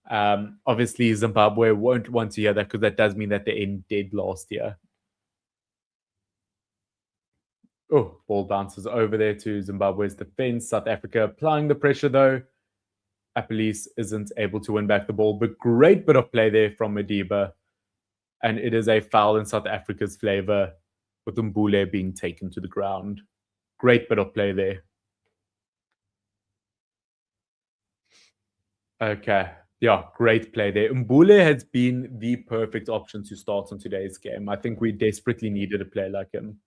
Obviously, Zimbabwe won't want to hear that because that does mean that they end dead last year. Oh, ball bounces over there to Zimbabwe's defense. South Africa applying the pressure, though. Apellis isn't able to win back the ball, but great bit of play there from Madiba. And it is a foul in South Africa's flavor, with Mbule being taken to the ground. Great bit of play there. Okay. Yeah, great play there. Mbule has been the perfect option to start on today's game. I think we desperately needed a player like him.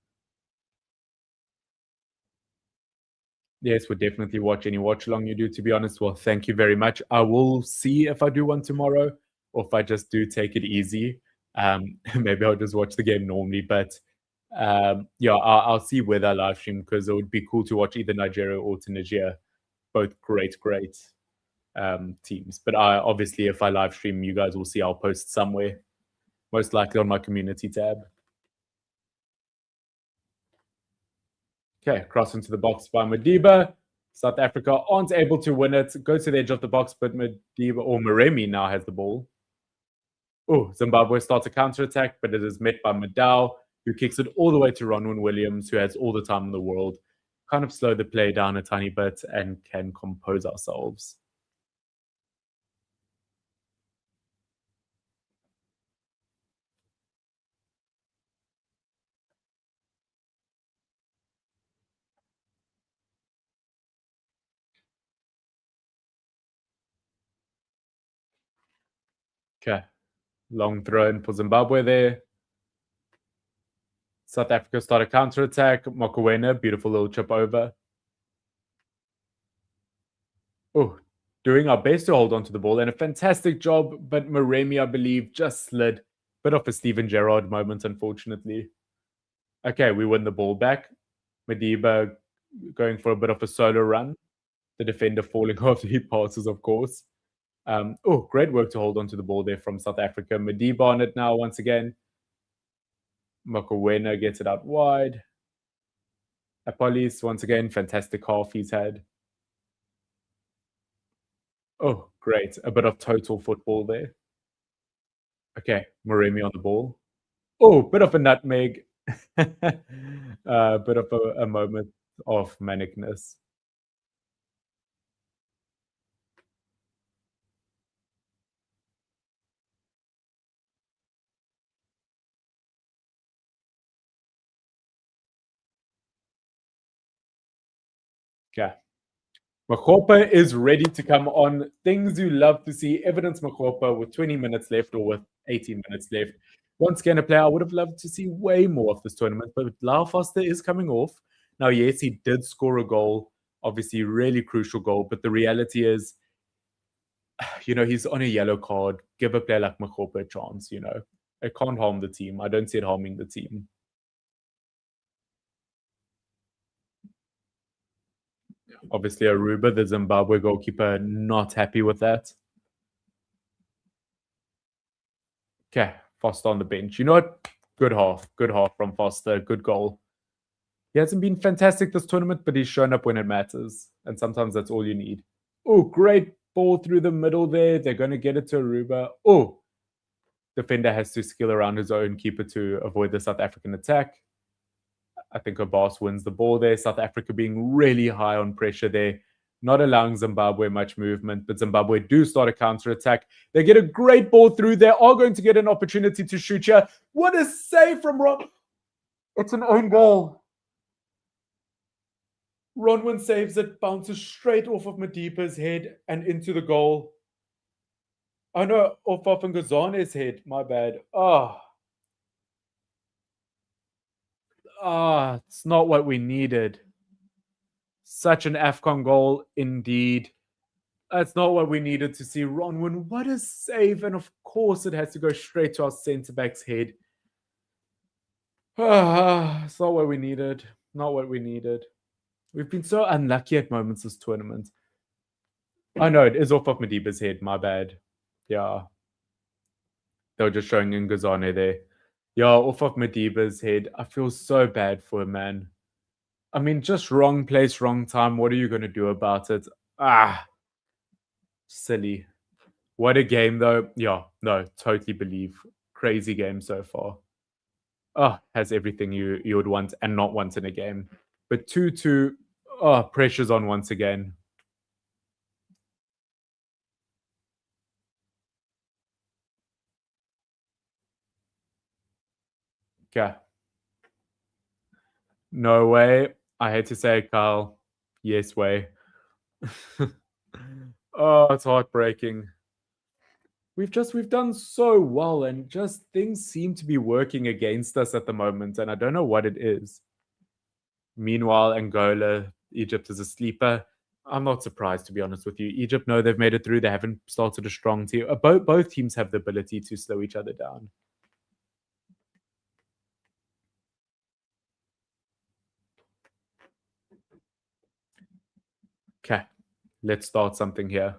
Yes, we'll definitely watch any watch along you do, to be honest. Well, thank you very much. I will see if I do one tomorrow or if I just do take it easy. Maybe I'll just watch the game normally. But yeah, I'll see whether I live stream because it would be cool to watch either Nigeria or Tunisia. Both great teams. But obviously, if I live stream, you guys will see I'll post somewhere, most likely on my community tab. Okay, cross into the box by Madiba. South Africa aren't able to win it. Go to the edge of the box, but Madiba or Maremi now has the ball. Oh, Zimbabwe starts a counter-attack, but it is met by Madao, who kicks it all the way to Ronwen Williams, who has all the time in the world. Kind of slow the play down a tiny bit and can compose ourselves. Okay. Long throw in for Zimbabwe there. South Africa start a counter-attack. Mokoena, beautiful little chip over. Oh, doing our best to hold on to the ball and a fantastic job, but Maremi, I believe, just slid. Bit of a Steven Gerrard moment, unfortunately. Okay, we win the ball back. Madiba going for a bit of a solo run. The defender falling after he passes, of course. Great work to hold on to the ball there from South Africa. Madiba on it now once again. Mokoena gets it out wide. Apolis, once again, fantastic half he's had. Oh, great. A bit of total football there. Okay, Maremi on the ball. Oh, bit of a nutmeg. Bit of a moment of manicness. Okay. Makgopa is ready to come on. Things you love to see. Evidence Makgopa with 20 minutes left or with 18 minutes left. Once again, a player I would have loved to see way more of this tournament, but Lau Foster is coming off. Now, yes, he did score a goal, obviously, really crucial goal, but the reality is, he's on a yellow card. Give a player like Makgopa a chance, It can't harm the team. I don't see it harming the team. Obviously, Aruba, the Zimbabwe goalkeeper, not happy with that. Okay, Foster on the bench. You know what? Good half from Foster. Good goal. He hasn't been fantastic this tournament, but he's shown up when it matters. And sometimes that's all you need. Oh, great ball through the middle there. They're going to get it to Aruba. Oh, defender has to skill around his own keeper to avoid the South African attack. I think Abbas wins the ball there. South Africa being really high on pressure there, not allowing Zimbabwe much movement, but Zimbabwe do start a counter-attack. They get a great ball through. They are going to get an opportunity to shoot here. What a save from Ron. It's an own goal. Ronwin saves it, bounces straight off of Madiba's head and into the goal. Oh no, off of Ngozane's head. My bad. It's not what we needed. Such an AFCON goal indeed. That's not what we needed to see. Ronwin, what a save. And of course, it has to go straight to our centre-back's head. It's not what we needed. Not what we needed. We've been so unlucky at moments this tournament. I know, it is off of Madiba's head. My bad. Yeah. They were just showing Ngazane there. Yeah, off of Madiba's head. I feel so bad for him, man. I mean, just wrong place, wrong time. What are you going to do about it? Silly. What a game, though. Yeah, no, totally believe. Crazy game so far. Has everything you would want and not want in a game. But 2-2, pressure's on once again. Okay. No way. I hate to say it, Carl. Yes way. It's heartbreaking. We've done so well, and just things seem to be working against us at the moment, and I don't know what it is. Meanwhile, Angola, Egypt is a sleeper. I'm not surprised, to be honest with you. Egypt, no, they've made it through. They haven't started a strong team. Both teams have the ability to slow each other down. Okay, let's start something here.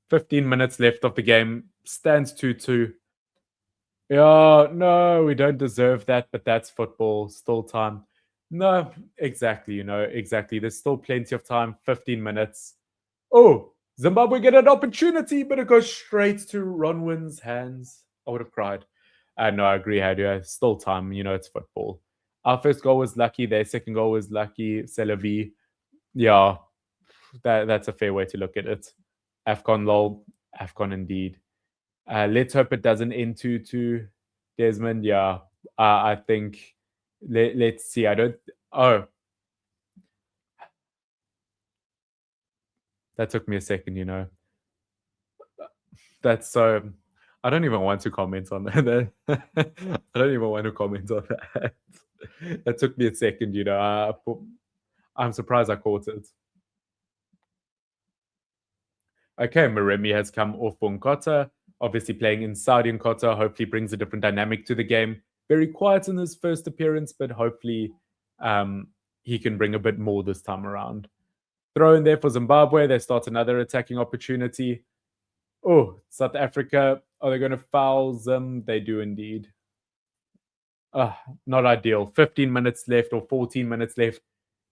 15 minutes left of the game. Stands 2-2. Yeah, no, we don't deserve that, but that's football. Still time. No, exactly, exactly. There's still plenty of time. 15 minutes. Oh, Zimbabwe get an opportunity, but it goes straight to Ronwin's hands. I would have cried. No, I agree, Hadia. Still time. It's football. Our first goal was lucky. Their second goal was lucky. Selavi. Yeah, that's a fair way to look at it. AFCON lol. AFCON indeed. Let's hope it doesn't end 2-2. Desmond, yeah. I think let's see. That took me a second, That's so. I don't even want to comment on that. I don't even want to comment on that. That took me a second, I'm surprised I caught it. Okay, Maremi has come off for Nkota, obviously playing in Saudi Nkota, hopefully brings a different dynamic to the game. Very quiet in his first appearance, but hopefully he can bring a bit more this time around. Throw in there for Zimbabwe. They start another attacking opportunity. Oh, South Africa. Are they going to foul them? They do indeed. Not ideal. 15 minutes left or 14 minutes left.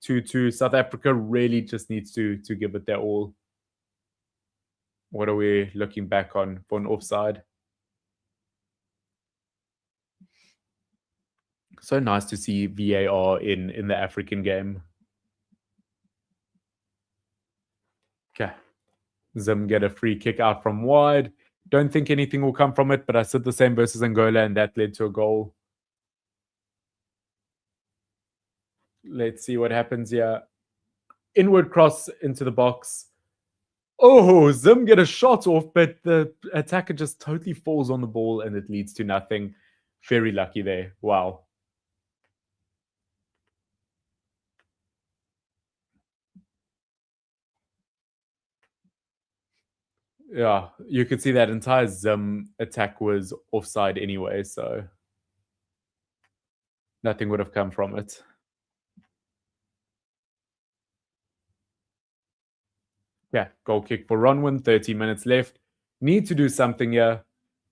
2-2. South Africa really just needs to give it their all. What are we looking back on for an offside? So nice to see VAR in the African game. Okay. Zim get a free kick out from wide. Don't think anything will come from it, but I said the same versus Angola, and that led to a goal. Let's see what happens here. Inward cross into the box. Oh, Zim get a shot off, but the attacker just totally falls on the ball and it leads to nothing. Very lucky there. Wow. Yeah, you could see that entire Zim attack was offside anyway, so nothing would have come from it. Yeah, goal kick for Ronwin, 30 minutes left. Need to do something here.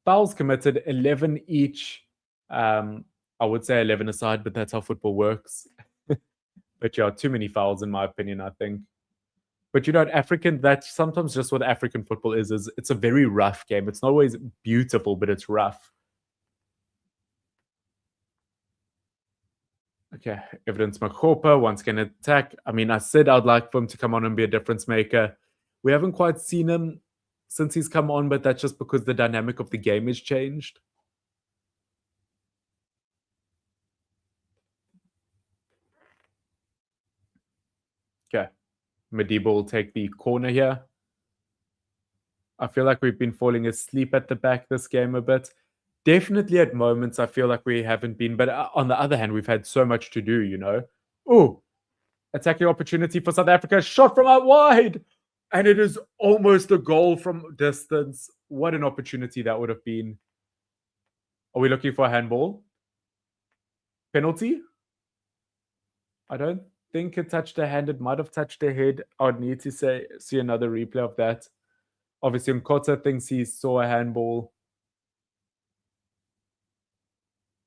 Fouls committed, 11 each. I would say 11 aside, but that's how football works. But yeah, too many fouls in my opinion, I think. But that's sometimes just what African football is it's a very rough game. It's not always beautiful, but it's rough. Okay, Evidence Makgopa once again attack. I mean, I said I'd like for him to come on and be a difference maker. We haven't quite seen him since he's come on, but that's just because the dynamic of the game has changed. Okay, Madiba will take the corner here. I feel like we've been falling asleep at the back this game a bit. Definitely at moments, I feel like we haven't been. But on the other hand, we've had so much to do, Oh, attacking opportunity for South Africa. Shot from out wide. And it is almost a goal from distance. What an opportunity that would have been. Are we looking for a handball? Penalty? I don't think it touched a hand. It might have touched a head. I would need to see another replay of that. Obviously, Nkota thinks he saw a handball.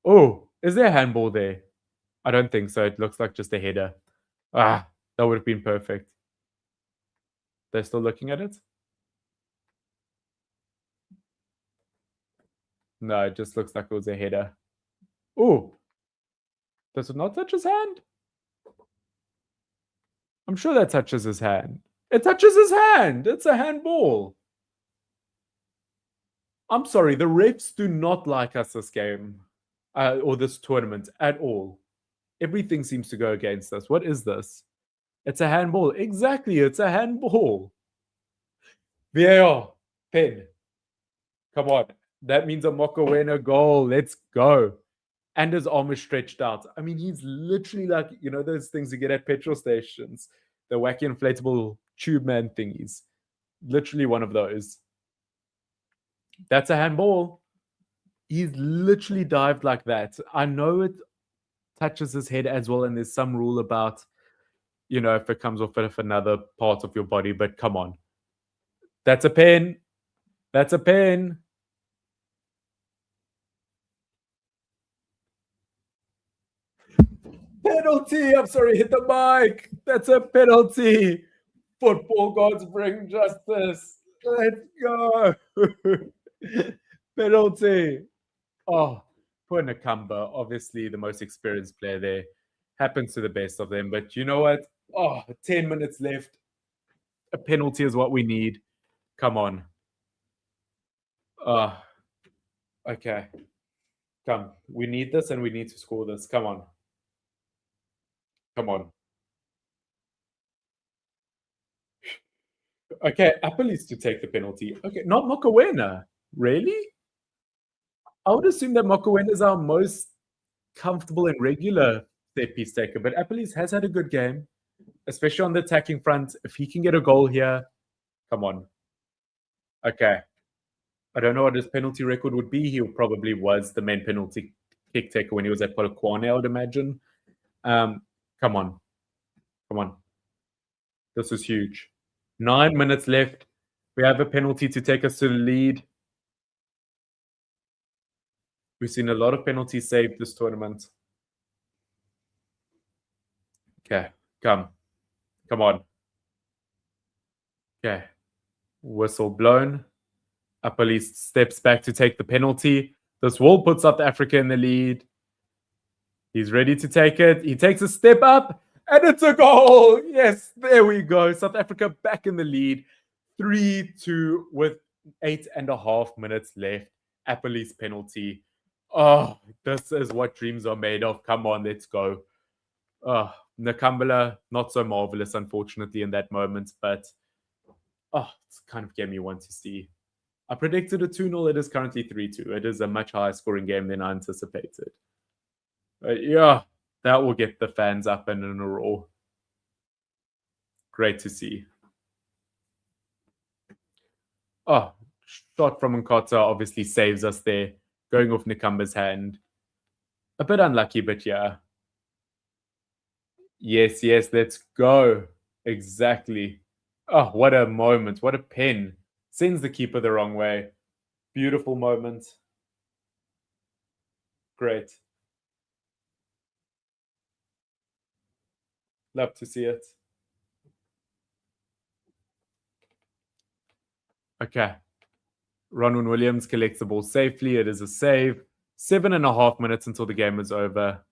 Oh, is there a handball there? I don't think so. It looks like just a header. That would have been perfect. They're still looking at it? No, it just looks like it was a header. Oh, does it not touch his hand? I'm sure that touches his hand. It touches his hand. It's a handball. I'm sorry, the refs do not like us this game or this tournament at all. Everything seems to go against us. What is this? It's a handball. Exactly, it's a handball. VAR, pen. Come on. That means a Mokowena goal. Let's go. And his arm is stretched out. I mean, he's literally like, those things you get at petrol stations, the wacky inflatable tube man thingies. Literally one of those. That's a handball. He's literally dived like that. I know it touches his head as well, and there's some rule about, if it comes off of another part of your body, but come on. That's a pen. That's a pen. Penalty! I'm sorry, hit the mic. That's a penalty. Football gods bring justice. Let's go. Penalty. Oh, poor Nakamba. Obviously, the most experienced player there. Happens to the best of them. But you know what? 10 minutes left. A penalty is what we need. Come on. Okay. Come. We need this and we need to score this. Come on. Come on. Okay, Apple is to take the penalty. Okay, not Mokoena. Really? I would assume that Mokoena is our most comfortable and regular set piece taker, but Apple has had a good game, especially on the attacking front. If he can get a goal here, come on. Okay. I don't know what his penalty record would be. He probably was the main penalty kick taker when he was at Polokwane, I would imagine. Come on. Come on. This is huge. 9 minutes left. We have a penalty to take us to the lead. We've seen a lot of penalties saved this tournament. Okay, come on. Okay, whistle blown. Apple steps back to take the penalty. This will put South Africa in the lead. He's ready to take it. He takes a step up, and it's a goal. Yes, there we go. South Africa back in the lead. 3-2 with 8.5 minutes left. Apple's penalty. Oh, this is what dreams are made of. Come on, let's go. Nakambala, not so marvelous, unfortunately, in that moment, but it's the kind of game you want to see. I predicted a 2-0. It is currently 3-2. It is a much higher scoring game than I anticipated. But yeah, that will get the fans up and in a roar. Great to see. Shot from Nkota obviously saves us there. Going off Nakamba's hand. A bit unlucky, but yeah. Yes, let's go. Exactly. Oh, what a moment. What a pen. Sends the keeper the wrong way. Beautiful moment. Great. Love to see it. Okay. Ronwen Williams collects the ball safely. It is a save. 7.5 minutes until the game is over.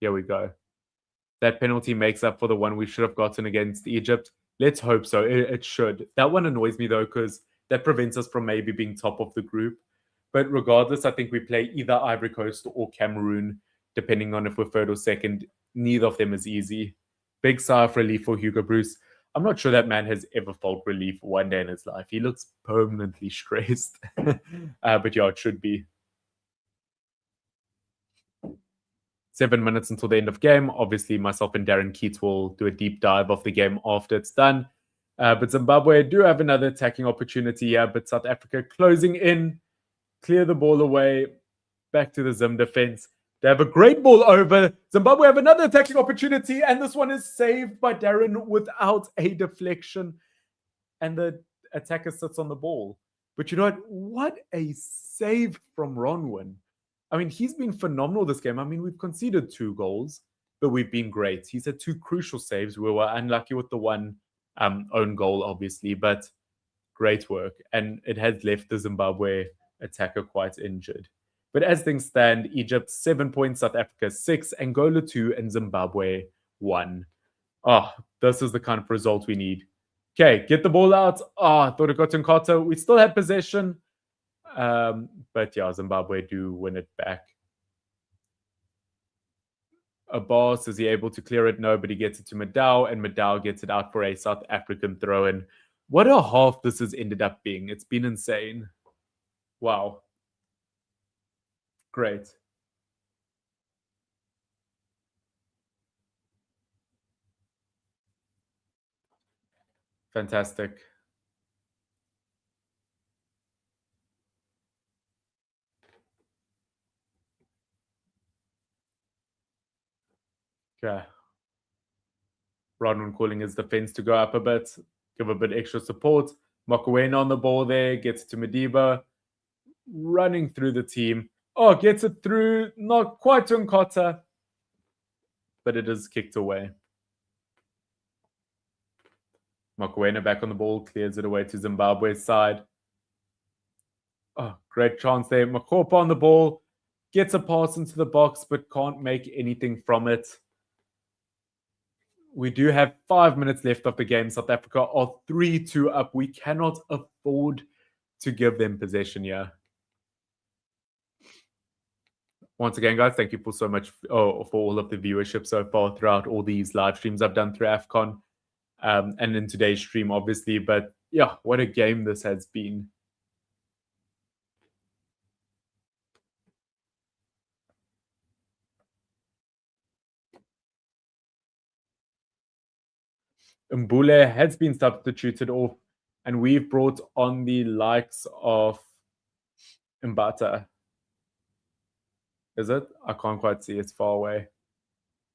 Here we go. That penalty makes up for the one we should have gotten against Egypt. Let's hope so. It should. That one annoys me, though, because that prevents us from maybe being top of the group. But regardless, I think we play either Ivory Coast or Cameroon, depending on if we're third or second. Neither of them is easy. Big sigh of relief for Hugo Bruce. I'm not sure that man has ever felt relief one day in his life. He looks permanently stressed. But yeah, it should be. 7 minutes until the end of game. Obviously, myself and Darren Keats will do a deep dive of the game after it's done. But Zimbabwe do have another attacking opportunity here. But South Africa closing in. Clear the ball away. Back to the Zim defense. They have a great ball over. Zimbabwe have another attacking opportunity. And this one is saved by Darren without a deflection. And the attacker sits on the ball. But you know what? What a save from Ronwen. I mean, he's been phenomenal this game. I mean, we've conceded 2 goals, but we've been great. He's had 2 crucial saves. We were unlucky with the one own goal, obviously, but great work. And it has left the Zimbabwe attacker quite injured. But as things stand, Egypt 7 points, South Africa 6, Angola 2, and Zimbabwe 1. This is the kind of result we need. Okay, get the ball out. I thought it got to Nkota. We still had possession. But yeah, Zimbabwe do win it back. Abbas, is he able to clear it? No, but he gets it to Madao, and Madao gets it out for a South African throw-in. What a half this has ended up being. It's been insane. Wow. Great. Fantastic. Okay. Rodman calling his defense to go up a bit, give a bit extra support. Mokoena on the ball there, gets to Madiba, running through the team. Gets it through, not quite to Nkota, but it is kicked away. Mokoena back on the ball, clears it away to Zimbabwe's side. Great chance there. Makopa on the ball, gets a pass into the box, but can't make anything from it. We do have 5 minutes left of the game. South Africa are 3-2 up. We cannot afford to give them possession here. Once again, guys, thank you for so much for all of the viewership so far throughout all these live streams I've done through AFCON and in today's stream, obviously. But yeah, what a game this has been. Mbule has been substituted off, and we've brought on the likes of Mbata. Is it? I can't quite see. It's far away.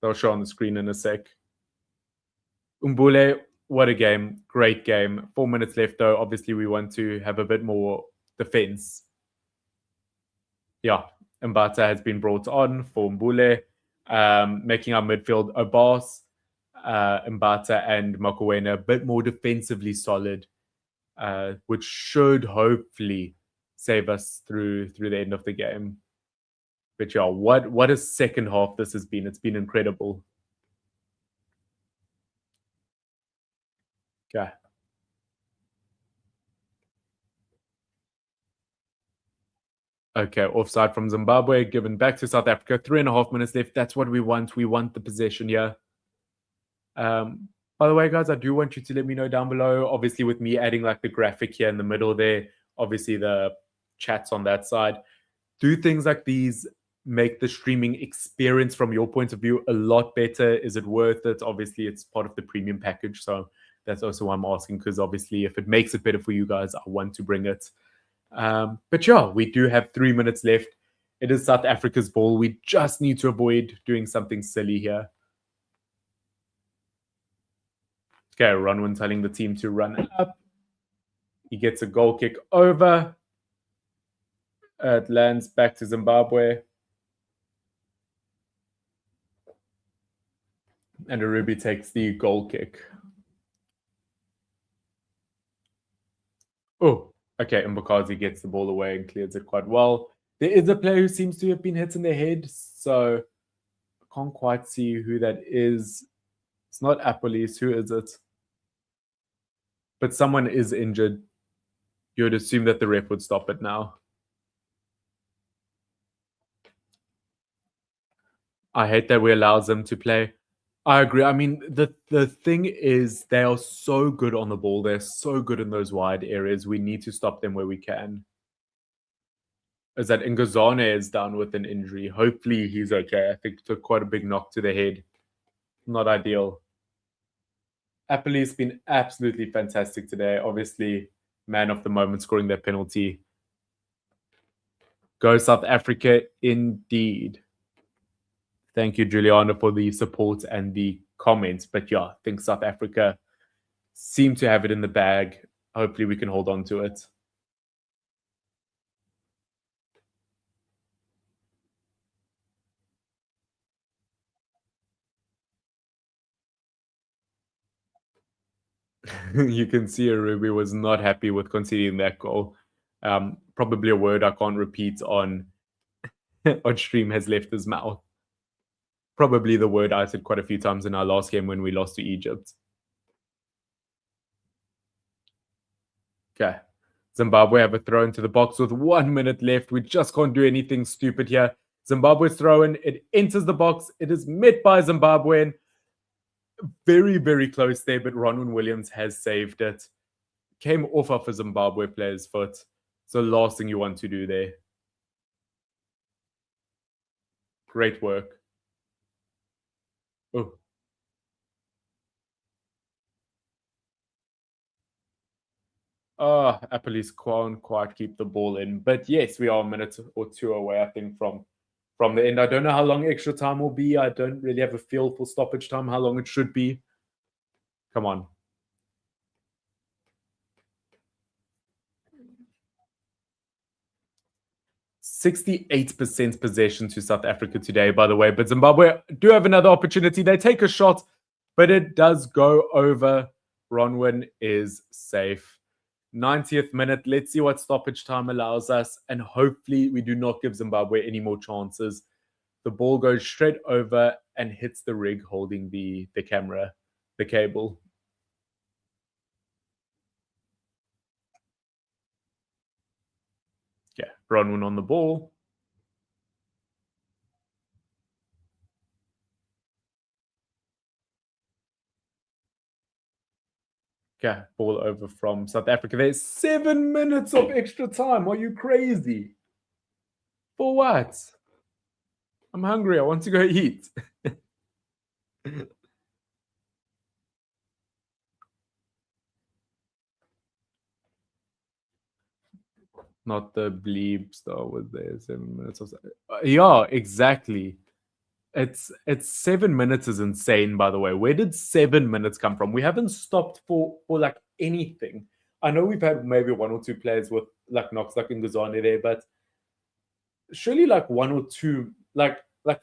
They'll show on the screen in a sec. Mbule, what a game. Great game. 4 minutes left, though. Obviously, we want to have a bit more defense. Yeah, Mbata has been brought on for Mbule, making our midfield Obas, Mbata, and Makowena a bit more defensively solid, which should hopefully save us through the end of the game. But yeah, what a second half this has been. It's been incredible. Okay. Okay, offside from Zimbabwe, given back to South Africa. 3.5 minutes left. That's what we want. We want the possession here. By the way, guys, I do want you to let me know down below. Obviously, with me adding like the graphic here in the middle there, obviously the chats on that side. Do things like these make the streaming experience from your point of view a lot better? Is it worth it? Obviously, it's part of the premium package. So that's also why I'm asking, because obviously if it makes it better for you guys, I want to bring it. But yeah, we do have 3 minutes left. It is South Africa's ball. We just need to avoid doing something silly here. Okay, Ronwin telling the team to run up. He gets a goal kick over. It lands back to Zimbabwe. And Arubi takes the goal kick. Oh, okay. Mbakazi gets the ball away and clears it quite well. There is a player who seems to have been hit in the head, so I can't quite see who that is. It's not Apolis. Who is it? But someone is injured. You would assume that the ref would stop it now. I hate that we allow them to play. I agree. I mean, the thing is, they are so good on the ball. They're so good in those wide areas. We need to stop them where we can. Is that Ngazane is down with an injury. Hopefully he's okay. I think took quite a big knock to the head. Not ideal. Apolli's been absolutely fantastic today. Obviously, man of the moment, scoring that penalty. Go South Africa, indeed. Thank you, Juliana, for the support and the comments. But yeah, I think South Africa seem to have it in the bag. Hopefully we can hold on to it. You can see Arubi was not happy with conceding that goal. Probably a word I can't repeat on stream has left his mouth. Probably the word I said quite a few times in our last game when we lost to Egypt. Okay. Zimbabwe have a throw into the box with 1 minute left. We just can't do anything stupid here. Zimbabwe's throw-in. It enters the box. It is met by Zimbabwean. Very, very close there, but Ronwin Williams has saved it. Came off of a Zimbabwe player's foot. So last thing you want to do there. Great work. Oh. Apolli's can't quite keep the ball in. But yes, we are a minute or two away, I think, from the end. I don't know how long extra time will be. I don't really have a feel for stoppage time, how long it should be. Come on. 68% possession to South Africa today, by the way. But Zimbabwe do have another opportunity. They take a shot, but it does go over. Ronwin is safe. 90th minute. Let's see what stoppage time allows us. And hopefully we do not give Zimbabwe any more chances. The ball goes straight over and hits the rig holding the camera, the cable. Yeah, Ronwin on the ball. Okay, ball over from South Africa. There's 7 minutes of extra time. Are you crazy? For what? I'm hungry. I want to go eat. Not the bleep star was there. 7 minutes of yeah, exactly. It's 7 minutes is insane, by the way. Where did 7 minutes come from? We haven't stopped for like anything. I know we've had maybe one or two players with like knocks like Nguzane there, but surely like one or two, like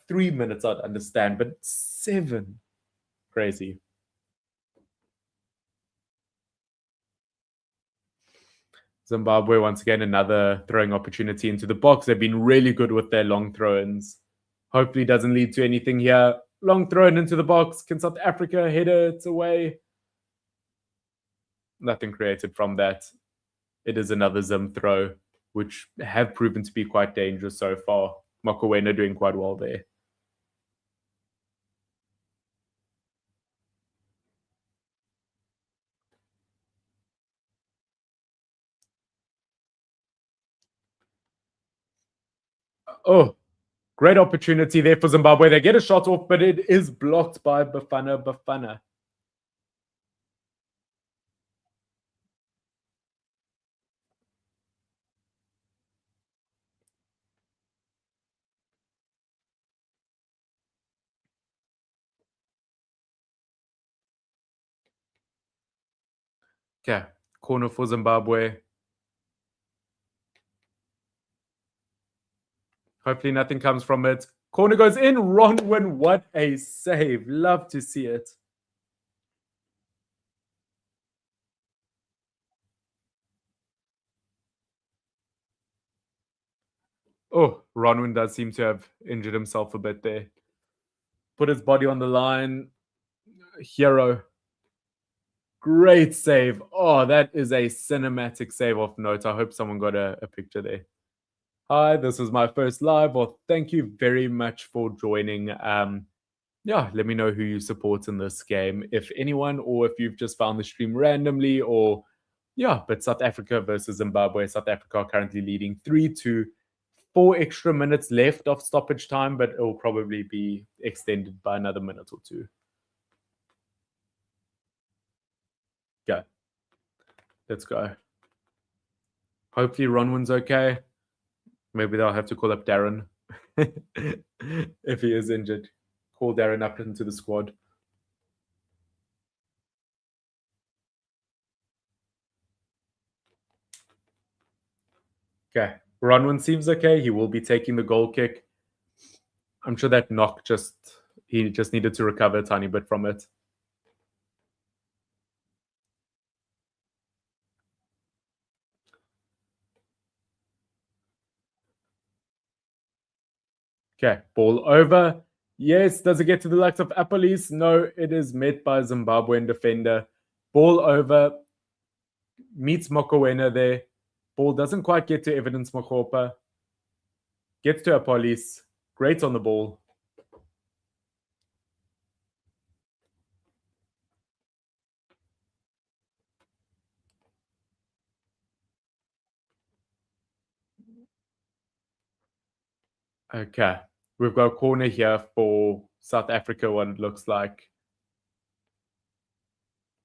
3 minutes I'd understand, but 7. Crazy. Zimbabwe, once again, another throwing opportunity into the box. They've been really good with their long throw-ins. Hopefully doesn't lead to anything here. Long throw-in into the box. Can South Africa head it away? Nothing created from that. It is another Zim throw, which have proven to be quite dangerous so far. Mokoena doing quite well there. Oh, great opportunity there for Zimbabwe. They get a shot off, but it is blocked by Bafana Bafana. Okay, corner for Zimbabwe. Hopefully nothing comes from it. Corner goes in. Ronwin, what a save. Love to see it. Oh, Ronwin does seem to have injured himself a bit there. Put his body on the line. Hero. Great save. Oh, that is a cinematic save of note. I hope someone got a picture there. Hi, this is my first live. Well, thank you very much for joining. Yeah, let me know who you support in this game, if anyone, or if you've just found the stream randomly, or yeah, but South Africa versus Zimbabwe. South Africa are currently leading 3-2. 4 extra minutes left of stoppage time, but it will probably be extended by another minute or two. Go. Let's go. Hopefully Ronwin's okay. Maybe they'll have to call up Darren if he is injured. Call Darren up into the squad. Okay. Ronwin seems okay. He will be taking the goal kick. I'm sure that knock he just needed to recover a tiny bit from it. Okay, ball over. Yes, does it get to the likes of Apolis? No, it is met by a Zimbabwean defender. Ball over. Meets Mokoena there. Ball doesn't quite get to Evidence Mokopa. Gets to Apolis. Great on the ball. Okay. We've got a corner here for South Africa, what it looks like.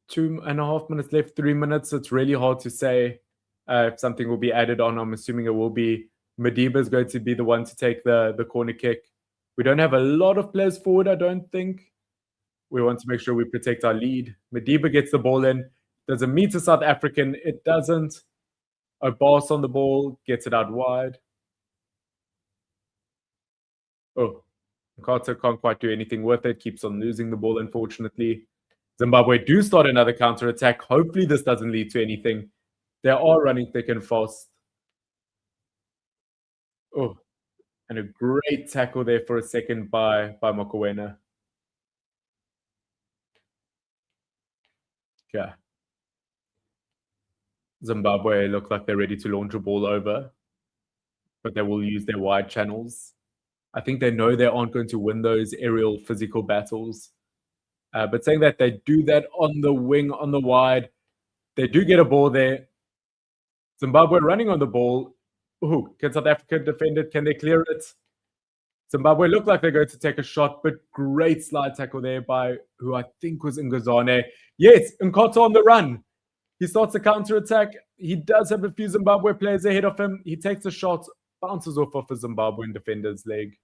2.5 minutes left, 3 minutes. It's really hard to say if something will be added on. I'm assuming it will be. Madiba is going to be the one to take the corner kick. We don't have a lot of players forward, I don't think. We want to make sure we protect our lead. Madiba gets the ball in. Does it meet a South African? It doesn't. A boss on the ball, gets it out wide. Oh, Carter can't quite do anything with it. Keeps on losing the ball, unfortunately. Zimbabwe do start another counter-attack. Hopefully this doesn't lead to anything. They are running thick and fast. Oh, and a great tackle there for a second by Mokoena. Okay. Zimbabwe look like they're ready to launch a ball over, but they will use their wide channels. I think they know they aren't going to win those aerial physical battles. But saying that, they do that on the wing, on the wide. They do get a ball there. Zimbabwe running on the ball. Ooh, can South Africa defend it? Can they clear it? Zimbabwe look like they're going to take a shot, but great slide tackle there by who I think was Ngazane. Yes, Nkoto on the run. He starts a counter-attack. He does have a few Zimbabwe players ahead of him. He takes a shot, bounces off of a Zimbabwean defender's leg,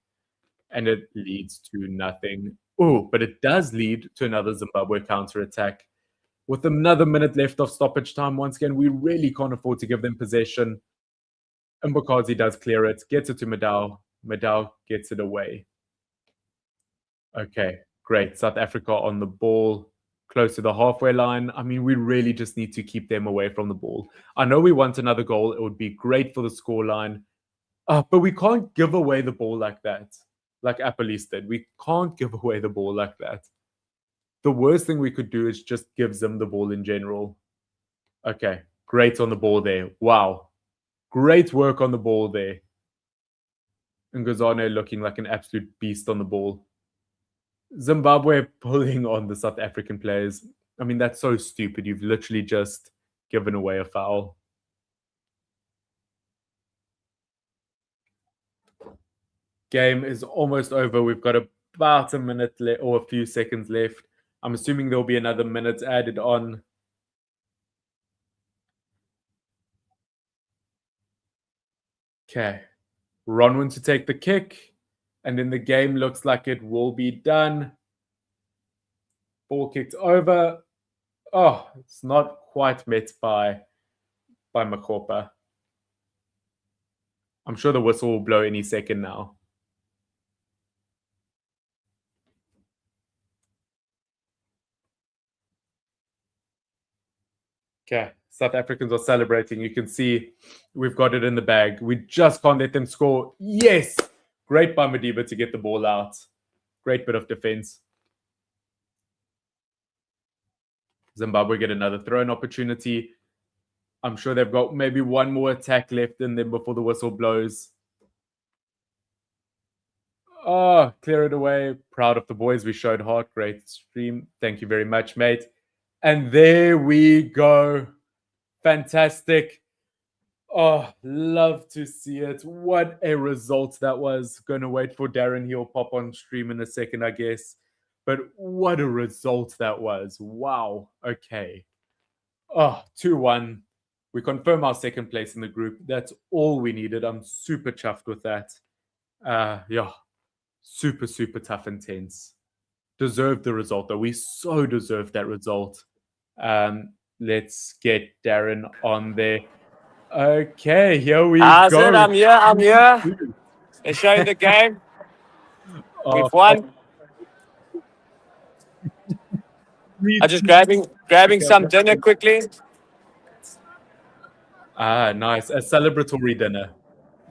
and it leads to nothing. Oh, but it does lead to another Zimbabwe counter-attack. With another minute left of stoppage time, once again, we really can't afford to give them possession. And because he does clear it, gets it to Madao. Madao gets it away. Okay, great. South Africa on the ball, close to the halfway line. I mean, we really just need to keep them away from the ball. I know we want another goal. It would be great for the scoreline. But we can't give away the ball like that, like Appelis did. We can't give away the ball like that. The worst thing we could do is just give them the ball in general. Okay, great on the ball there. Wow. Great work on the ball there. Ngazane looking like an absolute beast on the ball. Zimbabwe pulling on the South African players. I mean, that's so stupid. You've literally just given away a foul. Game is almost over. We've got about a minute or a few seconds left. I'm assuming there'll be another minute added on. Okay. Ronwin to take the kick, and then the game looks like it will be done. Ball kicked over. Oh, it's not quite met by Makopa. I'm sure the whistle will blow any second now. Okay, South Africans are celebrating. You can see we've got it in the bag. We just can't let them score. Yes! Great by Madiba to get the ball out. Great bit of defense. Zimbabwe get another throw-in opportunity. I'm sure they've got maybe one more attack left in them before the whistle blows. Oh, clear it away. Proud of the boys. We showed heart. Great stream. Thank you very much, mate. And there we go. Fantastic. Oh, love to see it. What a result that was. Going to wait for Darren. He'll pop on stream in a second, I guess. But what a result that was. Wow. Okay. Oh, 2-1. We confirm our second place in the group. That's all we needed. I'm super chuffed with that. Yeah. Super, super tough and tense. Deserved the result, though. We so deserved that result. Let's get Darren on there. Okay, here we go. I'm here. They're showing the game. We've won. I'm just grabbing some dinner quickly. Nice. A celebratory dinner.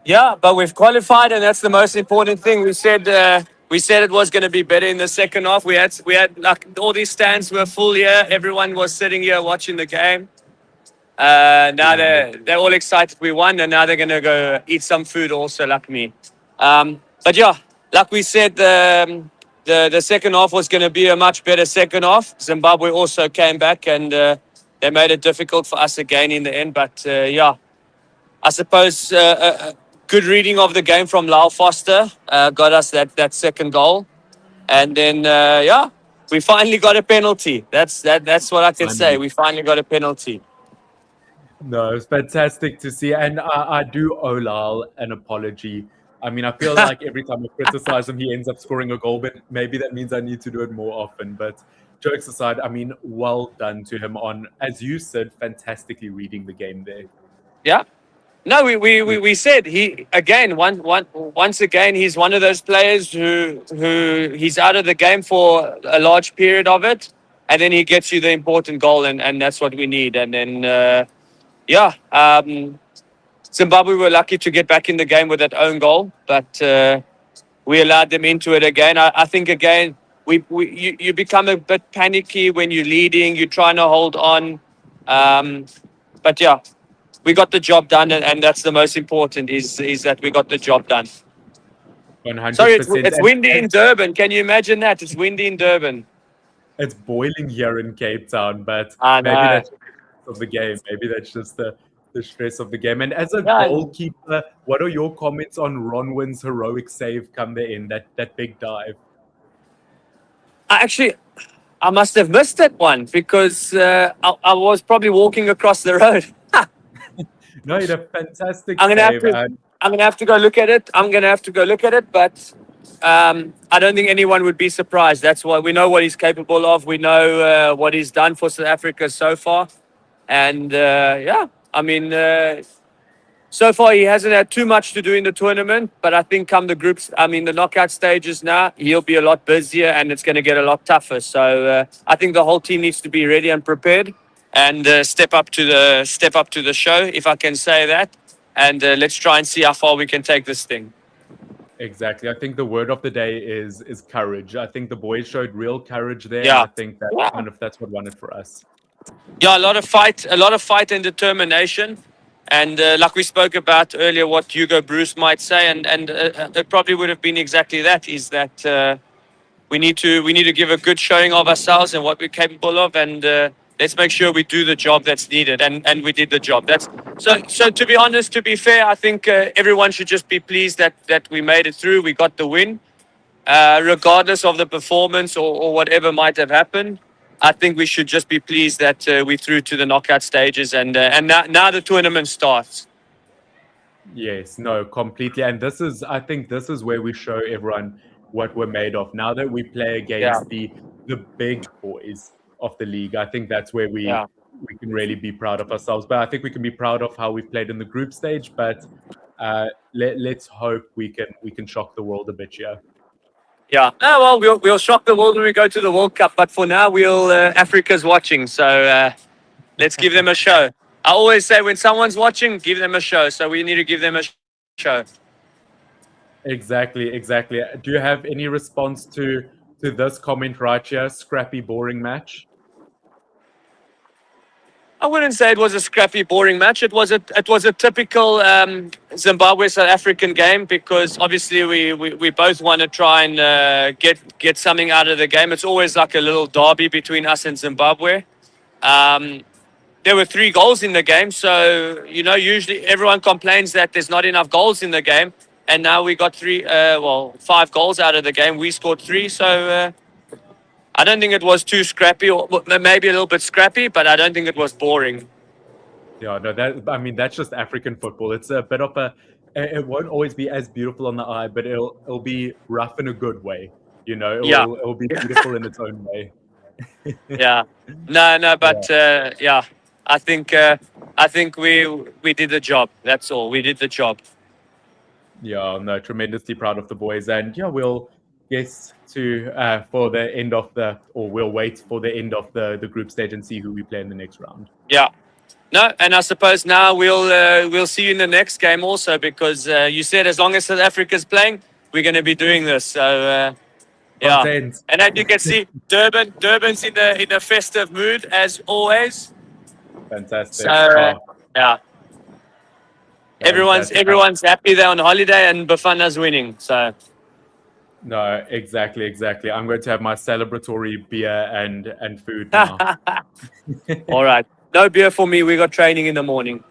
Yeah, but we've qualified, and that's the most important thing. We said it was going to be better in the second half. We had like all these stands were full here. Everyone was sitting here watching the game. Now they're all excited we won, and now they're going to go eat some food also, like me. But yeah, like we said, the second half was going to be a much better second half. Zimbabwe also came back, and they made it difficult for us again in the end. But yeah, I suppose a good reading of the game from Lyle Foster got us that second goal. And then, yeah, we finally got a penalty. That's what I can say. We finally got a penalty. No, it's fantastic to see. And I do owe Lyle an apology. I mean, I feel like every time I criticize him, he ends up scoring a goal, but maybe that means I need to do it more often. But jokes aside, I mean, well done to him on, as you said, fantastically reading the game there. Yeah. No, we said he again once again he's one of those players who he's out of the game for a large period of it, and then he gets you the important goal, and that's what we need. And then Zimbabwe were lucky to get back in the game with that own goal, but we allowed them into it again. I think again you become a bit panicky when you're leading, you're trying to hold on, but yeah. We got the job done, and that's the most important, is that we got the job done. 100%. Sorry, it's windy in Durban. Can you imagine that? It's windy in Durban. It's boiling here in Cape Town, but maybe that's of the game. Maybe that's just the stress of the game. And as a goalkeeper, what are your comments on Ronwin's heroic save come the end, that big dive? I must have missed that one because I was probably walking across the road. No, you had a fantastic save. I'm gonna have to go look at it. But I don't think anyone would be surprised. That's why we know what he's capable of. We know what he's done for South Africa so far, and so far he hasn't had too much to do in the tournament. But I think come the knockout stages now, he'll be a lot busier, and it's going to get a lot tougher. So I think the whole team needs to be ready and prepared, and step up to the show, if I can say that. And let's try and see how far we can take this thing. Exactly. I think the word of the day is courage. I think the boys showed real courage there. Yeah. And I think that's what won it for us. Yeah, a lot of fight and determination. And like we spoke about earlier, what Hugo Bruce might say, and it probably would have been exactly that, is that we need to give a good showing of ourselves and what we're capable of, and let's make sure we do the job that's needed, and we did the job. So to be honest, to be fair, I think everyone should just be pleased that we made it through. We got the win, regardless of the performance or whatever might have happened. I think we should just be pleased that we through to the knockout stages, and now the tournament starts. Yes, no, completely. And I think this is where we show everyone what we're made of. Now that we play against the big boys of the league, I think that's where we can really be proud of ourselves. But I think we can be proud of how we've played in the group stage. But let's hope we can shock the world a bit here. Yeah. We'll shock the world when we go to the World Cup. But for now, Africa's watching, so let's give them a show. I always say when someone's watching, give them a show. So we need to give them a show. Exactly. Do you have any response to this comment right here? Scrappy, boring match. I wouldn't say it was a scrappy, boring match. It was a typical Zimbabwe South African game, because obviously we both want to try and get something out of the game. It's always like a little derby between us and Zimbabwe. There were 3 goals in the game, so usually everyone complains that there's not enough goals in the game, and now we got 5 goals out of the game. We scored 3, so. I don't think it was too scrappy, or maybe a little bit scrappy, but I don't think it was boring. Yeah, no, that's just African football. It's a bit of it won't always be as beautiful on the eye, but it'll be rough in a good way. It'll be beautiful in its own way. Yeah. No, but I think we did the job. That's all. We did the job. Yeah, no, tremendously proud of the boys, and we'll guess for the end of we'll wait for the end of the group stage and see who we play in the next round. Yeah. No, and I suppose now we'll see you in the next game also, because you said as long as South Africa's playing, we're going to be doing this. So And as you can see, Durban's in a festive mood as always. Fantastic. So everyone's happy they're on holiday and Bafana's winning. So. No, exactly. I'm going to have my celebratory beer and food now. All right. No beer for me. We got training in the morning.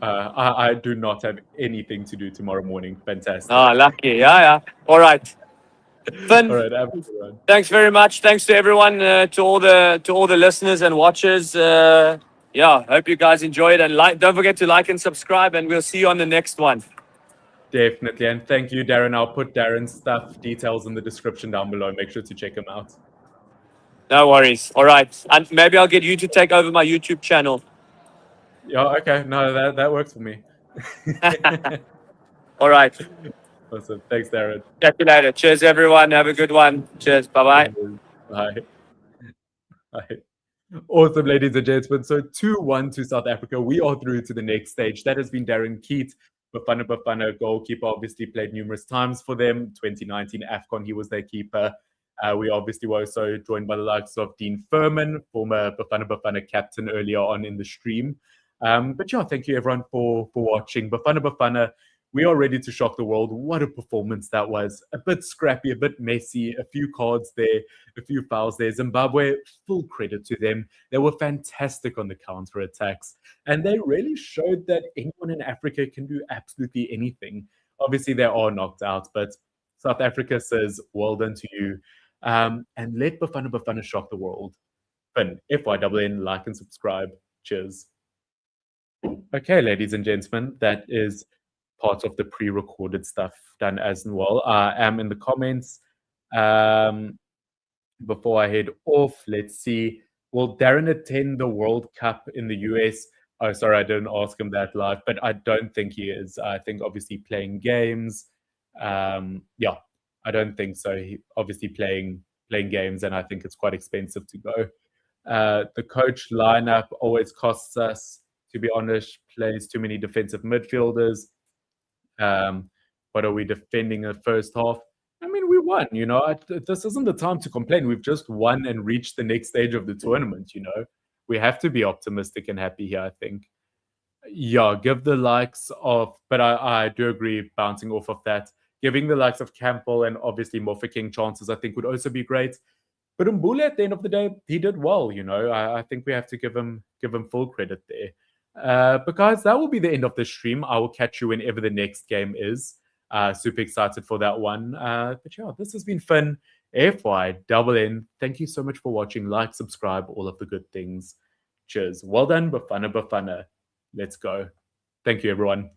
I do not have anything to do tomorrow morning. Fantastic. Oh, lucky. Yeah. All right. Finn, all right, everyone. Thanks very much. Thanks to everyone, to all the listeners and watchers. Hope you guys enjoyed, and don't forget to like and subscribe, and we'll see you on the next one. Definitely, and thank you, Darren. I'll put Darren's details in the description down below. Make sure to check him out. No worries. All right, and maybe I'll get you to take over my YouTube channel. Yeah, okay. No, that works for me. All right. Awesome. Thanks, Darren. Catch you later. Cheers, everyone. Have a good one. Cheers. Bye-bye. Bye. Awesome, ladies and gentlemen. So 2-1 to South Africa. We are through to the next stage. That has been Darren Keat. Bafana Bafana goalkeeper, obviously played numerous times for them. 2019 AFCON, he was their keeper. We obviously were also joined by the likes of Dean Furman, former Bafana Bafana captain earlier on in the stream. But thank you everyone for watching. Bafana Bafana, We are ready to shock the world. What a performance that was. A bit scrappy, a bit messy, a few cards there, a few fouls there. Zimbabwe, full credit to them. They were fantastic on the counter-attacks. And they really showed that anyone in Africa can do absolutely anything. Obviously, they are knocked out, but South Africa says, well done to you. And let Bafana Bafana shock the world. Finn, FYWN, like and subscribe. Cheers. Okay, ladies and gentlemen, that is part of the pre-recorded stuff done as well. I am in the comments. Before I head off, let's see. Will Darren attend the World Cup in the US? Oh, sorry, I didn't ask him that live, but I don't think he is. I think obviously playing games. Yeah, I don't think so. He obviously playing games, and I think it's quite expensive to go. The coach lineup always costs us, to be honest, plays too many defensive midfielders. What are we defending in the first half? I mean, we won, you know. This isn't the time to complain. We've just won and reached the next stage of the tournament, you know. We have to be optimistic and happy here, I think. Yeah, give the likes of, but I do agree, bouncing off of that, giving the likes of Campbell and obviously Mofokeng chances, I think would also be great. But Mbule, at the end of the day, he did well, you know. I think we have to give him full credit there. But guys, that will be the end of the stream. I will catch you whenever the next game is. Super excited for that one. But yeah, this has been fun. FYWN. Thank you so much for watching. Like, subscribe, all of the good things. Cheers. Well done, Bafana Bafana. Let's go. Thank you, everyone.